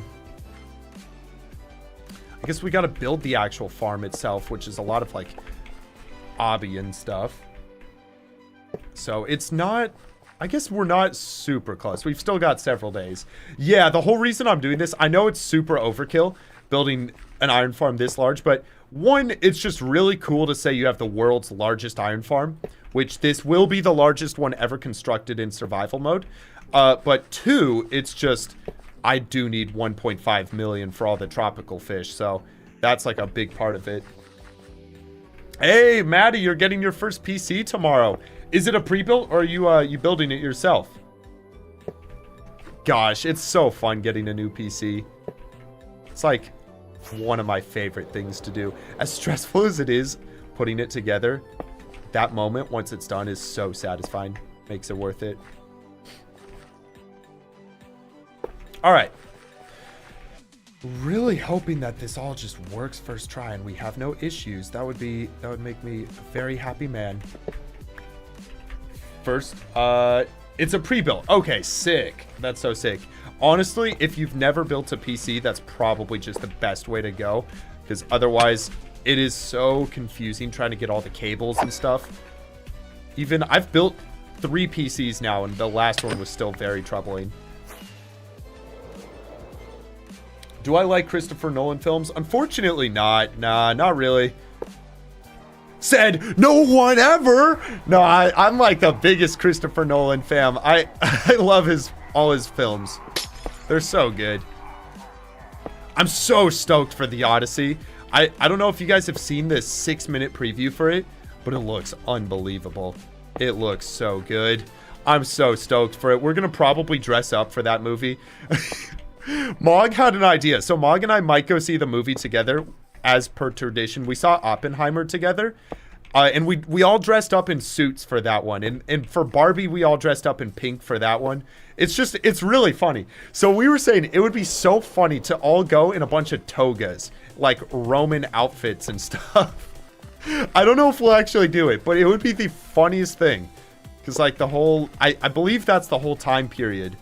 guess we got to build the actual farm itself, which is a lot of, like, obby and stuff. So it's not, I guess we're not super close. We've still got several days. Yeah, the whole reason I'm doing this, I know it's super overkill building an iron farm this large, but one, it's just really cool to say you have the world's largest iron farm, which this will be the largest one ever constructed in survival mode. But two, it's just, I do need 1.5 million for all the tropical fish, so that's like a big part of it. Hey, Maddie, you're getting your first PC tomorrow. Is it a pre-built or are you building it yourself? Gosh, it's so fun getting a new PC. It's like one of my favorite things to do. As stressful as it is putting it together, that moment once it's done is so satisfying. Makes it worth it. All right. Really hoping that this all just works first try and we have no issues. That would make me a very happy man. First, it's a pre-built. Okay, sick. That's so sick. Honestly, if you've never built a PC, that's probably just the best way to go, because otherwise it is so confusing trying to get all the cables and stuff. Even I've built 3 PCs now, and the last one was still very troubling. Do I like Christopher Nolan films? Unfortunately not. Nah, not really. Said no one ever. No, I'm like the biggest Christopher Nolan fan. I love all his films. They're so good. I'm so stoked for The Odyssey. I don't know if you guys have seen this 6-minute preview for it, but it looks unbelievable. It looks so good. I'm so stoked for it. We're gonna probably dress up for that movie. Mog had an idea. So Mog and I might go see the movie together as per tradition. We saw Oppenheimer together. And we all dressed up in suits for that one. And for Barbie, we all dressed up in pink for that one. It's really funny. So we were saying it would be so funny to all go in a bunch of togas, like Roman outfits and stuff. I don't know if we'll actually do it, but it would be the funniest thing. Because like the whole, I believe that's the whole time period.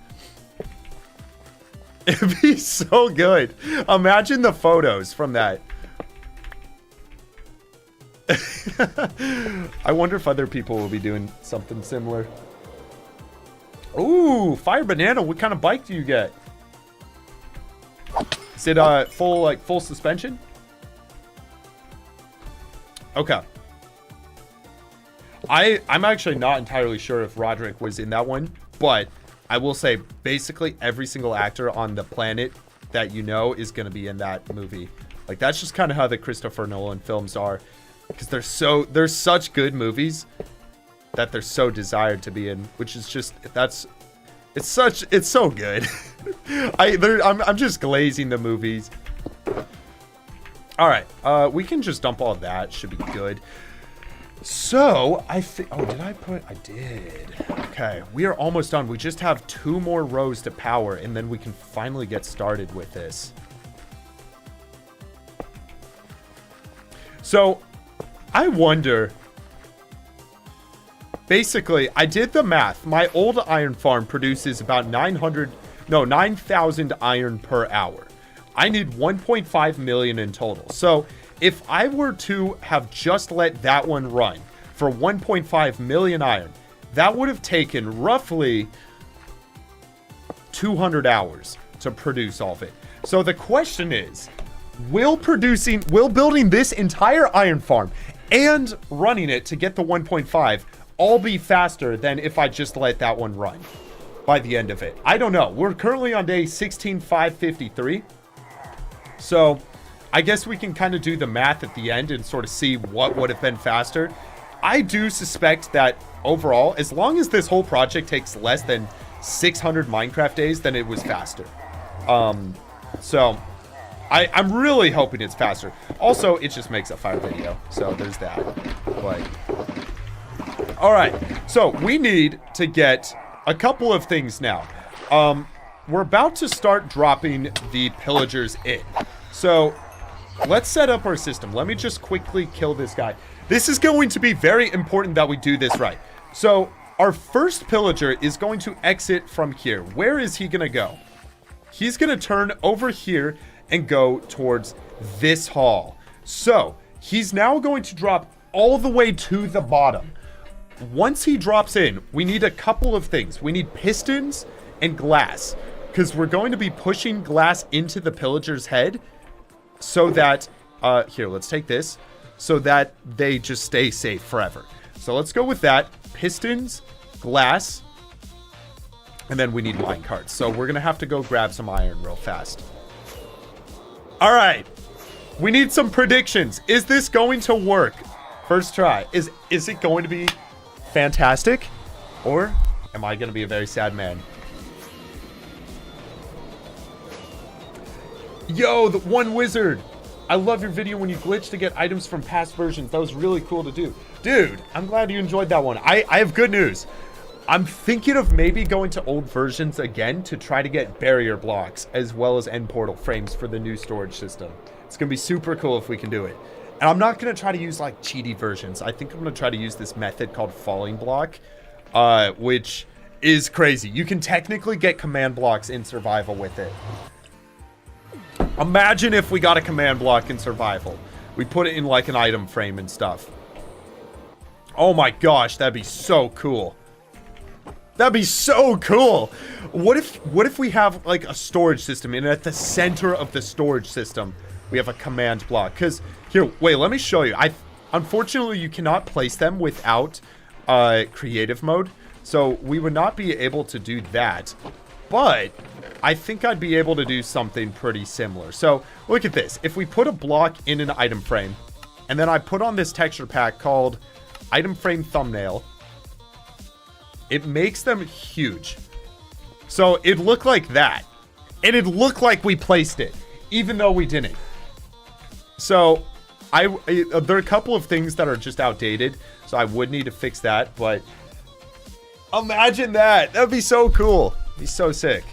It'd be so good. Imagine the photos from that. I wonder if other people will be doing something similar. Ooh, Fire Banana. What kind of bike do you get? Is it full suspension? Okay. I'm actually not entirely sure if Roderick was in that one, but I will say basically every single actor on the planet that you know is going to be in that movie. Like that's just kind of how the Christopher Nolan films are, because they're such good movies that they're so desired to be in, which is just it's so good. I'm just glazing the movies. All right, we can just dump all that. Should be good. So, I think... Oh, did I put... I did. Okay, we are almost done. We just have 2 more rows to power, and then we can finally get started with this. So, I wonder... Basically, I did the math. My old iron farm produces about 9,000 iron per hour. I need 1.5 million in total. So... if I were to have just let that one run for 1.5 million iron, that would have taken roughly 200 hours to produce all of it. So the question is, will building this entire iron farm and running it to get the 1.5 all be faster than if I just let that one run by the end of it? I don't know. We're currently on day 16,553. So... I guess we can kind of do the math at the end and sort of see what would have been faster. I do suspect that overall, as long as this whole project takes less than 600 Minecraft days, then it was faster. So I'm really hoping it's faster. Also, it just makes a fire video. So there's that. But all right. So we need to get a couple of things now. We're about to start dropping the pillagers in. So let's set up our system. Let me just quickly kill this guy. This is going to be very important that we do this right. So our first pillager is going to exit from here. Where is he going to go? He's going to turn over here and go towards this hall. So he's now going to drop all the way to the bottom. Once he drops in, we need a couple of things. We need pistons and glass, because we're going to be pushing glass into the pillager's head. So that, here, let's take this, so that they just stay safe forever. So let's go with that. Pistons, glass, and then we need mine carts. So we're going to have to go grab some iron real fast. All right. We need some predictions. Is this going to work? First try. Is it going to be fantastic? Or am I going to be a very sad man? Yo, the one wizard. I love your video when you glitch to get items from past versions. That was really cool to do. Dude, I'm glad you enjoyed that one. I have good news. I'm thinking of maybe going to old versions again to try to get barrier blocks as well as end portal frames for the new storage system. It's going to be super cool if we can do it. And I'm not going to try to use like cheaty versions. I think I'm going to try to use this method called falling block, which is crazy. You can technically get command blocks in survival with it. Imagine if we got a command block in survival. We put it in like an item frame and stuff. Oh my gosh, that'd be so cool. That'd be so cool. What if we have like a storage system, and at the center of the storage system we have a command block? Because here, wait, let me show you. Unfortunately, you cannot place them without creative mode, so we would not be able to do that. But I think I'd be able to do something pretty similar. So look at this. If we put a block in an item frame, and then I put on this texture pack called item frame thumbnail, it makes them huge. So it looked like that. And it looked like we placed it, even though we didn't. So there are a couple of things that are just outdated, so I would need to fix that. But imagine that. That'd be so cool. It'd be so sick.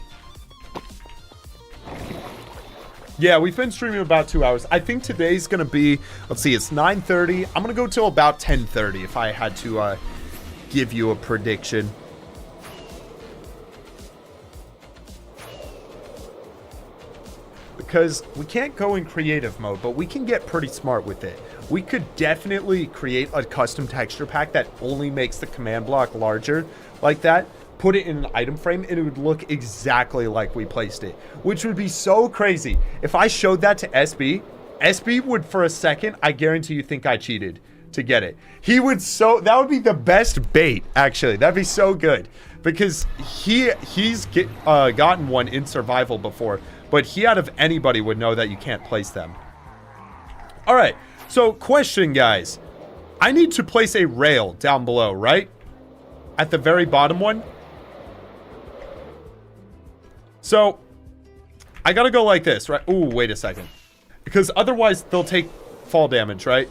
Yeah, we've been streaming about 2 hours. I think today's gonna be, let's see, it's 9:30. I'm gonna go till about 10:30 if I had to give you a prediction. Because we can't go in creative mode, but we can get pretty smart with it. We could definitely create a custom texture pack that only makes the command block larger like that, put it in an item frame, and it would look exactly like we placed it, which would be so crazy. If I showed that to SB would, for a second, I guarantee you, think I cheated to get it. He would that would be the best bait, actually. That'd be so good, because he's gotten one in survival before, but he out of anybody would know that you can't place them. All right, so question, guys. I need to place a rail down below, right? At the very bottom one. So I gotta go like this, right? Ooh, wait a second. Because otherwise they'll take fall damage, right?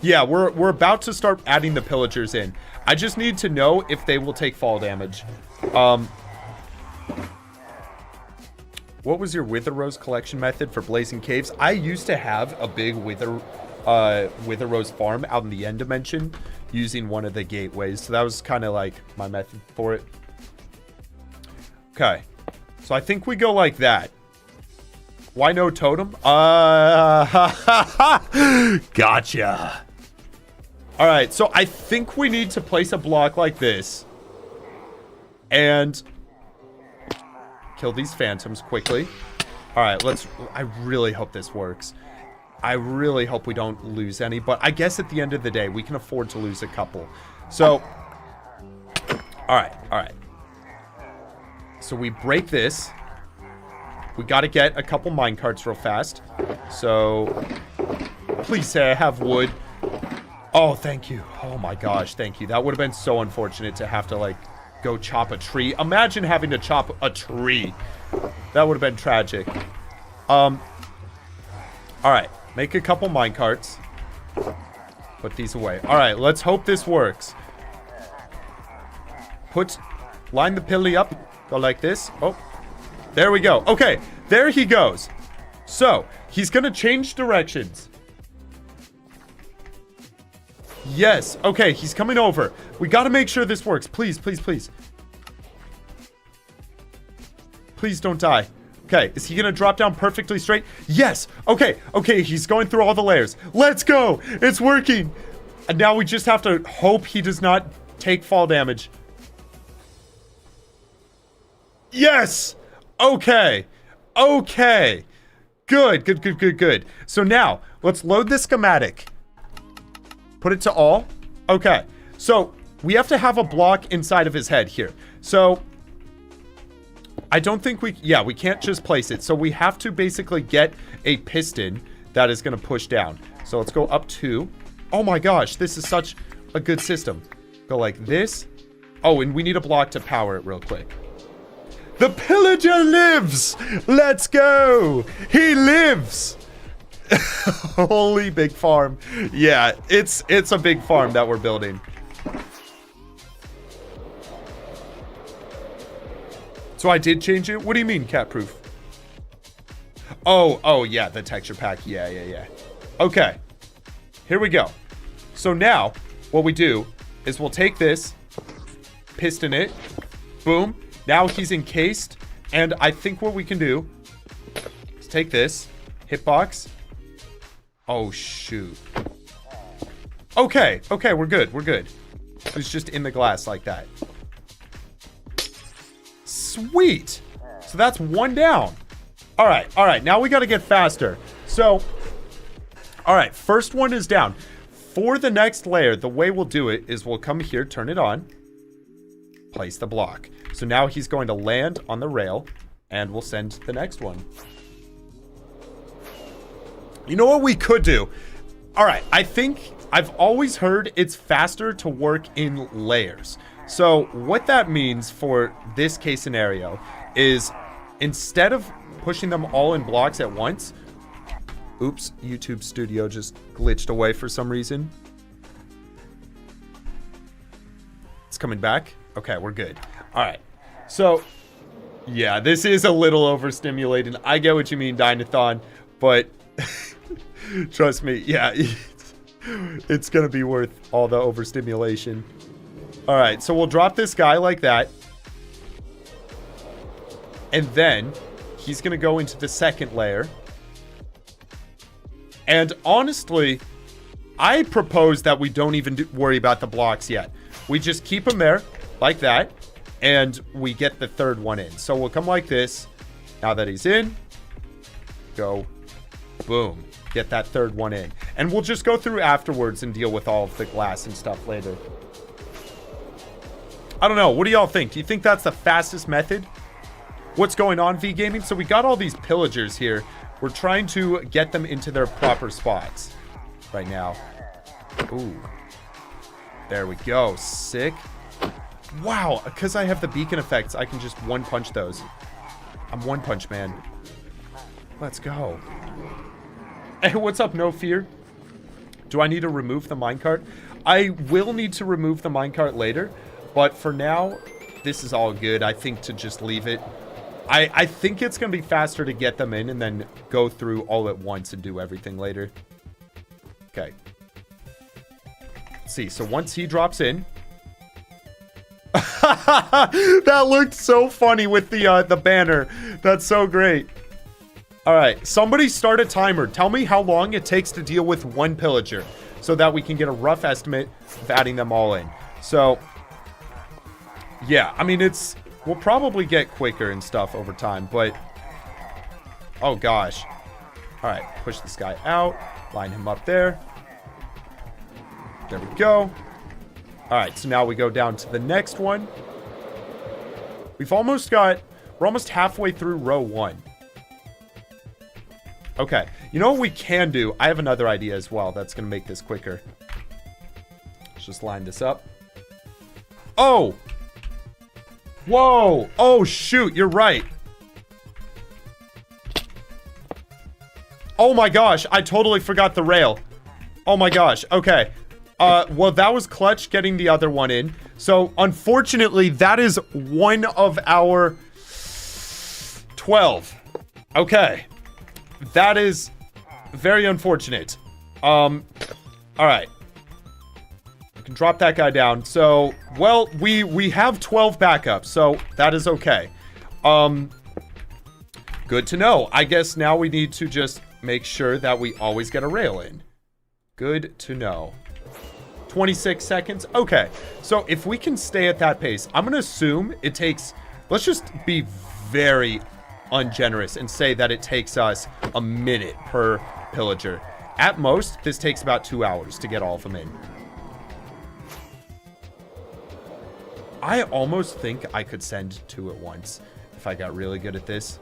Yeah, we're about to start adding the pillagers in. I just need to know if they will take fall damage. What was your Wither Rose collection method for Blazing Caves? I used to have a big Wither Rose farm out in the end dimension using one of the gateways. So that was kind of like my method for it. Okay. So I think we go like that. Why no totem? Gotcha. All right, so I think we need to place a block like this and kill these phantoms quickly. All right, I really hope this works. I really hope we don't lose any, but I guess at the end of the day, we can afford to lose a couple. So, all right. So we break this. We got to get a couple minecarts real fast. So, please say I have wood. Oh, thank you. Oh my gosh, thank you. That would have been so unfortunate to have to, like, go chop a tree. Imagine having to chop a tree. That would have been tragic. All right. Make a couple minecarts. Put these away. All right, let's hope this works. Line the pilly up. Go like this. Oh, there we go. Okay, there he goes. So, he's going to change directions. Yes. Okay, he's coming over. We got to make sure this works. Please, please, please. Please don't die. Okay, is he going to drop down perfectly straight? Yes. Okay, he's going through all the layers. Let's go. It's working. And now we just have to hope he does not take fall damage. Yes. Okay. Good. So now, let's load the schematic. Put it to all. Okay. So, we have to have a block inside of his head here. So, I don't think we can't just place it. So, we have to basically get a piston that is going to push down. So, let's go up 2. Oh my gosh, this is such a good system. Go like this. Oh, and we need a block to power it real quick. The Pillager lives! Let's go! He lives! Holy big farm. Yeah, it's a big farm that we're building. So I did change it? What do you mean, cat proof? Oh, yeah, the texture pack. Yeah. Okay. Here we go. So now, what we do is we'll take this, piston it, boom. Now he's encased, and I think what we can do is take this, hitbox. Oh, shoot. Okay, okay, we're good, we're good. It's just in the glass like that. Sweet. So that's one down. All right, now we got to get faster. So, all right, first one is down. For the next layer, the way we'll do it is we'll come here, turn it on, place the block. So now he's going to land on the rail, and we'll send the next one. You know what we could do? All right, I think I've always heard it's faster to work in layers. So what that means for this case scenario is instead of pushing them all in blocks at once, oops, YouTube Studio just glitched away for some reason. It's coming back. Okay, we're good. All right. So, yeah, this is a little overstimulating. I get what you mean, Dynathon, but trust me, yeah, it's going to be worth all the overstimulation. All right, so we'll drop this guy like that. And then he's going to go into the second layer. And honestly, I propose that we don't even worry about the blocks yet. We just keep them there like that. And we get the third one in. So we'll come like this. Now that he's in, go, boom, get that third one in. And we'll just go through afterwards and deal with all of the glass and stuff later. I don't know. What do y'all think? Do you think that's the fastest method? What's going on, V Gaming? So we got all these pillagers here. We're trying to get them into their proper spots right now. Ooh. There we go. Sick. Wow. Because I have the beacon effects, I can just one-punch those. I'm one-punch man. Let's go. Hey, what's up, No Fear? Do I need to remove the minecart? I will need to remove the minecart later. But for now, this is all good. I think to just leave it. I think it's going to be faster to get them in and then go through all at once and do everything later. Okay. Let's see. So once he drops in. That looked so funny with the banner. That's so great. All right. Somebody start a timer. Tell me how long it takes to deal with one pillager so that we can get a rough estimate of adding them all in. So, yeah. I mean, we'll probably get quicker and stuff over time, but oh gosh. All right, push this guy out, line him up there. There we go. All right, so now we go down to the next one. We're almost halfway through row 1. Okay, you know what we can do? I have another idea as well that's gonna make this quicker. Let's just line this up. Oh! Whoa! Oh, shoot, you're right. Oh my gosh, I totally forgot the rail. Oh my gosh, okay. Well, that was clutch getting the other one in. So, unfortunately, that is one of our 12. Okay. That is very unfortunate. All right. Can drop that guy down. So, well, we have 12 backups, so that is okay. Good to know. I guess now we need to just make sure that we always get a rail in. Good to know. 26 seconds. Okay. So, if we can stay at that pace, I'm going to assume it takes... Let's just be very ungenerous and say that it takes us a minute per pillager. At most, this takes about 2 hours to get all of them in. I almost think I could send 2 at once if I got really good at this.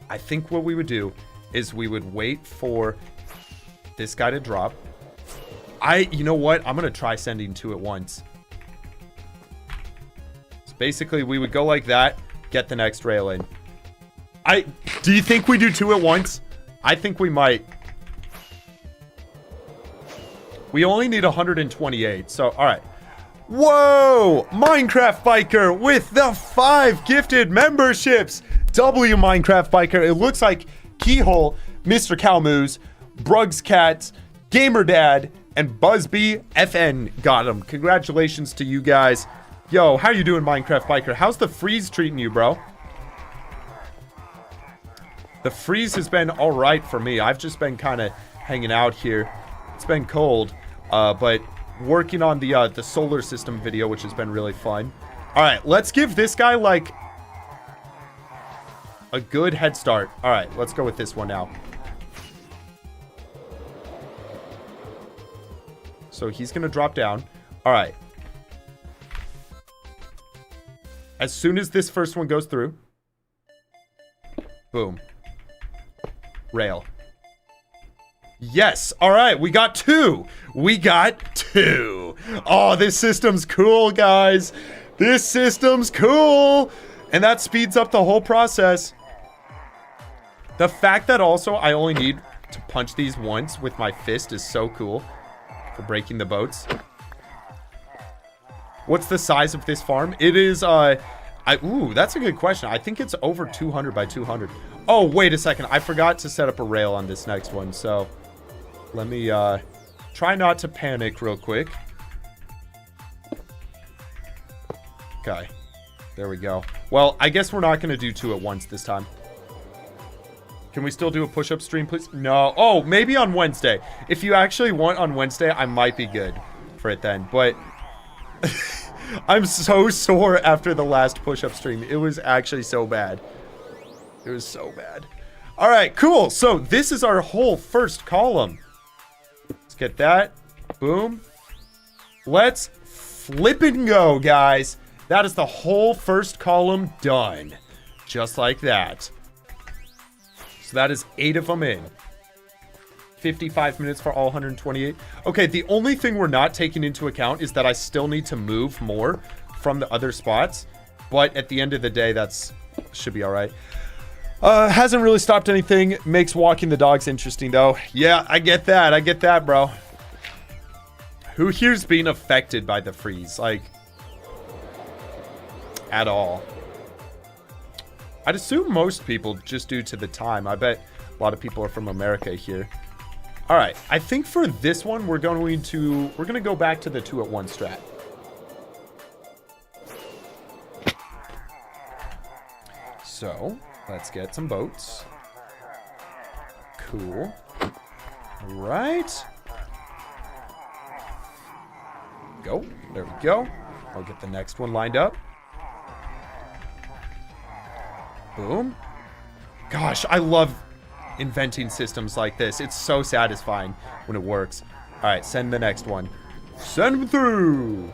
I think what we would do is we would wait for this guy to drop. You know what? I'm going to try sending 2 at once. So basically, we would go like that, get the next rail in. Do you think we do 2 at once? I think we might. We only need 128, so all right. Whoa! Minecraft Biker with the 5 gifted memberships. W Minecraft Biker. It looks like Keyhole, Mr. Calmoose, Brugs Cat, Gamer Dad, and Buzzbee FN got them. Congratulations to you guys. Yo, how you doing, Minecraft Biker? How's the freeze treating you, bro? The freeze has been all right for me. I've just been kind of hanging out here. It's been cold, but working on the solar system video, which has been really fun. All right, let's give this guy, like, a good head start. All right, let's go with this one now. So he's going to drop down. All right. As soon as this first one goes through. Boom. Rail. Yes. All right. We got 2. We got 2. Oh, this system's cool, guys. This system's cool. And that speeds up the whole process. The fact that also I only need to punch these once with my fist is so cool. For breaking the boats. What's the size of this farm? It is, ooh, that's a good question. I think it's over 200 by 200. Oh, wait a second. I forgot to set up a rail on this next one. So, let me, try not to panic real quick. Okay. There we go. Well, I guess we're not going to do 2 at once this time. Can we still do a push-up stream, please? No. Oh, maybe on Wednesday. If you actually want on Wednesday, I might be good for it then. But I'm so sore after the last push-up stream. It was actually so bad. It was so bad. All right, cool. So this is our whole first column. Let's get that. Boom. Let's flip and go, guys. That is the whole first column done. Just like that. So that is 8 of them in. 55 minutes for all 128. Okay, the only thing we're not taking into account is that I still need to move more from the other spots. But at the end of the day, that's should be all right. Hasn't really stopped anything. Makes walking the dogs interesting, though. Yeah, I get that. I get that, bro. Who here's being affected by the freeze? Like, at all. I'd assume most people, just due to the time. I bet a lot of people are from America here. All right, I think for this one, we're going to go back to the 2 at 1 strat. So, let's get some boats. Cool. All right. Go. There we go. I'll get the next one lined up. Boom. Gosh, I love inventing systems like this. It's so satisfying when it works. All right, send the next one. Send him through.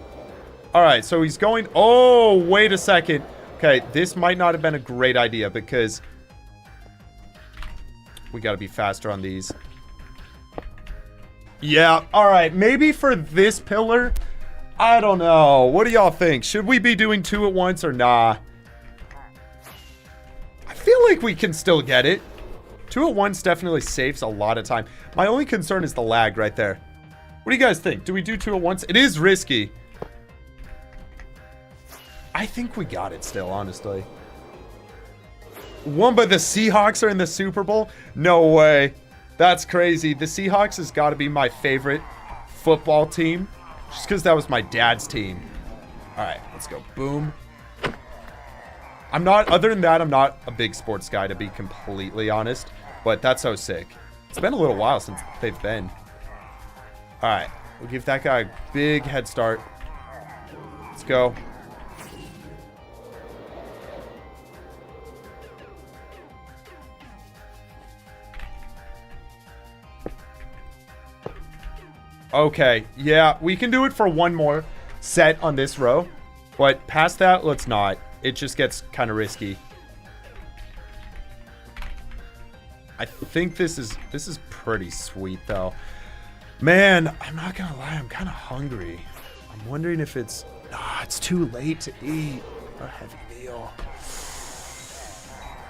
All right, so he's going... Oh, wait a second. Okay, this might not have been a great idea because we got to be faster on these. Yeah, all right. Maybe for this pillar, I don't know. What do y'all think? Should we be doing 2 at once or nah? I feel like we can still get it. 2 at once definitely saves a lot of time. My only concern is the lag right there. What do you guys think? Do we do 2 at once? It is risky. I think we got it still, honestly. Wunba, the Seahawks are in the Super Bowl? No way. That's crazy. The Seahawks has got to be my favorite football team. Just because that was my dad's team. Alright, let's go. Boom. Other than that, I'm not a big sports guy, to be completely honest. But that's so sick. It's been a little while since they've been. Alright, we'll give that guy a big head start. Let's go. Okay, yeah, we can do it for one more set on this row. But past that, let's not. It just gets kind of risky. I think this is pretty sweet, though. Man, I'm not gonna lie, I'm kind of hungry. I'm wondering if it's too late to eat a heavy meal.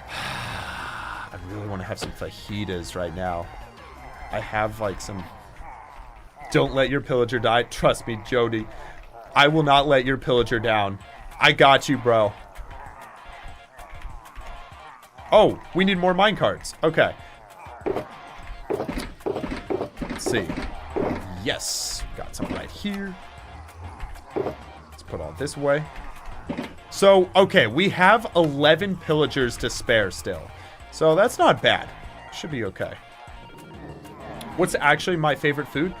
I really want to have some fajitas right now. I have like some... Don't let your pillager die. Trust me, Jody. I will not let your pillager down. I got you, bro. Oh, we need more minecarts. Okay. Let's see. Yes. Got some right here. Let's put all this away. So, okay, we have 11 pillagers to spare still. So that's not bad. Should be okay. what's actually my favorite food?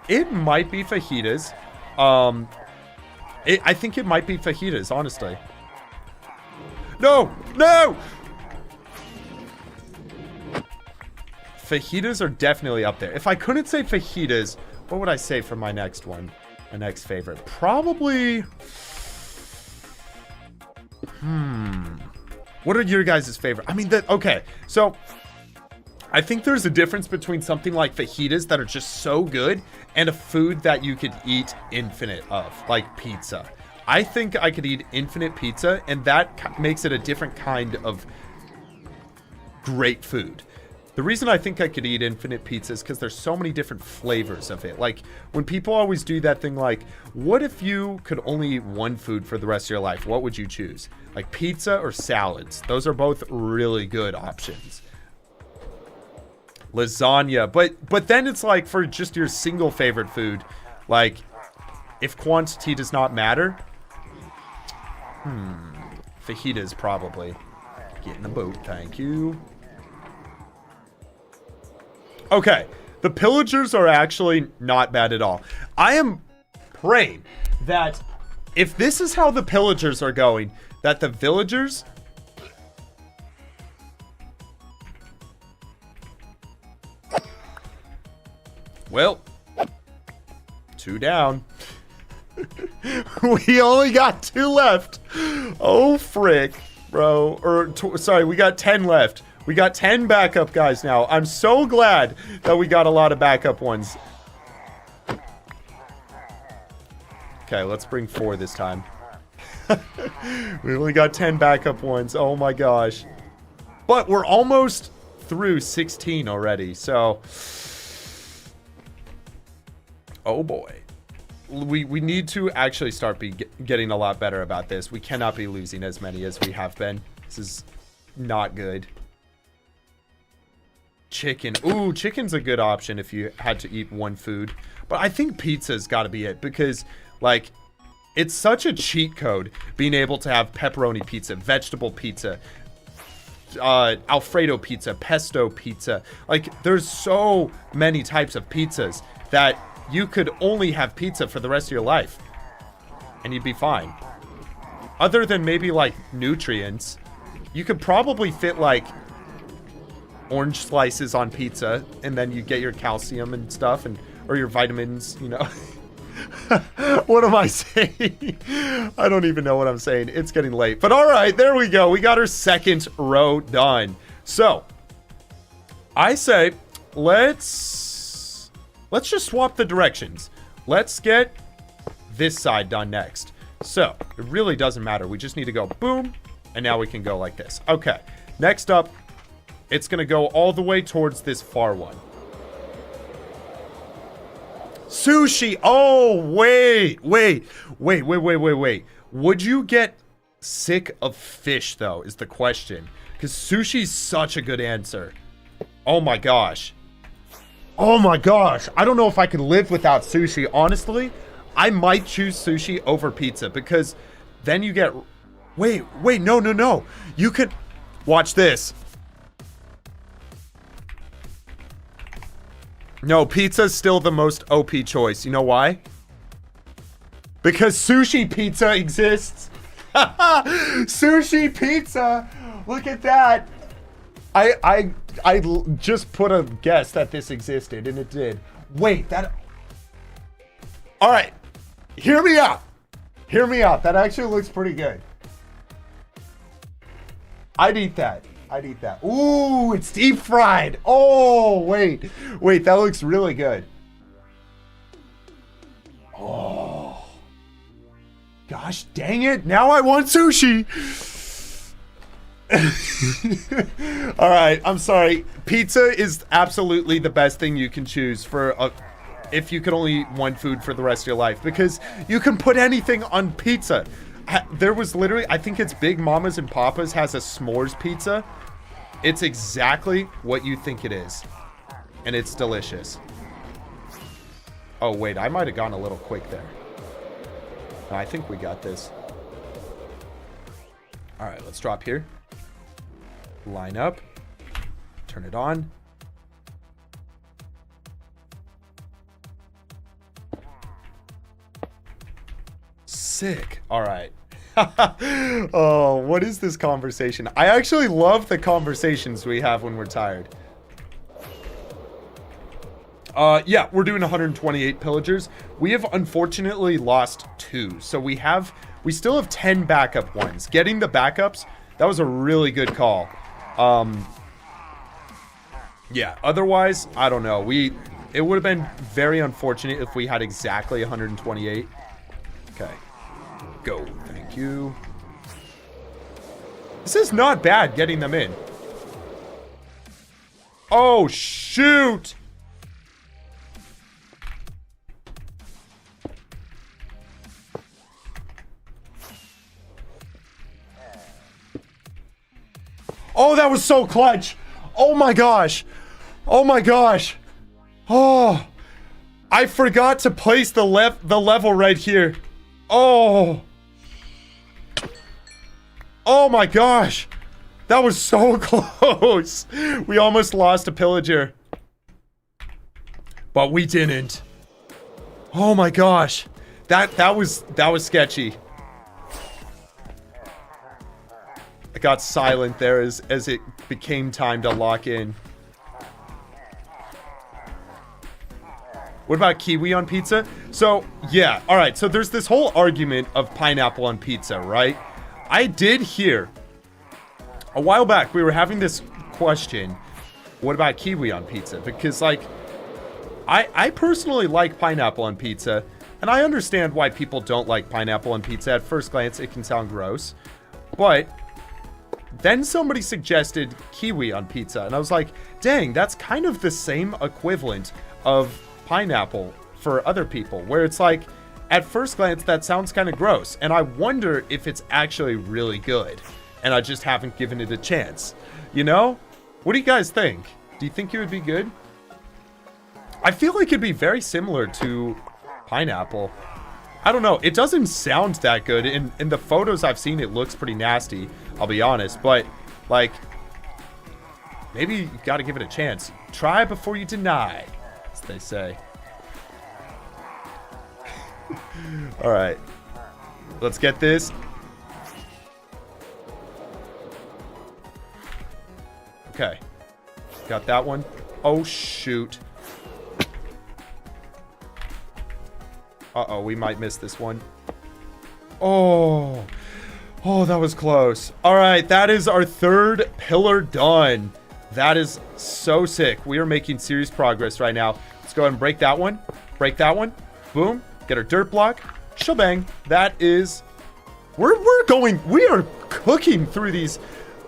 It might be fajitas. I think it might be fajitas, honestly. No! No! Fajitas are definitely up there. If I couldn't say fajitas, what would I say for my next one? My next favorite? Probably... What are your guys' favorite? I mean, okay, so... I think there's a difference between something like fajitas that are just so good and a food that you could eat infinite of, like pizza. I think I could eat infinite pizza, and that makes it a different kind of great food. The reason I think I could eat infinite pizza is because there's so many different flavors of it. Like, when people always do that thing like, what if you could only eat one food for the rest of your life? What would you choose? Like pizza or salads? Those are both really good options. Lasagna, but then it's like for just your single favorite food, like if quantity does not matter, fajitas probably. Get in the boat, thank you. Okay, the pillagers are actually not bad at all. I am praying that if this is how the pillagers are going, that the villagers well, 2 down. We only got 2 left. Oh, frick, bro. Or, sorry, we got 10 left. We got 10 backup guys now. I'm so glad that we got a lot of backup ones. Okay, let's bring 4 this time. We only got 10 backup ones. Oh, my gosh. But we're almost through 16 already, so... Oh boy. We need to actually start getting a lot better about this. We cannot be losing as many as we have been. This is not good. Chicken. Ooh, chicken's a good option if you had to eat one food. But I think pizza's got to be it because, like, it's such a cheat code being able to have pepperoni pizza, vegetable pizza, Alfredo pizza, pesto pizza. Like, there's so many types of pizzas that you could only have pizza for the rest of your life and you'd be fine. Other than maybe like nutrients, you could probably fit like orange slices on pizza and then you get your calcium and stuff, and or your vitamins, you know. What am I saying? I don't even know what I'm saying. It's getting late. But all right, there we go. We got our second row done. So I say let's just swap the directions. Let's get this side done next. So it really doesn't matter. We just need to go boom, and now we can go like this. Okay, next up, it's gonna go all the way towards this far one. Sushi. Oh, wait. Would you get sick of fish, though, is the question. Because sushi's such a good answer. Oh my gosh. Oh my gosh. I don't know if I could live without sushi. Honestly, I might choose sushi over pizza because then you get... Wait, no. You could... Watch this. No, pizza's still the most OP choice. You know why? Because sushi pizza exists. Sushi pizza. Look at that. I just put a guess that this existed, and it did. Wait, that... All right. Hear me out. Hear me out. That actually looks pretty good. I'd eat that. I'd eat that. Ooh, it's deep fried. Oh, wait, that looks really good. Oh, gosh dang it. Now I want sushi. All right, I'm sorry. Pizza is absolutely the best thing you can choose for if you could only eat one food for the rest of your life, because you can put anything on pizza. There was literally, I think it's Big Mama's and Papa's has a s'mores pizza. It's exactly what you think it is. And it's delicious. Oh, wait, I might have gone a little quick there. No, I think we got this. All right, let's drop here. Line up. Turn it on. sick. All right. Oh, what is this conversation? I actually love the conversations we have when we're tired. Yeah, we're doing 128 pillagers. We have unfortunately lost 2. So we still have 10 backup ones. Getting the backups, that was a really good call. Yeah, otherwise, I don't know. It would have been very unfortunate if we had exactly 128. Okay. Go. Thank you. This is not bad getting them in. Oh, shoot! Oh, that was so clutch! Oh my gosh! Oh my gosh! Oh! I forgot to place the level right here. Oh! Oh my gosh! That was so close! We almost lost a pillager. But we didn't. Oh my gosh. That was sketchy. I got silent there as it became time to lock in. What about kiwi on pizza? So, yeah, alright, so there's this whole argument of pineapple on pizza, right? I did hear, a while back, we were having this question, what about kiwi on pizza? Because, like, I personally like pineapple on pizza, and I understand why people don't like pineapple on pizza. At first glance, it can sound gross, but then somebody suggested kiwi on pizza, and I was like, dang, that's kind of the same equivalent of pineapple for other people, where it's like, at first glance, that sounds kind of gross, and I wonder if it's actually really good, and I just haven't given it a chance. You know? What do you guys think? Do you think it would be good? I feel like it'd be very similar to pineapple. I don't know. It doesn't sound that good. In the photos I've seen, it looks pretty nasty, I'll be honest, but, like, maybe you gotta give it a chance. Try before you deny, as they say. Alright. Let's get this. Okay. Got that one. Oh, shoot. Uh-oh, we might miss this one. Oh. Oh, that was close. Alright, that is our third pillar done. That is so sick. We are making serious progress right now. Let's go ahead and break that one. Break that one. Boom. Get our dirt block. Shebang. That is... We are cooking through these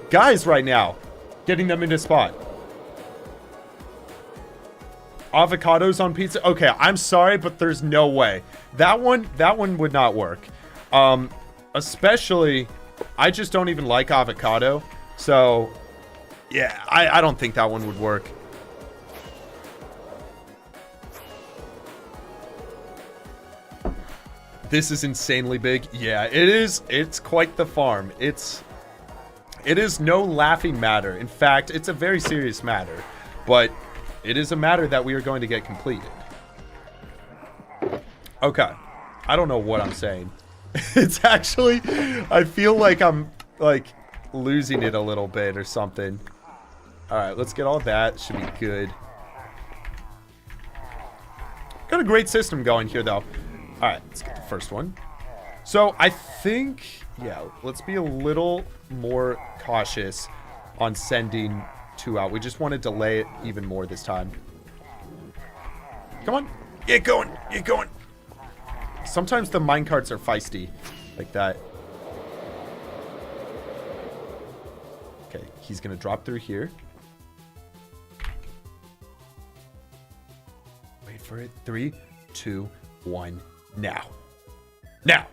guys right now. Getting them into spot. Avocados on pizza. Okay, I'm sorry, but there's no way. That one would not work. Especially, I just don't even like avocado. So, yeah, I don't think that one would work. This is insanely big. Yeah, it is. It's quite the farm. It is no laughing matter. In fact, it's a very serious matter. But it is a matter that we are going to get completed. Okay. I don't know what I'm saying. It's actually... I feel like I'm, like, losing it a little bit or something. Alright, let's get all that. Should be good. Got a great system going here, though. Alright, let's get the first one. So, I think... Yeah, let's be a little more cautious on sending 2 out. We just want to delay it even more this time. Come on. Get going. Get going. Sometimes the minecarts are feisty. Like that. Okay, he's going to drop through here. Wait for it. 3, 2, 1. Now. Now.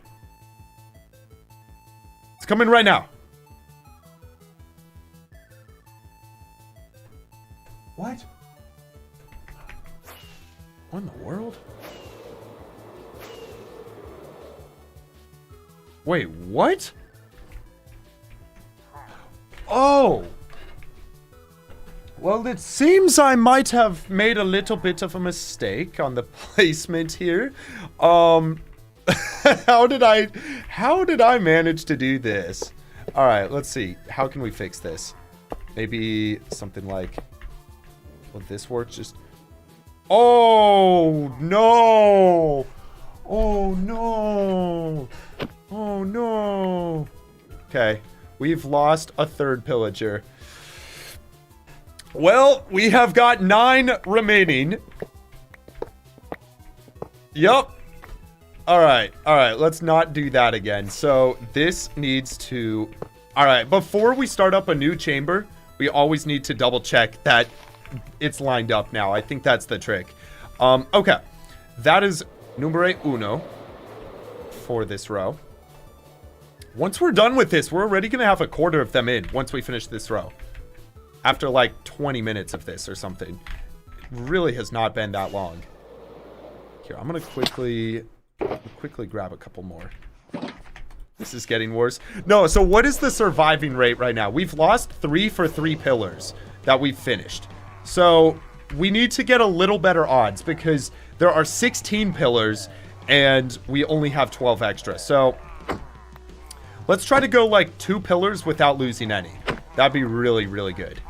It's coming right now. What? What in the world? Wait, what? Oh! Well, it seems I might have made a little bit of a mistake on the placement here. How did I manage to do this? All right, let's see. How can we fix this? Maybe something like, will this work? Just, oh no. Oh no. Oh no. Okay, we've lost a third pillager. Well, we have got 9 remaining. Yup. All right, let's not do that again. So this needs to, all right, before we start up a new chamber, we always need to double check that it's lined up now. I think that's the trick. Okay, that is numero uno for this row. Once we're done with this, we're already gonna have a quarter of them in once we finish this row. After like 20 minutes of this or something. It really has not been that long. Here, I'm gonna quickly grab a couple more. This is getting worse. No, so what is the surviving rate right now? We've lost 3 for 3 pillars that we've finished. So we need to get a little better odds because there are 16 pillars and we only have 12 extra. So let's try to go like 2 pillars without losing any. That'd be really, really good.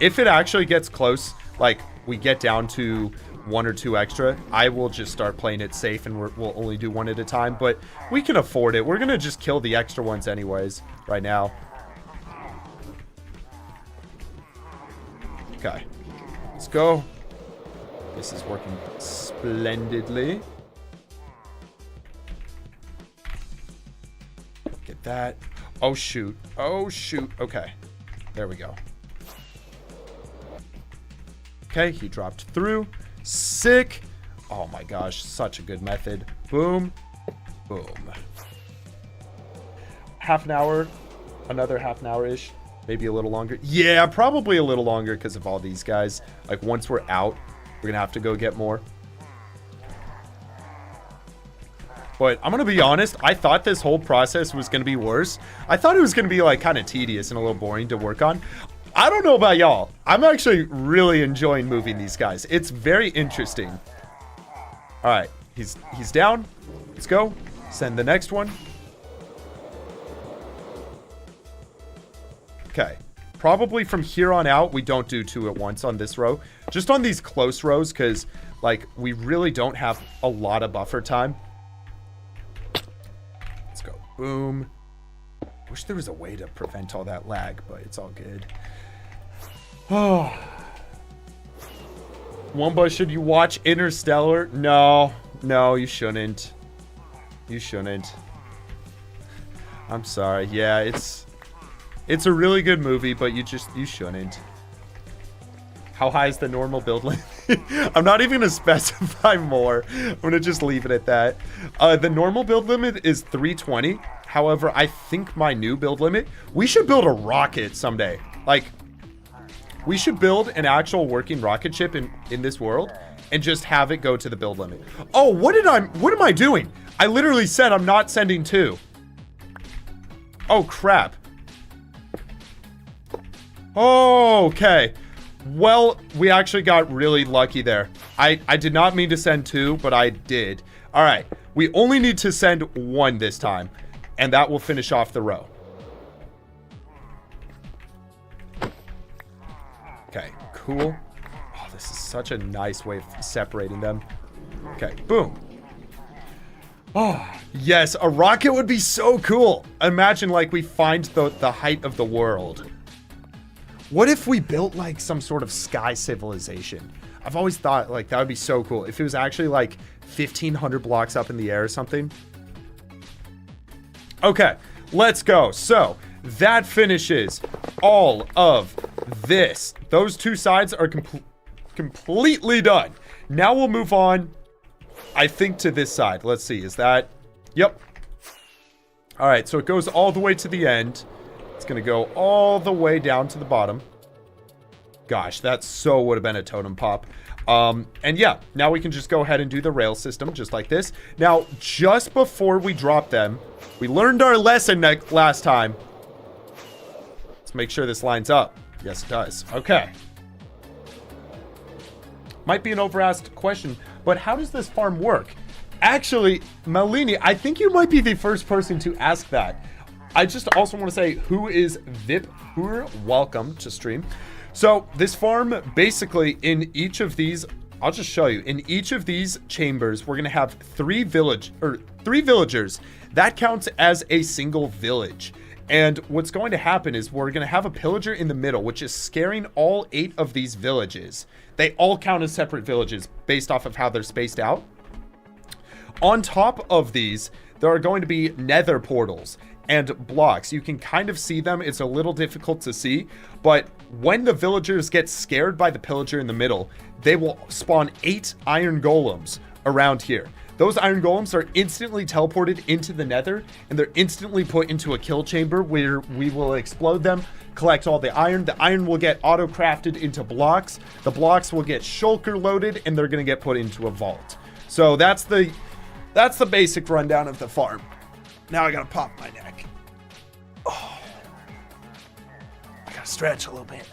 If it actually gets close, like we get down to 1 or 2 extra, I will just start playing it safe and we'll only do 1 at a time, but we can afford it. We're gonna just kill the extra ones anyways right now. Okay, let's go. This is working splendidly. Get that. Oh shoot, oh shoot. Okay, there we go. Okay, he dropped through. Sick. Oh my gosh, such a good method. Boom. Boom. Half an hour. Another half an hour-ish. Maybe a little longer. Yeah, probably a little longer because of all these guys. Like, once we're out, we're going to have to go get more. But I'm going to be honest, I thought this whole process was going to be worse. I thought it was going to be, like, kind of tedious and a little boring to work on. I don't know about y'all. I'm actually really enjoying moving these guys. It's very interesting. All right, he's down. Let's go. Send the next one. Okay. Probably from here on out, we don't do 2 at once on this row. Just on these close rows, because, like, we really don't have a lot of buffer time. Let's go. Boom. Wish there was a way to prevent all that lag, but it's all good. Oh. Wunba, should you watch Interstellar? No, you shouldn't. You shouldn't. I'm sorry. Yeah, it's a really good movie, but you shouldn't. How high is the normal build limit? I'm not even gonna specify more. I'm gonna just leave it at that. The normal build limit is 320. However, I think my new build limit, we should build a rocket someday. Like, we should build an actual working rocket ship in this world and just have it go to the build limit. Oh, what am I doing? I literally said I'm not sending 2. Oh, crap. Oh, okay. Well, we actually got really lucky there. I did not mean to send 2, but I did. All right. We only need to send 1 this time, and that will finish off the row. Okay, cool. Oh, this is such a nice way of separating them. Okay, boom. Oh, yes, a rocket would be so cool. Imagine, like, we find the height of the world. What if we built, like, some sort of sky civilization? I've always thought, like, that would be so cool. If it was actually, like, 1,500 blocks up in the air or something. Okay, let's go. So, that finishes all of this. Those 2 sides are completely done. Now we'll move on, I think, to this side. Let's see. Is that... Yep. All right, so it goes all the way to the end. It's going to go all the way down to the bottom. Gosh, that so would have been a totem pop. And yeah, now we can just go ahead and do the rail system just like this. Now, just before we drop them, we learned our lesson last time. Let's make sure this lines up. Yes, it does. Okay. Might be an over-asked question, but how does this farm work? Actually, Malini, I think you might be the first person to ask that. I just also want to say, who is Vip Hur? Welcome to stream. So this farm, basically in each of these, I'll just show you. In each of these chambers, we're going to have three villagers. That counts as a single village. And what's going to happen is we're going to have a pillager in the middle, which is scaring all 8 of these villages. They all count as separate villages based off of how they're spaced out. On top of these, there are going to be nether portals and blocks. You can kind of see them. It's a little difficult to see, but when the villagers get scared by the pillager in the middle, they will spawn 8 iron golems around here. Those iron golems are instantly teleported into the nether, and they're instantly put into a kill chamber where we will explode them, collect all the iron. The iron will get auto crafted into blocks. The blocks will get shulker loaded, and they're going to get put into a vault. So that's the basic rundown of the farm. Now I gotta pop my neck. Oh, I gotta stretch a little bit.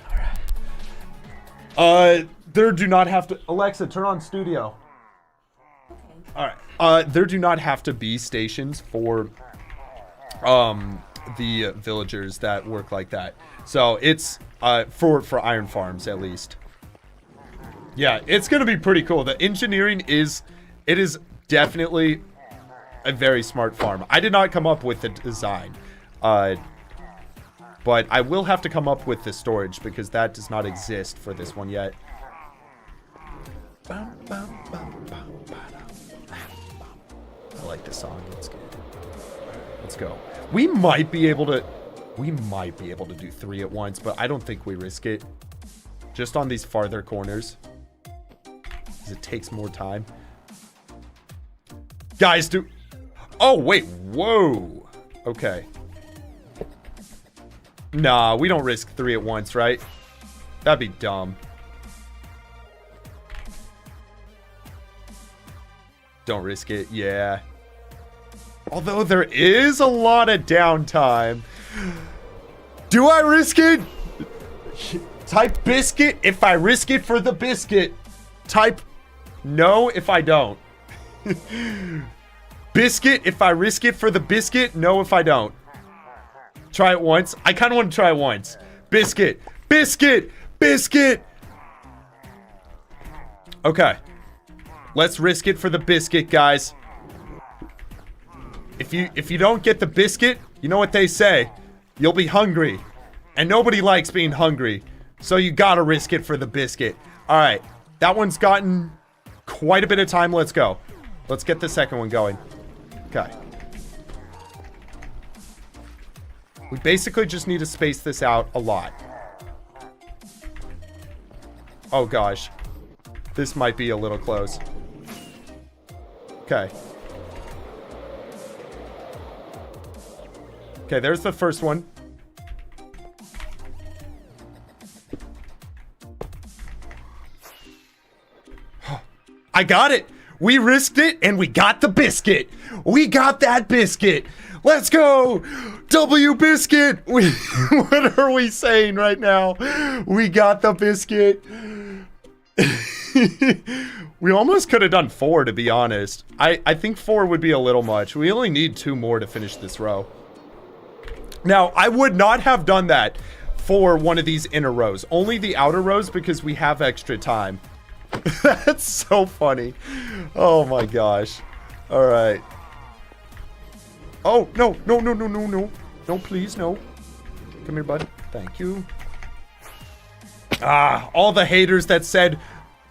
All right. There do not have to. Alexa, turn on studio. All right. There do not have to be stations for the villagers that work like that. So it's for iron farms at least. Yeah, it's gonna be pretty cool. The engineering is definitely a very smart farm. I did not come up with the design, but I will have to come up with the storage because that does not exist for this one yet. I like this song. It's good. Let's go. We might be able to do 3 at once, but I don't think we risk it. Just on these farther corners, because it takes more time. Guys, oh, wait. Whoa. Okay. Nah, we don't risk 3 at once, right? That'd be dumb. Don't risk it. Yeah. Although there is a lot of downtime. Do I risk it? Type biscuit if I risk it for the biscuit. Type no if I don't. Biscuit if I risk it for the biscuit. No if I don't. Try it once. I kind of want to try it once. Biscuit. Biscuit. Biscuit. Okay. Let's risk it for the biscuit, guys. If you don't get the biscuit, you know what they say. You'll be hungry. And nobody likes being hungry. So you gotta risk it for the biscuit. Alright. That one's gotten quite a bit of time. Let's go. Let's get the second one going. Okay. We basically just need to space this out a lot. Oh gosh. This might be a little close. Okay. Okay, there's the first one. I got it. We risked it and we got the biscuit. We got that biscuit. Let's go. W biscuit. What are we saying right now? We got the biscuit. We almost could have done 4, to be honest. I think 4 would be a little much. We only need 2 more to finish this row. Now, I would not have done that for one of these inner rows. Only the outer rows because we have extra time. That's so funny. Oh my gosh. All right. Oh, no. No, no, no, no, no. No, please, no. Come here, bud. Thank you. Ah, all the haters that said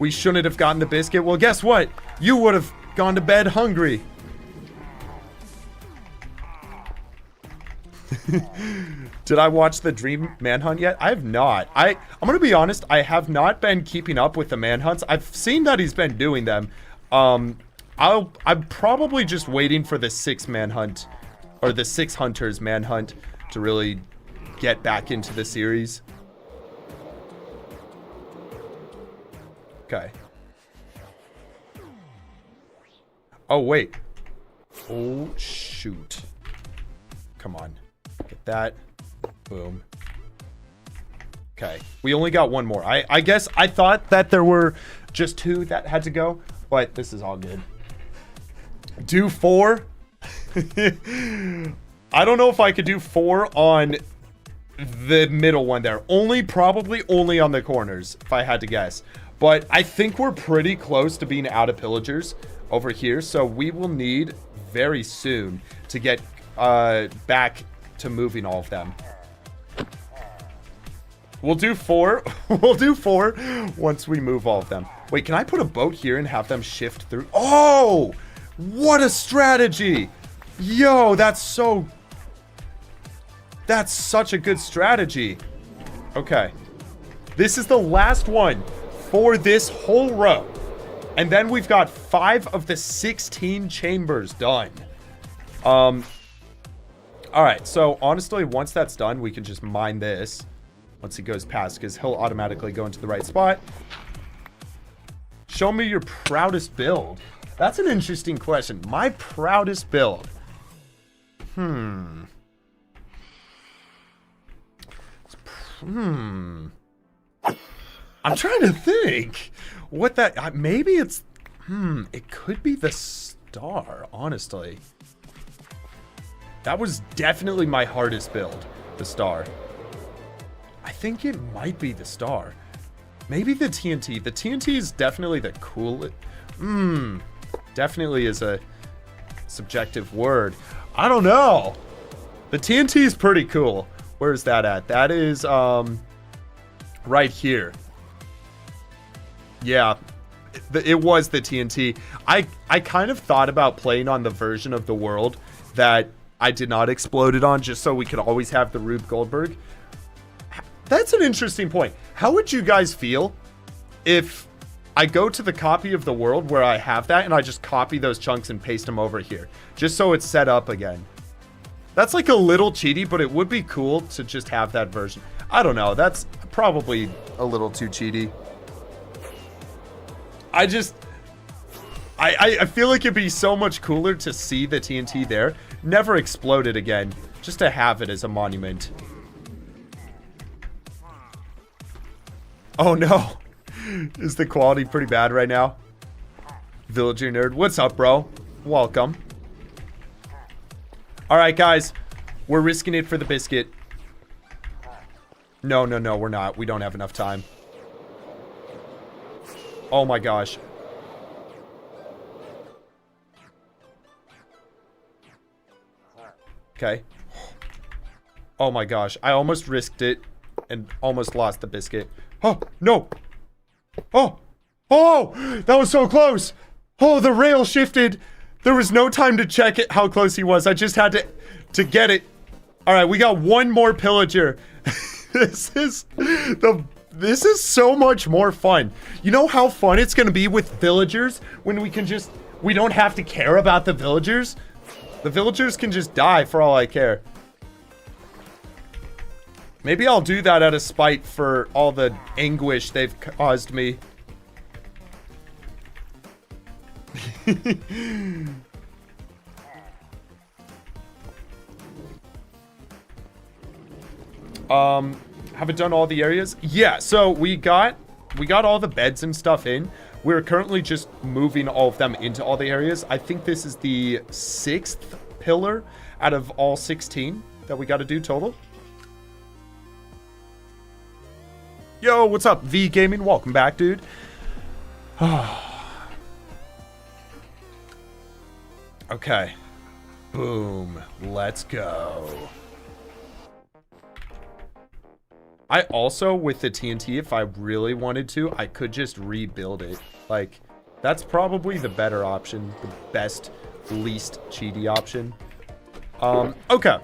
we shouldn't have gotten the biscuit. Well, guess what? You would have gone to bed hungry. Did I watch the Dream Manhunt yet? I have not. I'm gonna be honest, I have not been keeping up with the manhunts. I've seen that he's been doing them. I'm probably just waiting for the 6 manhunt, or the 6 hunters manhunt, to really get back into the series. Okay. Oh, wait. Oh, shoot. Come on. Get that. Boom. Okay. We only got 1 more. I guess I thought that there were just 2 that had to go, but this is all good. Do 4? I don't know if I could do 4 on the middle one there. Probably only on the corners, if I had to guess. But I think we're pretty close to being out of pillagers over here. So we will need very soon to get back to moving all of them. We'll do 4. We'll do 4 once we move all of them. Wait, can I put a boat here and have them shift through? Oh, what a strategy. Yo, that's such a good strategy. Okay. This is the last one for this whole row. And then we've got 5 of the 16 chambers done. All right, so honestly, once that's done, we can just mine this once he goes past, because he'll automatically go into the right spot. Show me your proudest build. That's an interesting question. My proudest build. I'm trying to think what that, maybe it's, it could be the star, honestly. That was definitely my hardest build, the star. I think it might be the star. Maybe the TNT. The TNT is definitely the coolest. Definitely is a subjective word. I don't know. The TNT is pretty cool. Where's that at? That is right here. Yeah, it was the TNT. I kind of thought about playing on the version of the world that I did not explode it on, just so we could always have the Rube Goldberg. That's an interesting point. How would you guys feel if I go to the copy of the world where I have that and I just copy those chunks and paste them over here, just so it's set up again? That's like a little cheaty, but it would be cool to just have that version. I don't know. That's probably a little too cheaty. I feel like it'd be so much cooler to see the TNT there, never explode it again, just to have it as a monument. Oh no. Is the quality pretty bad right now? Villager nerd, what's up, bro? Welcome. Alright, guys. We're risking it for the biscuit. No, we're not. We don't have enough time. Oh my gosh. Okay. Oh my gosh. I almost risked it and almost lost the biscuit. Oh, no. Oh, that was so close. Oh, the rail shifted. There was no time to check it, how close he was. I just had to get it. All right, we got one more pillager. This is so much more fun. You know how fun it's going to be with villagers when we don't have to care about the villagers? The villagers can just die for all I care. Maybe I'll do that out of spite for all the anguish they've caused me. Have it done all the areas? Yeah, so we got all the beds and stuff in. We're currently just moving all of them into all the areas. I think this is the 6th pillar out of all 16 that we got to do total. Yo, what's up, V Gaming? Welcome back, dude. Okay. Boom. Let's go. I also, with the TNT, if I really wanted to, I could just rebuild it. Like, that's probably the better option. The best, least cheaty option. Okay.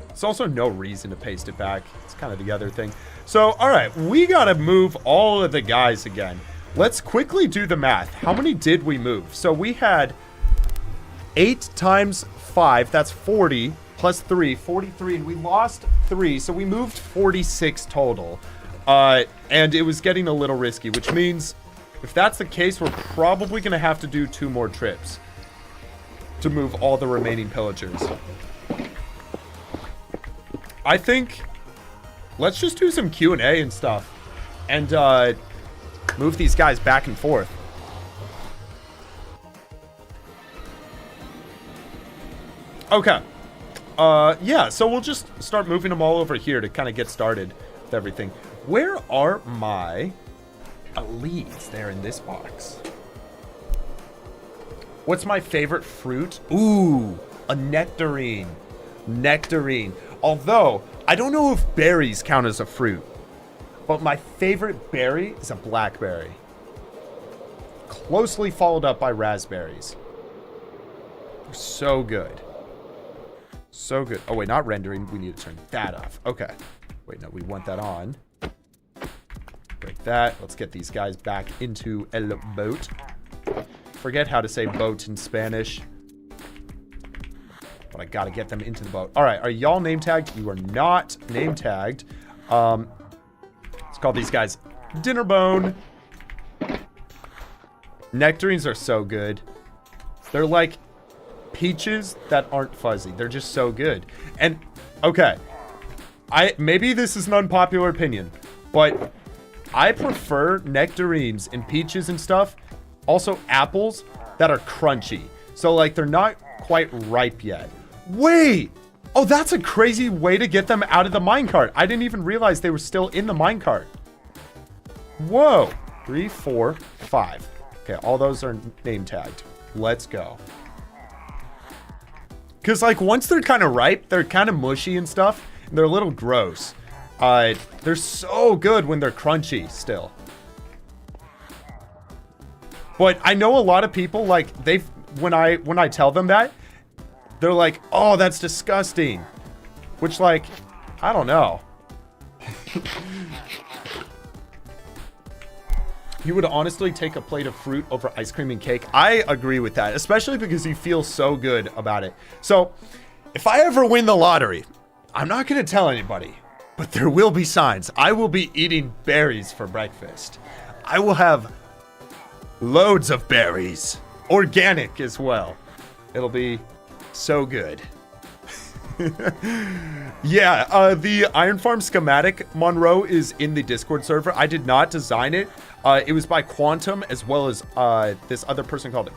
There's also no reason to paste it back. It's kind of the other thing. So, alright, we gotta move all of the guys again. Let's quickly do the math. How many did we move? So we had 8 times 5, that's 40, plus 3, 43, and we lost 3, so we moved 46 total. And it was getting a little risky, which means if that's the case, we're probably gonna have to do 2 more trips to move all the remaining pillagers. I think let's just do some Q&A and stuff and move these guys back and forth. Okay. Yeah, so we'll just start moving them all over here to kind of get started with everything. Where are my leads there in this box? What's my favorite fruit? Ooh, a nectarine. Nectarine. Although, I don't know if berries count as a fruit, but my favorite berry is a blackberry. Closely followed up by raspberries. They're so good. So good. Oh, wait, not rendering. We need to turn that off. Okay. Wait, no, we want that on. Break that. Let's get these guys back into el boat. Forget how to say boat in Spanish. But I gotta get them into the boat. All right, are y'all name tagged? You are not name tagged. Let's call these guys Dinner Bone. Nectarines are so good. They're like peaches that aren't fuzzy. They're just so good. And okay, maybe this is an unpopular opinion, but I prefer nectarines and peaches and stuff. Also apples that are crunchy. So like they're not quite ripe yet. Wait! Oh, that's a crazy way to get them out of the minecart. I didn't even realize they were still in the minecart. Whoa. 3, 4, 5. Okay, all those are name tagged. Let's go. Because like once they're kind of ripe, they're kind of mushy and stuff. And they're a little gross. They're so good when they're crunchy still. But I know a lot of people like when I tell them that, they're like, "Oh, that's disgusting." Which like, I don't know. You would honestly take a plate of fruit over ice cream and cake. I agree with that, especially because you feel so good about it. So, if I ever win the lottery, I'm not going to tell anybody, but there will be signs. I will be eating berries for breakfast. I will have loads of berries, organic as well. It'll be so good. Yeah, the Iron Farm schematic, Monroe, is in the Discord server. I did not design it. It was by Quantum, as well as this other person called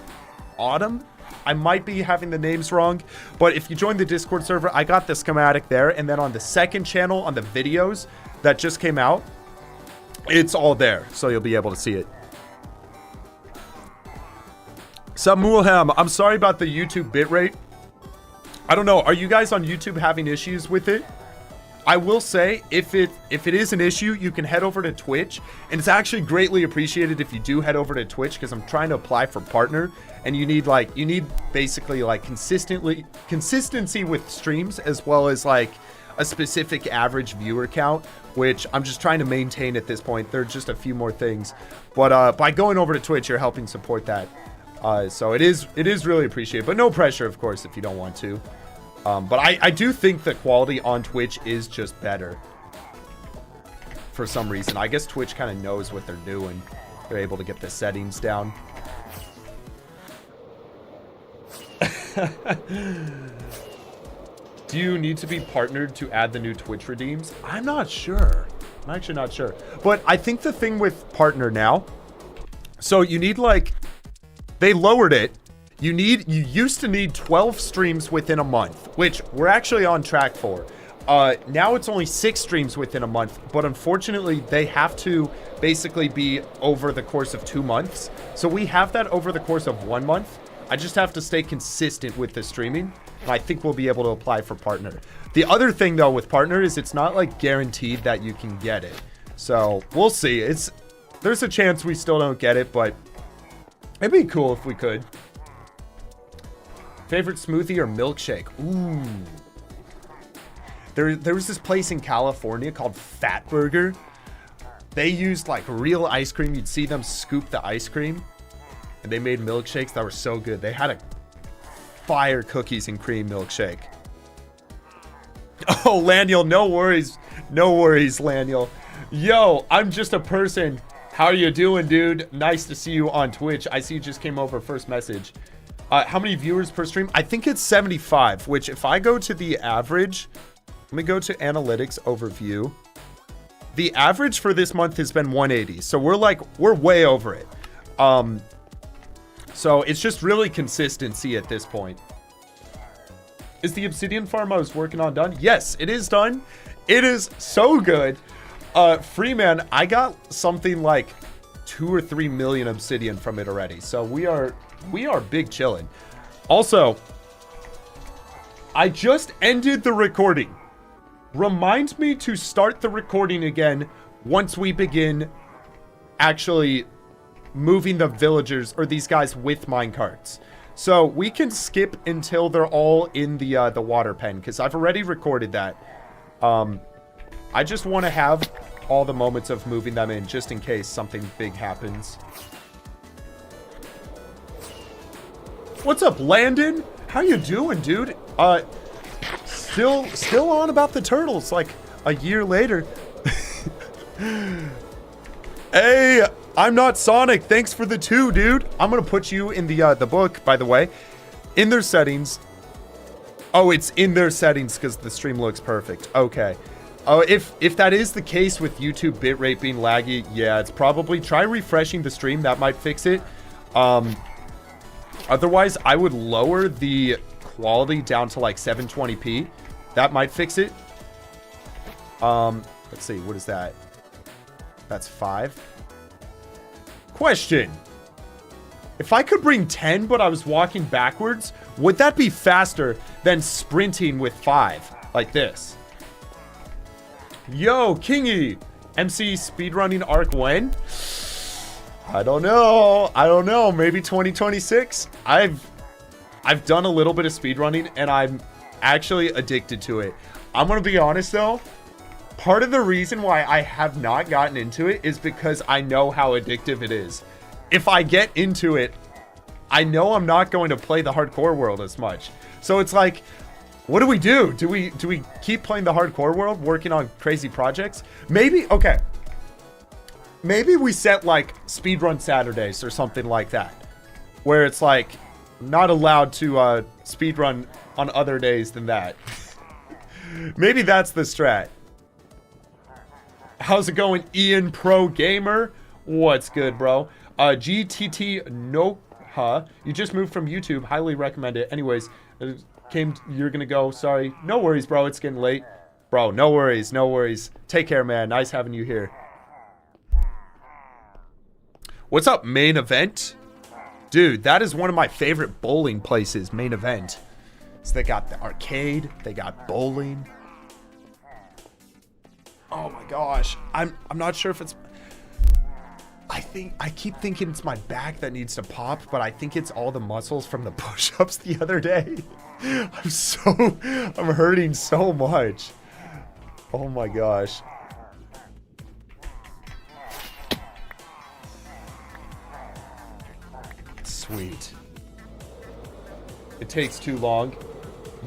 Autumn. I might be having the names wrong, but if you join the Discord server, I got the schematic there, and then on the second channel, on the videos that just came out, it's all there, so you'll be able to see it. Samulham, I'm sorry about the YouTube bitrate. I don't know, are you guys on YouTube having issues with it? I will say, if it is an issue, you can head over to Twitch, and it's actually greatly appreciated if you do head over to Twitch, because I'm trying to apply for partner, and you need basically like consistency with streams, as well as like a specific average viewer count, which I'm just trying to maintain at this point. There are just a few more things, but by going over to Twitch, you're helping support that. So it is really appreciated, but no pressure, of course, if you don't want to. But I do think the quality on Twitch is just better for some reason. I guess Twitch kind of knows what they're doing. They're able to get the settings down. Do you need to be partnered to add the new Twitch redeems? I'm not sure. I'm actually not sure. But I think the thing with partner now, so you need like, they lowered it. You used to need 12 streams within a month, which we're actually on track for. Now it's only 6 streams within a month, but unfortunately they have to basically be over the course of 2 months. So we have that over the course of 1 month. I just have to stay consistent with the streaming, and I think we'll be able to apply for partner. The other thing though with partner is it's not like guaranteed that you can get it. So we'll see. There's a chance we still don't get it, but it'd be cool if we could. Favorite smoothie or milkshake? Ooh. There was this place in California called Fat Burger. They used like real ice cream. You'd see them scoop the ice cream, and they made milkshakes that were so good. They had a fire cookies and cream milkshake. Oh, Laniel, no worries. No worries, Laniel. Yo, I'm just a person. How are you doing, dude? Nice to see you on Twitch. I see you just came over first message. How many viewers per stream? I think it's 75, which if I go to the average, let me go to analytics overview. The average for this month has been 180. So we're way over it. So it's just really consistency at this point. Is the obsidian farm I was working on done? Yes, it is done. It is so good. Freeman, I got something like 2 or 3 million obsidian from it already. So we are big chillin'. Also, I just ended the recording. Remind me to start the recording again once we begin actually moving the villagers or these guys with minecarts. So we can skip until they're all in the water pen because I've already recorded that. I just want to have all the moments of moving them in just in case something big happens. What's up, Landon? How you doing, dude? Still on about the turtles like a year later. Hey, I'm not Sonic. Thanks for the 2, dude. I'm gonna put you in the book, by the way. In their settings. Oh, it's in their settings because the stream looks perfect. Okay. Oh, if that is the case with YouTube bitrate being laggy, yeah, it's probably try refreshing the stream. That might fix it. Otherwise, I would lower the quality down to like 720p. That might fix it. Let's see. What is that? That's 5. Question. If I could bring 10, but I was walking backwards, would that be faster than sprinting with 5? Like this. Yo, Kingy. MC speedrunning arc when? I don't know. Maybe 2026? I've done a little bit of speedrunning, and I'm actually addicted to it. I'm going to be honest, though. Part of the reason why I have not gotten into it is because I know how addictive it is. If I get into it, I know I'm not going to play the hardcore world as much. So it's like, what do we do? Do we keep playing the hardcore world, working on crazy projects? Maybe, okay. Maybe we set like speedrun Saturdays or something like that. Where it's like, not allowed to speedrun on other days than that. Maybe that's the strat. How's it going, Ian Pro Gamer? What's good, bro? GTT Noha. You just moved from YouTube. Highly recommend it. Anyways, you're gonna go. Sorry. No worries, bro. It's getting late. Bro, no worries. No worries. Take care, man. Nice having you here. What's up, Main Event? Dude, that is one of my favorite bowling places, Main Event. So they got the arcade. They got bowling. Oh my gosh. I'm not sure if it's... I keep thinking it's my back that needs to pop, but I think it's all the muscles from the push-ups the other day. I'm hurting so much. Oh my gosh. Sweet. It takes too long.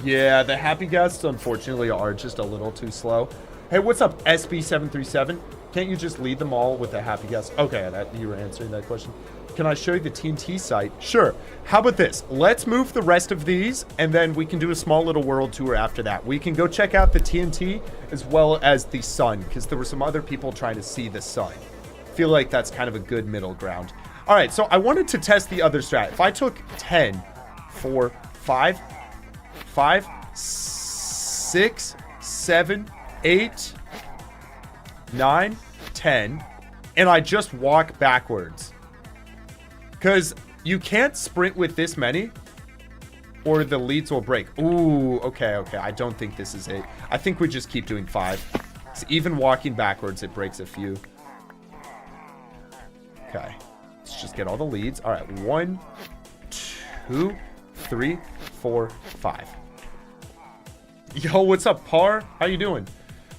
Yeah, the happy guests unfortunately are just a little too slow. Hey, what's up, SB737? Can't you just lead them all with a happy guest? Okay, that you were answering that question. Can I show you the TNT site? Sure. How about this? Let's move the rest of these, and then we can do a small little world tour after that. We can go check out the TNT as well as the sun, because there were some other people trying to see the sun. I feel like that's kind of a good middle ground. All right, so I wanted to test the other strat. If I took 10, 4, 5, 6, 7, 8, 9, 10, and I just walk backwards. Because you can't sprint with this many, or the leads will break. Ooh, okay. I don't think this is it. I think we just keep doing 5. So even walking backwards, it breaks a few. Okay. Let's just get all the leads. All right. 1, 2, 3, 4, 5. Yo, what's up, Par? How you doing?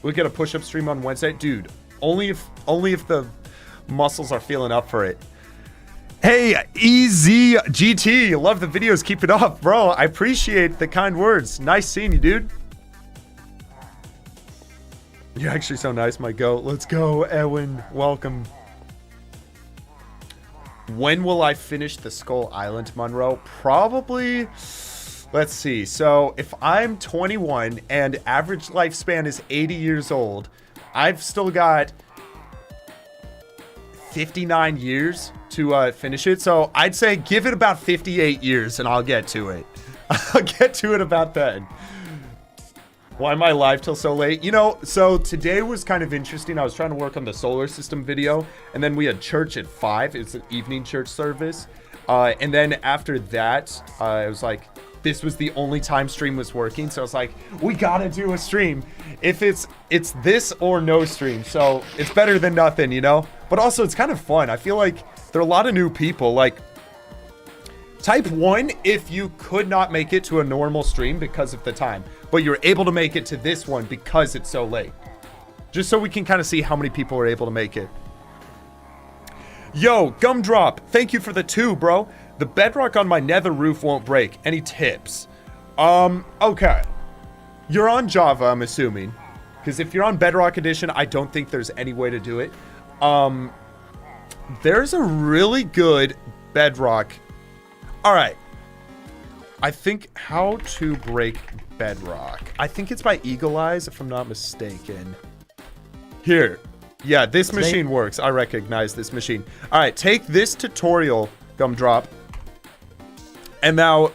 We'll get a push-up stream on Wednesday. Dude, only if the muscles are feeling up for it. Hey, EZGT, love the videos. Keep it up, bro. I appreciate the kind words. Nice seeing you, dude. You're actually so nice, my goat. Let's go, Ewan. Welcome. When will I finish the Skull Island, Monroe? Probably... Let's see. So if I'm 21 and average lifespan is 80 years old, I've still got 59 years to finish it. So I'd say give it about 58 years and I'll get to it. I'll get to it about then. Why am I live till so late? You know, so today was kind of interesting. I was trying to work on the solar system video, and then we had church at 5. It's an evening church service. And then after that, I was like, this was the only time stream was working. So I was like, we gotta do a stream. If it's this or no stream. So it's better than nothing, you know? But also it's kind of fun. I feel like there are a lot of new people. Like, type 1 if you could not make it to a normal stream because of the time, but you're able to make it to this one because it's so late. Just so we can kind of see how many people are able to make it. Yo, Gumdrop, thank you for the 2, bro. The bedrock on my nether roof won't break. Any tips? Okay. You're on Java, I'm assuming. Because if you're on Bedrock Edition, I don't think there's any way to do it. There's a really good bedrock. All right. I think how to break bedrock. I think it's by Eagle Eyes, if I'm not mistaken. Here. Yeah, this machine works. I recognize this machine. All right, take this tutorial, Gumdrop. And now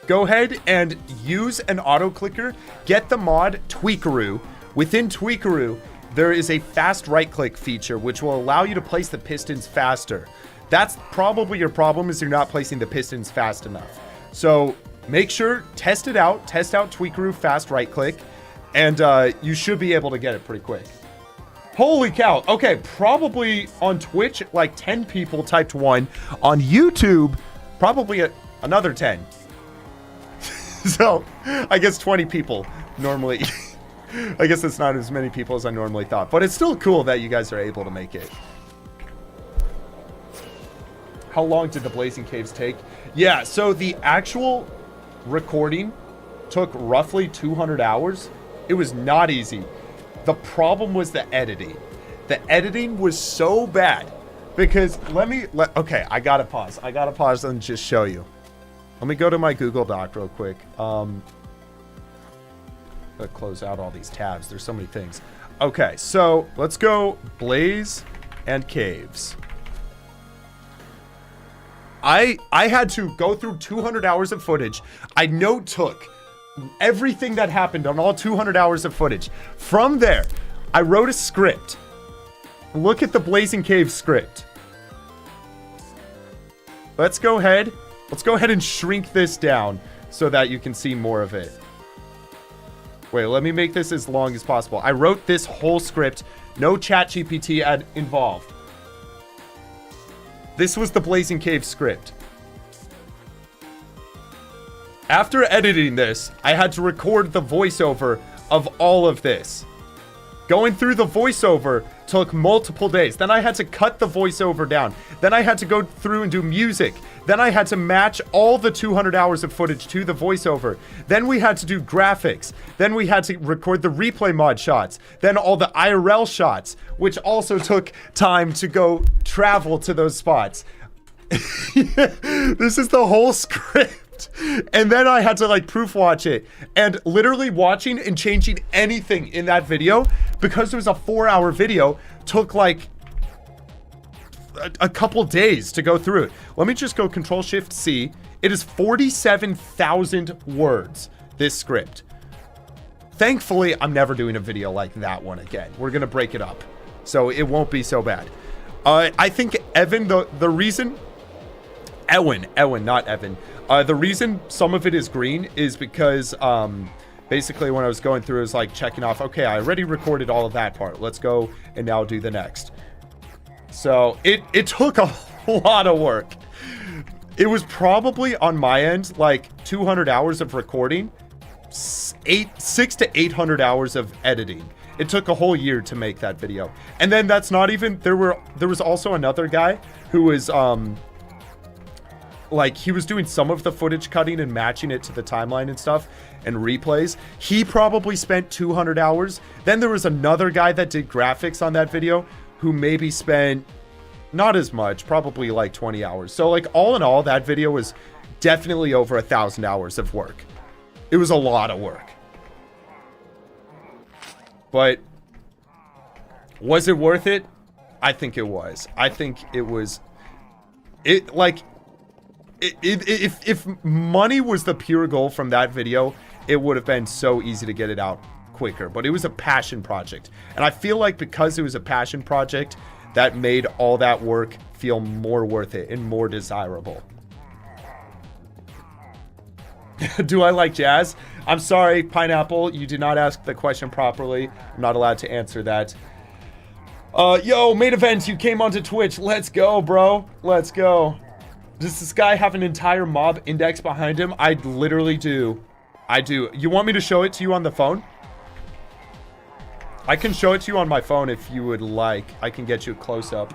go ahead and use an auto clicker. Get the mod Tweakaroo. Within Tweakaroo, there is a fast right click feature which will allow you to place the pistons faster. That's probably your problem, is you're not placing the pistons fast enough. So make sure, test it out. Test out Tweakaroo fast right click, and you should be able to get it pretty quick. Holy cow. Okay, probably on Twitch, like 10 people typed 1. On YouTube, probably another 10. So I guess 20 people normally. I guess it's not as many people as I normally thought, but it's still cool that you guys are able to make it. How long did the Blazing Caves take? Yeah, so the actual recording took roughly 200 hours. It was not easy. The problem was the editing. The editing was so bad because okay, I gotta pause. I gotta pause and just show you. Let me go to my Google Doc real quick. Gotta close out all these tabs. There's so many things. Okay, so let's go Blaze and Caves. I had to go through 200 hours of footage. I note took everything that happened on all 200 hours of footage. From there, I wrote a script. Look at the Blazing Cave script. Let's go ahead and shrink this down so that you can see more of it. Wait, let me make this as long as possible. I wrote this whole script, no ChatGPT involved. This was the Blazing Cave script. After editing this, I had to record the voiceover of all of this. Going through the voiceover took multiple days. Then I had to cut the voiceover down. Then I had to go through and do music. Then I had to match all the 200 hours of footage to the voiceover. Then we had to do graphics. Then we had to record the replay mod shots. Then all the IRL shots, which also took time to go travel to those spots. This is the whole script. And then I had to like proof watch it, and literally watching and changing anything in that video, because it was a 4-hour video, took like a couple days to go through it. Let me just go Control-Shift-C. It is 47,000 words, this script. Thankfully, I'm never doing a video like that one again. We're gonna break it up, so it won't be so bad. I think Evan, the reason... Ewan, not Evan. The reason some of it is green is because basically when I was going through, it was like checking off, okay, I already recorded all of that part. Let's go and now do the next. So it took a lot of work. It was probably on my end like 200 hours of recording, 600 to 800 hours of editing. It took a whole year to make that video. And then that's not even, there was also another guy who was like, he was doing some of the footage cutting and matching it to the timeline and stuff and replays. He probably spent 200 hours. Then there was another guy that did graphics on that video who maybe spent not as much, probably like 20 hours. So like all in all, that video was definitely over 1,000 hours of work. It was a lot of work. But was it worth it? I think it was. I think it was. if money was the pure goal from that video, it would have been so easy to get it out quicker. But it was a passion project. And I feel like because it was a passion project, that made all that work feel more worth it and more desirable. Do I like jazz? I'm sorry, Pineapple, you did not ask the question properly. I'm not allowed to answer that. Yo, main event, you came onto Twitch. Let's go, bro. Let's go. Does this guy have an entire mob index behind him? I literally do. I do. You want me to show it to you on the phone? I can show it to you on my phone if you would like. I can get you a close-up.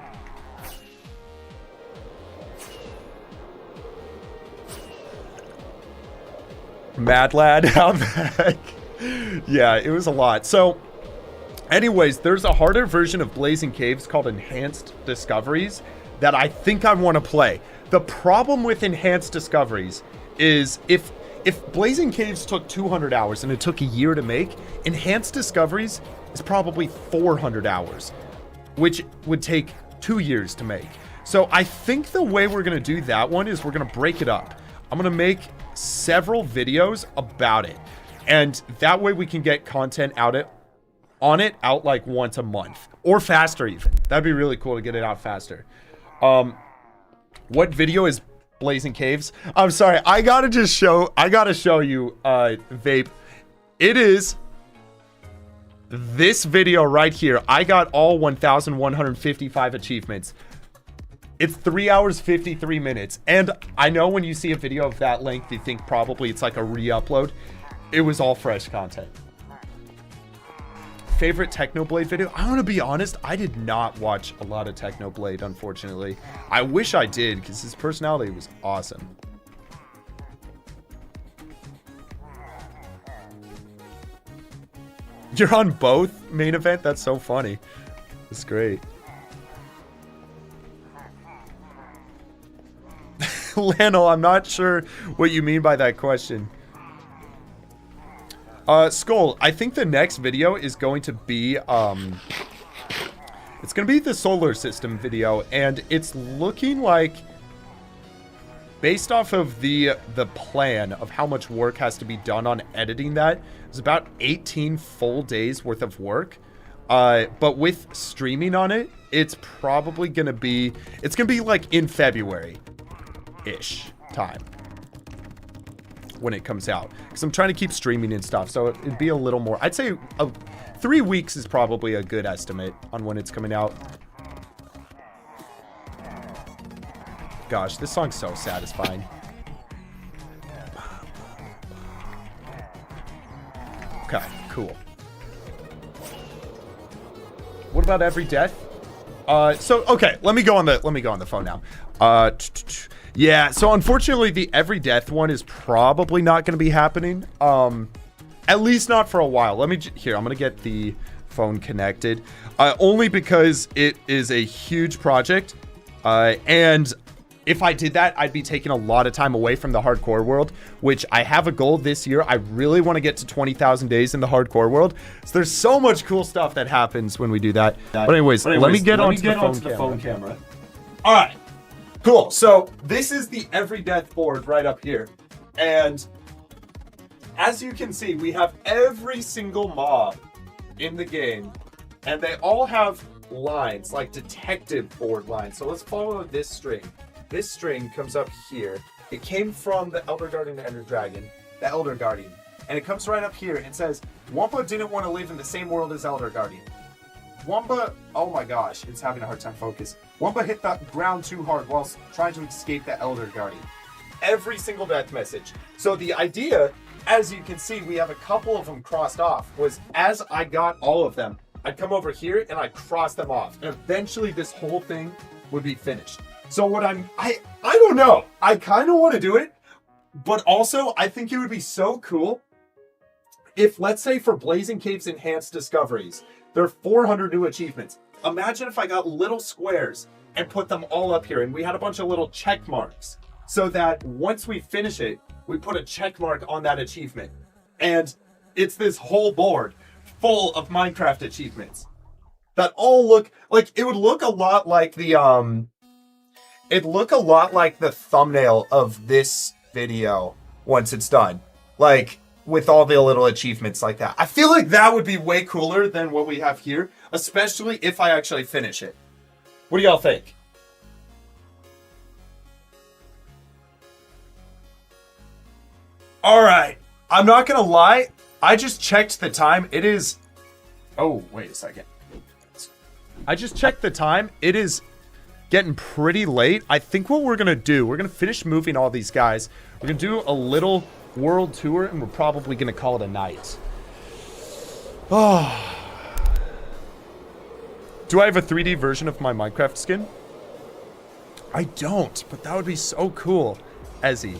Mad lad, how the heck? Yeah, it was a lot. So, anyways, there's a harder version of Blazing Caves called Enhanced Discoveries that I think I want to play. The problem with Enhanced Discoveries is if Blazing Caves took 200 hours and it took a year to make, Enhanced Discoveries is probably 400 hours, which would take 2 years to make. So I think the way we're going to do that one is we're going to break it up. I'm going to make several videos about it. And that way we can get content out like once a month or faster even. That'd be really cool to get it out faster. What video is Blazing Caves? I'm sorry. I got to show you, Vape. It is this video right here. I got all 1,155 achievements. It's 3 hours, 53 minutes. And I know when you see a video of that length, you think probably it's like a re-upload. It was all fresh content. Favorite Technoblade video? I'm gonna be honest, I did not watch a lot of Technoblade, unfortunately. I wish I did, because his personality was awesome. You're on both main event? That's so funny. That's great. Lano, I'm not sure what you mean by that question. Skull, I think the next video is going to be, it's going to be the solar system video, and it's looking like, based off of the plan of how much work has to be done on editing that, it's about 18 full days worth of work. But with streaming on it, it's probably going to be, like in February-ish time when it comes out, because I'm trying to keep streaming and stuff, so it'd be a little more. I'd say 3 weeks is probably a good estimate on when it's coming out. Gosh, this song's so satisfying. Okay, cool. What about every death? So okay, let me go on the phone now. Yeah, so unfortunately the every death one is probably not going to be happening. At least not for a while. Let me here, I'm going to get the phone connected. Only because it is a huge project. And if I did that, I'd be taking a lot of time away from the hardcore world, which I have a goal this year. I really want to get to 20,000 days in the hardcore world. So there's so much cool stuff that happens when we do that. But anyways, let me get onto the phone camera. All right. Cool. So this is the every death board right up here. And as you can see, we have every single mob in the game. And they all have lines, like detective board lines. So let's follow this string. This string comes up here. It came from the Elder Guardian and Ender Dragon, the Elder Guardian. And it comes right up here and says, Wunba didn't want to live in the same world as Elder Guardian. Wunba, oh my gosh, it's having a hard time focus. Wunba hit the ground too hard whilst trying to escape the Elder Guardian. Every single death message. So the idea, as you can see, we have a couple of them crossed off, was as I got all of them, I'd come over here and I'd cross them off. And eventually this whole thing would be finished. So what I don't know. I kind of want to do it, but also I think it would be so cool if, let's say for Blazing Caves Enhanced Discoveries, there are 400 new achievements. Imagine if I got little squares and put them all up here and we had a bunch of little check marks so that once we finish it, we put a check mark on that achievement. And it's this whole board full of Minecraft achievements that all look like, it would look a lot like the, it look a lot like the thumbnail of this video once it's done. Like, with all the little achievements like that. I feel like that would be way cooler than what we have here, especially if I actually finish it. What do y'all think? All right. I'm not going to lie. I just checked the time. It is... Oh, wait a second. I just checked the time. It is getting pretty late. I think what we're going to do, we're going to finish moving all these guys. We're going to do a little world tour, and we're probably going to call it a night. Oh. Do I have a 3D version of my Minecraft skin? I don't, but that would be so cool, Ezzy.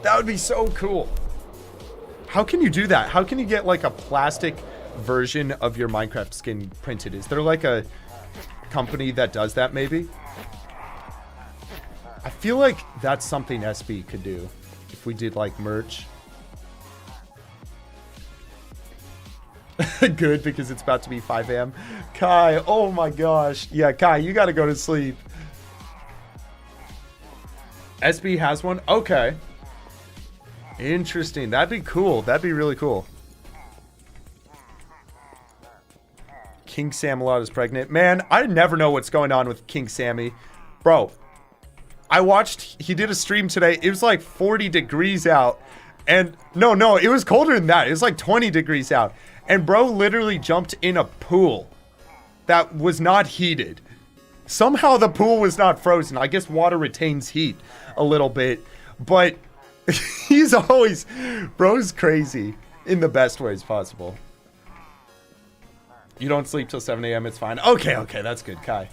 That would be so cool. How can you do that? How can you get like a plastic version of your Minecraft skin printed? Is there like a company that does that maybe? I feel like that's something SB could do if we did like merch. Good, because it's about to be 5 a.m. Kai, oh my gosh. Yeah, Kai, you gotta go to sleep. SB has one? Okay. Interesting. That'd be cool. That'd be really cool. King Samalot is pregnant. Man, I never know what's going on with King Sammy. Bro, I watched, he did a stream today. It was like 40 degrees out. And no, it was colder than that. It was like 20 degrees out. And bro literally jumped in a pool that was not heated. Somehow the pool was not frozen. I guess water retains heat a little bit. But he's always, bro's crazy in the best ways possible. You don't sleep till 7 a.m. It's fine. Okay, that's good, Kai.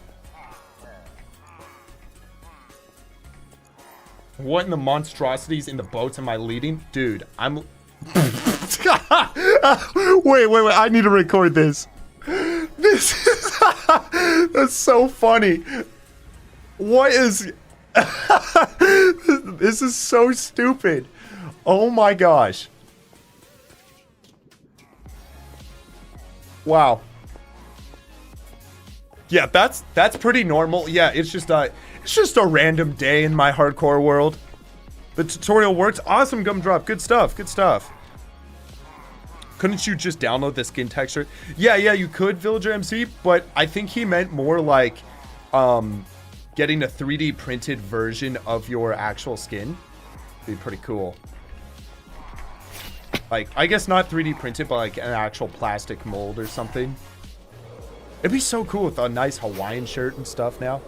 What in the monstrosities in the boats am I leading? Dude, I'm... wait, I need to record this. This is... That's so funny. What is... This is so stupid. Oh my gosh. Wow. Yeah, that's pretty normal. Yeah, it's just a random day in my hardcore world. The tutorial works. Awesome, Gumdrop. Good stuff. Good stuff. Couldn't you just download the skin texture? Yeah, you could, Villager MC, but I think he meant more like getting a 3D printed version of your actual skin. Be pretty cool. Like, I guess not 3D printed, but like an actual plastic mold or something. It'd be so cool with a nice Hawaiian shirt and stuff now.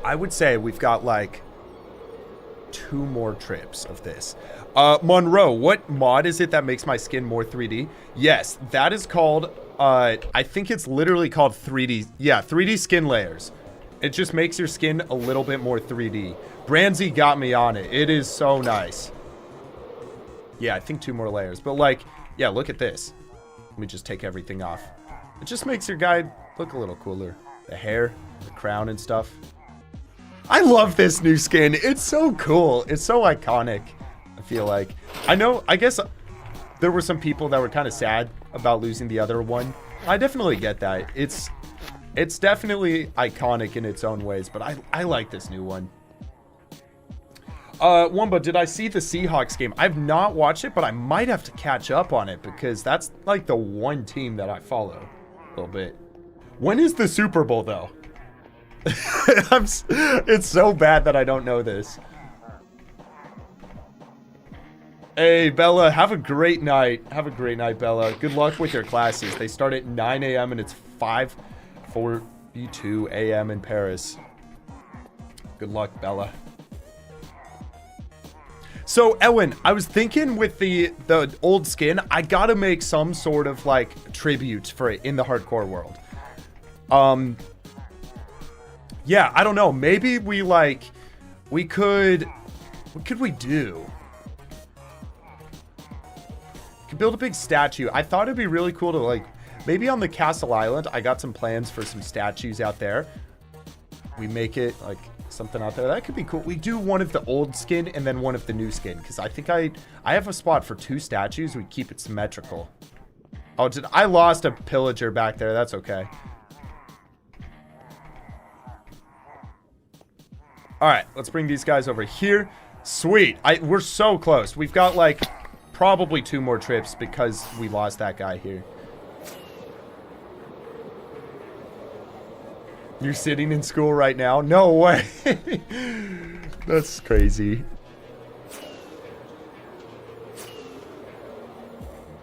I would say we've got like 2 more trips of this. Monroe, what mod is it that makes my skin more 3D? Yes, that is called, I think it's literally called 3D. Yeah, 3D skin layers. It just makes your skin a little bit more 3D. Branzy got me on it. It is so nice. Yeah, I think 2 more layers. But like, yeah, look at this. Let me just take everything off. It just makes your guy look a little cooler. The hair, the crown and stuff. I love this new skin. It's so cool. It's so iconic, I feel like. I guess there were some people that were kind of sad about losing the other one. I definitely get that. It's definitely iconic in its own ways, but I like this new one. Wumba, did I see the Seahawks game? I've not watched it, but I might have to catch up on it because that's like the one team that I follow a little bit. When is the Super Bowl, though? It's so bad that I don't know this. Hey, Bella, have a great night. Have a great night, Bella. Good luck with your classes. They start at 9 a.m. and it's 5:42 a.m. in Paris. Good luck, Bella. So, Ellen, I was thinking with the old skin, I gotta make some sort of, like, tribute for it in the hardcore world. Yeah, I don't know. Maybe we, like, we could... What could we do? We could build a big statue. I thought it'd be really cool to, like... Maybe on the Castle Island, I got some plans for some statues out there. We make it, like... something out there that could be cool. We do one of the old skin and then one of the new skin because I think I have a spot for 2 statues. We keep it symmetrical. Oh, I lost a pillager back there. That's okay. All right, let's bring these guys over here. Sweet. We're so close. We've got like probably 2 more trips because we lost that guy here. You're sitting in school right now? No way. That's crazy.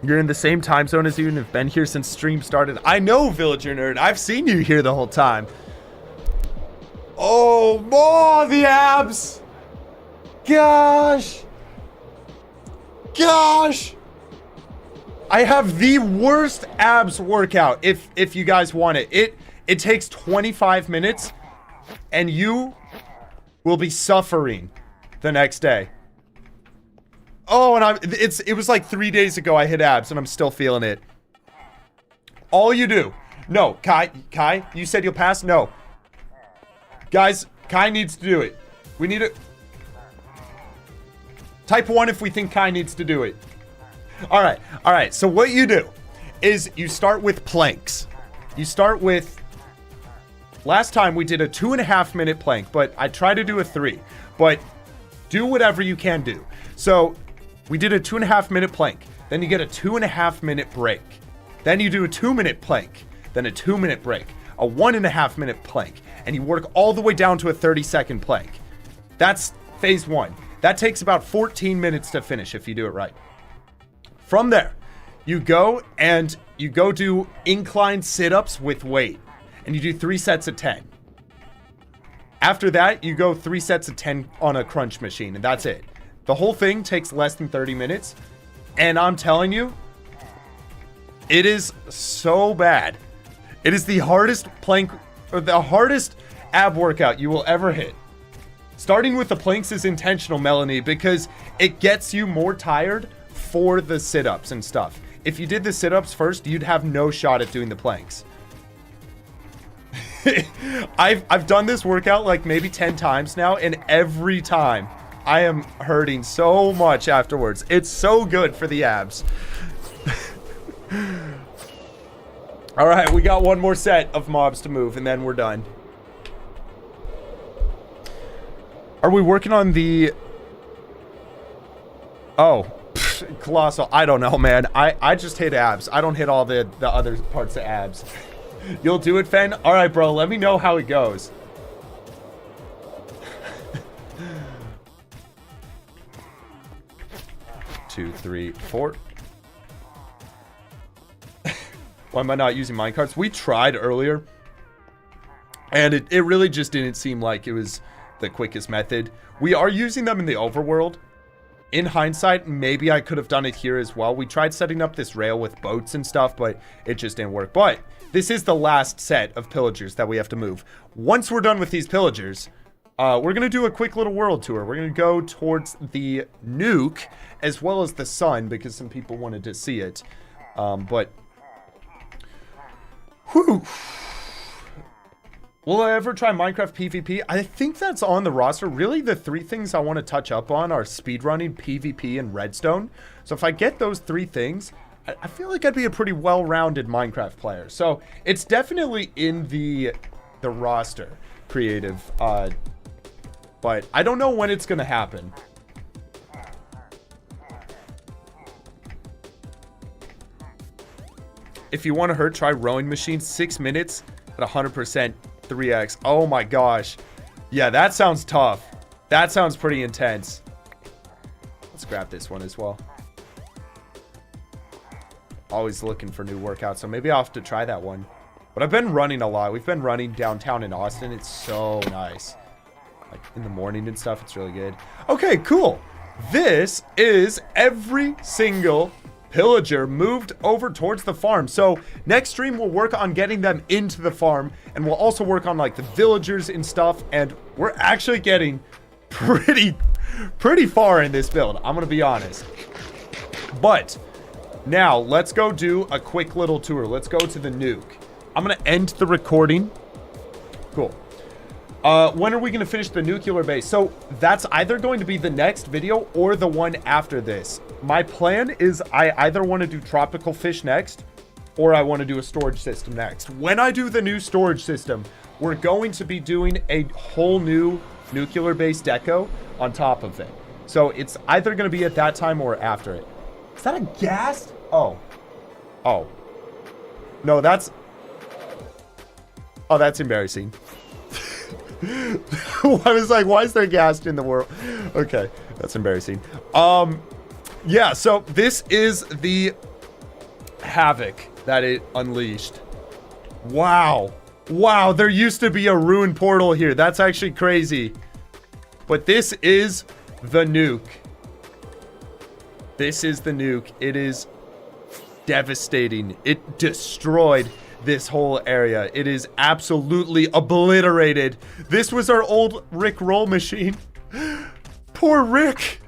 You're in the same time zone as you and have been here since stream started. I know, Villager Nerd. I've seen you here the whole time. Oh, the abs. Gosh. I have the worst abs workout if you guys want it. It takes 25 minutes and you will be suffering the next day. Oh, and it was like 3 days ago I hit abs and I'm still feeling it. All you do. No, Kai, you said you'll pass? No. Guys, Kai needs to do it. We need it. Type 1 if we think Kai needs to do it. All right. So what you do is you start with planks. You start with... Last time we did a 2.5 minute plank, but I try to do a 3. But do whatever you can do. So we did a 2.5 minute plank. Then you get a 2.5 minute break. Then you do a 2 minute plank. Then a 2 minute break. A 1.5 minute plank. And you work all the way down to a 30-second plank. That's phase 1. That takes about 14 minutes to finish if you do it right. From there, you go do incline sit-ups with weight. And you do 3 sets of 10. After that, you go 3 sets of 10 on a crunch machine, and that's it. The whole thing takes less than 30 minutes. And I'm telling you, it is so bad. It is the hardest plank, or the hardest ab workout you will ever hit. Starting with the planks is intentional, Melanie, because it gets you more tired for the sit-ups and stuff. If you did the sit-ups first, you'd have no shot at doing the planks. I've done this workout like maybe 10 times now, and every time I am hurting so much afterwards. It's so good for the abs. All right, we got 1 more set of mobs to move, and then we're done. Are we working on the... Oh, Colossal. I don't know, man. I just hit abs. I don't hit all the other parts of abs. You'll do it, Fen? All right, bro. Let me know how it goes. Two, three, four. Why am I not using minecarts? We tried earlier, and it really just didn't seem like it was the quickest method. We are using them in the overworld. In hindsight, maybe I could have done it here as well. We tried setting up this rail with boats and stuff, but it just didn't work. But this is the last set of pillagers that we have to move. Once we're done with these pillagers, we're going to do a quick little world tour. We're going to go towards the nuke as well as the sun because some people wanted to see it. But... Whew. Will I ever try Minecraft PvP? I think that's on the roster. Really, the 3 things I want to touch up on are speedrunning, PvP, and redstone. So if I get those 3 things, I feel like I'd be a pretty well-rounded Minecraft player. So it's definitely in the roster, creative. But I don't know when it's going to happen. If you want to hurt, try rowing machine. 6 minutes at 100%. 3x. Oh my gosh. Yeah, that sounds tough. That sounds pretty intense. Let's grab this one as well. Always looking for new workouts, so maybe I'll have to try that one. But I've been running a lot. We've been running downtown in Austin. It's so nice. Like in the morning and stuff, it's really good. Okay, cool. This is every single pillager moved over towards the farm. So next stream we'll work on getting them into the farm, and we'll also work on like the villagers and stuff, and we're actually getting pretty far in this build, I'm gonna be honest. But now let's go do a quick little tour. Let's go to the nuke. I'm gonna end the recording. Cool. When are we going to finish the nuclear base? So that's either going to be the next video or the one after this. My plan is I either want to do tropical fish next or I want to do a storage system next. When I do the new storage system, we're going to be doing a whole new nuclear-based deco on top of it. So it's either going to be at that time or after it. Is that a ghast? Oh. Oh. No, that's... Oh, that's embarrassing. I was like, why is there ghast in the world? Okay, that's embarrassing. Yeah, so this is the havoc that it unleashed. Wow. Wow, there used to be a ruined portal here. That's actually crazy. But this is the nuke. This is the nuke. It is devastating. It destroyed this whole area. It is absolutely obliterated. This was our old Rick roll machine. Poor Rick.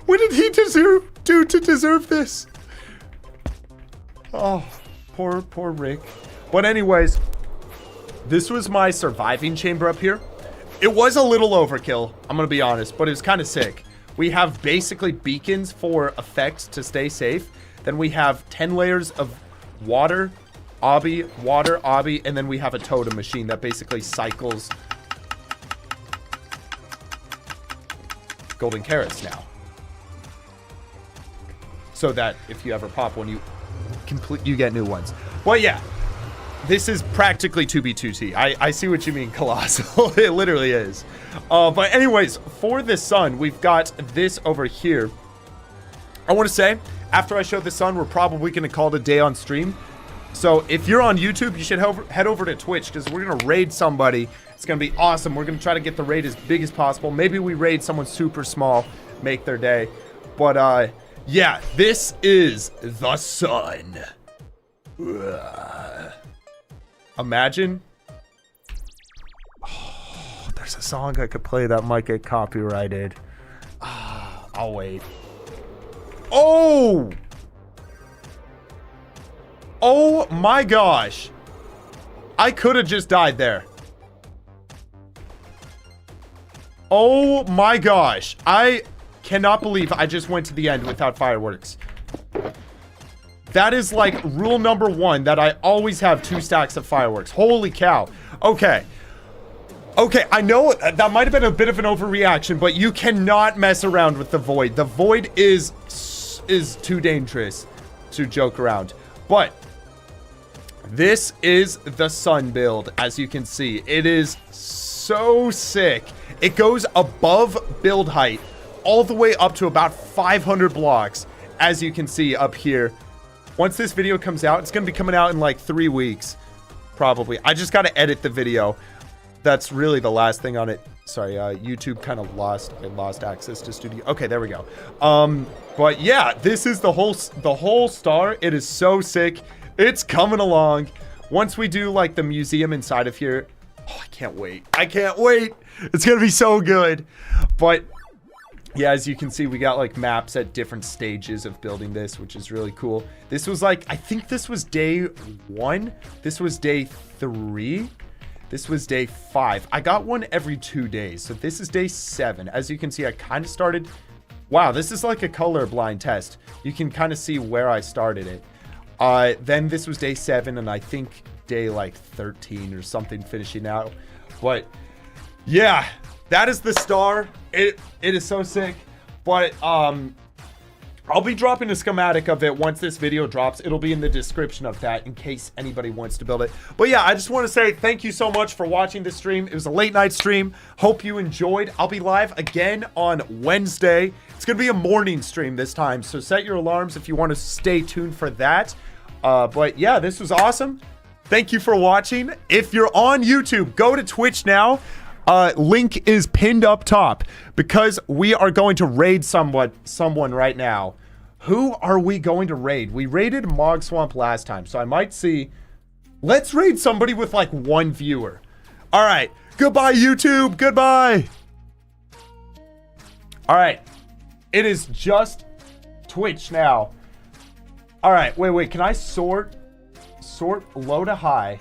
What did he do to deserve this? Oh, poor Rick. But anyways, this was my surviving chamber up here. It was a little overkill, I'm gonna be honest, but it was kind of sick. We have basically beacons for effects to stay safe. Then we have 10 layers of water, water, and then we have a totem machine that basically cycles golden carrots now. So that if you ever pop one, you get new ones. Well, yeah, this is practically 2B2T. I see what you mean, Colossal. It literally is. But anyways, for the sun, we've got this over here. I want to say, after I show the sun, we're probably going to call it a day on stream. So if you're on YouTube, you should head over to Twitch, because we're going to raid somebody. It's going to be awesome. We're going to try to get the raid as big as possible. Maybe we raid someone super small, make their day. But yeah, this is the sun. Imagine. Oh, there's a song I could play that might get copyrighted. I'll wait. Oh! Oh my gosh. I could have just died there. Oh my gosh. I cannot believe I just went to the end without fireworks. That is like rule number 1, that I always have 2 stacks of fireworks. Holy cow. Okay. Okay, I know that might have been a bit of an overreaction, but you cannot mess around with the void. The void is too dangerous to joke around. But this is the sun build, as you can see. It is so sick. It goes above build height all the way up to about 500 blocks, as you can see up here. Once this video comes out, it's going to be coming out in like 3 weeks, probably. I just got to edit the video. That's really the last thing on it. Sorry, YouTube kind of lost access to studio. Okay, there we go. But yeah, this is the whole star. It is so sick. It's coming along. Once we do like the museum inside of here, oh, I can't wait. I can't wait. It's gonna be so good. But yeah, as you can see, we got like maps at different stages of building this, which is really cool. This was like, I think this was day 1. This was day 3. This was day 5. I got one every 2 days. So this is day 7. As you can see, I kind of started. Wow, this is like a color blind test. You can kind of see where I started it. Then this was day 7, and I think day like 13 or something finishing out. But yeah, that is the star. It is so sick. But I'll be dropping a schematic of it once this video drops. It'll be in the description of that in case anybody wants to build it. But yeah, I just want to say thank you so much for watching this stream. It was a late night stream. Hope you enjoyed. I'll be live again on Wednesday. It's going to be a morning stream this time, so set your alarms if you want to stay tuned for that. But yeah, this was awesome. Thank you for watching. If you're on YouTube, go to Twitch now. Link is pinned up top because we are going to raid someone right now. Who are we going to raid? We raided Mog Swamp last time, so I might see. Let's raid somebody with like 1 viewer. All right. Goodbye, YouTube. Goodbye. All right. It is just Twitch now. All right. Wait. Can I sort low to high?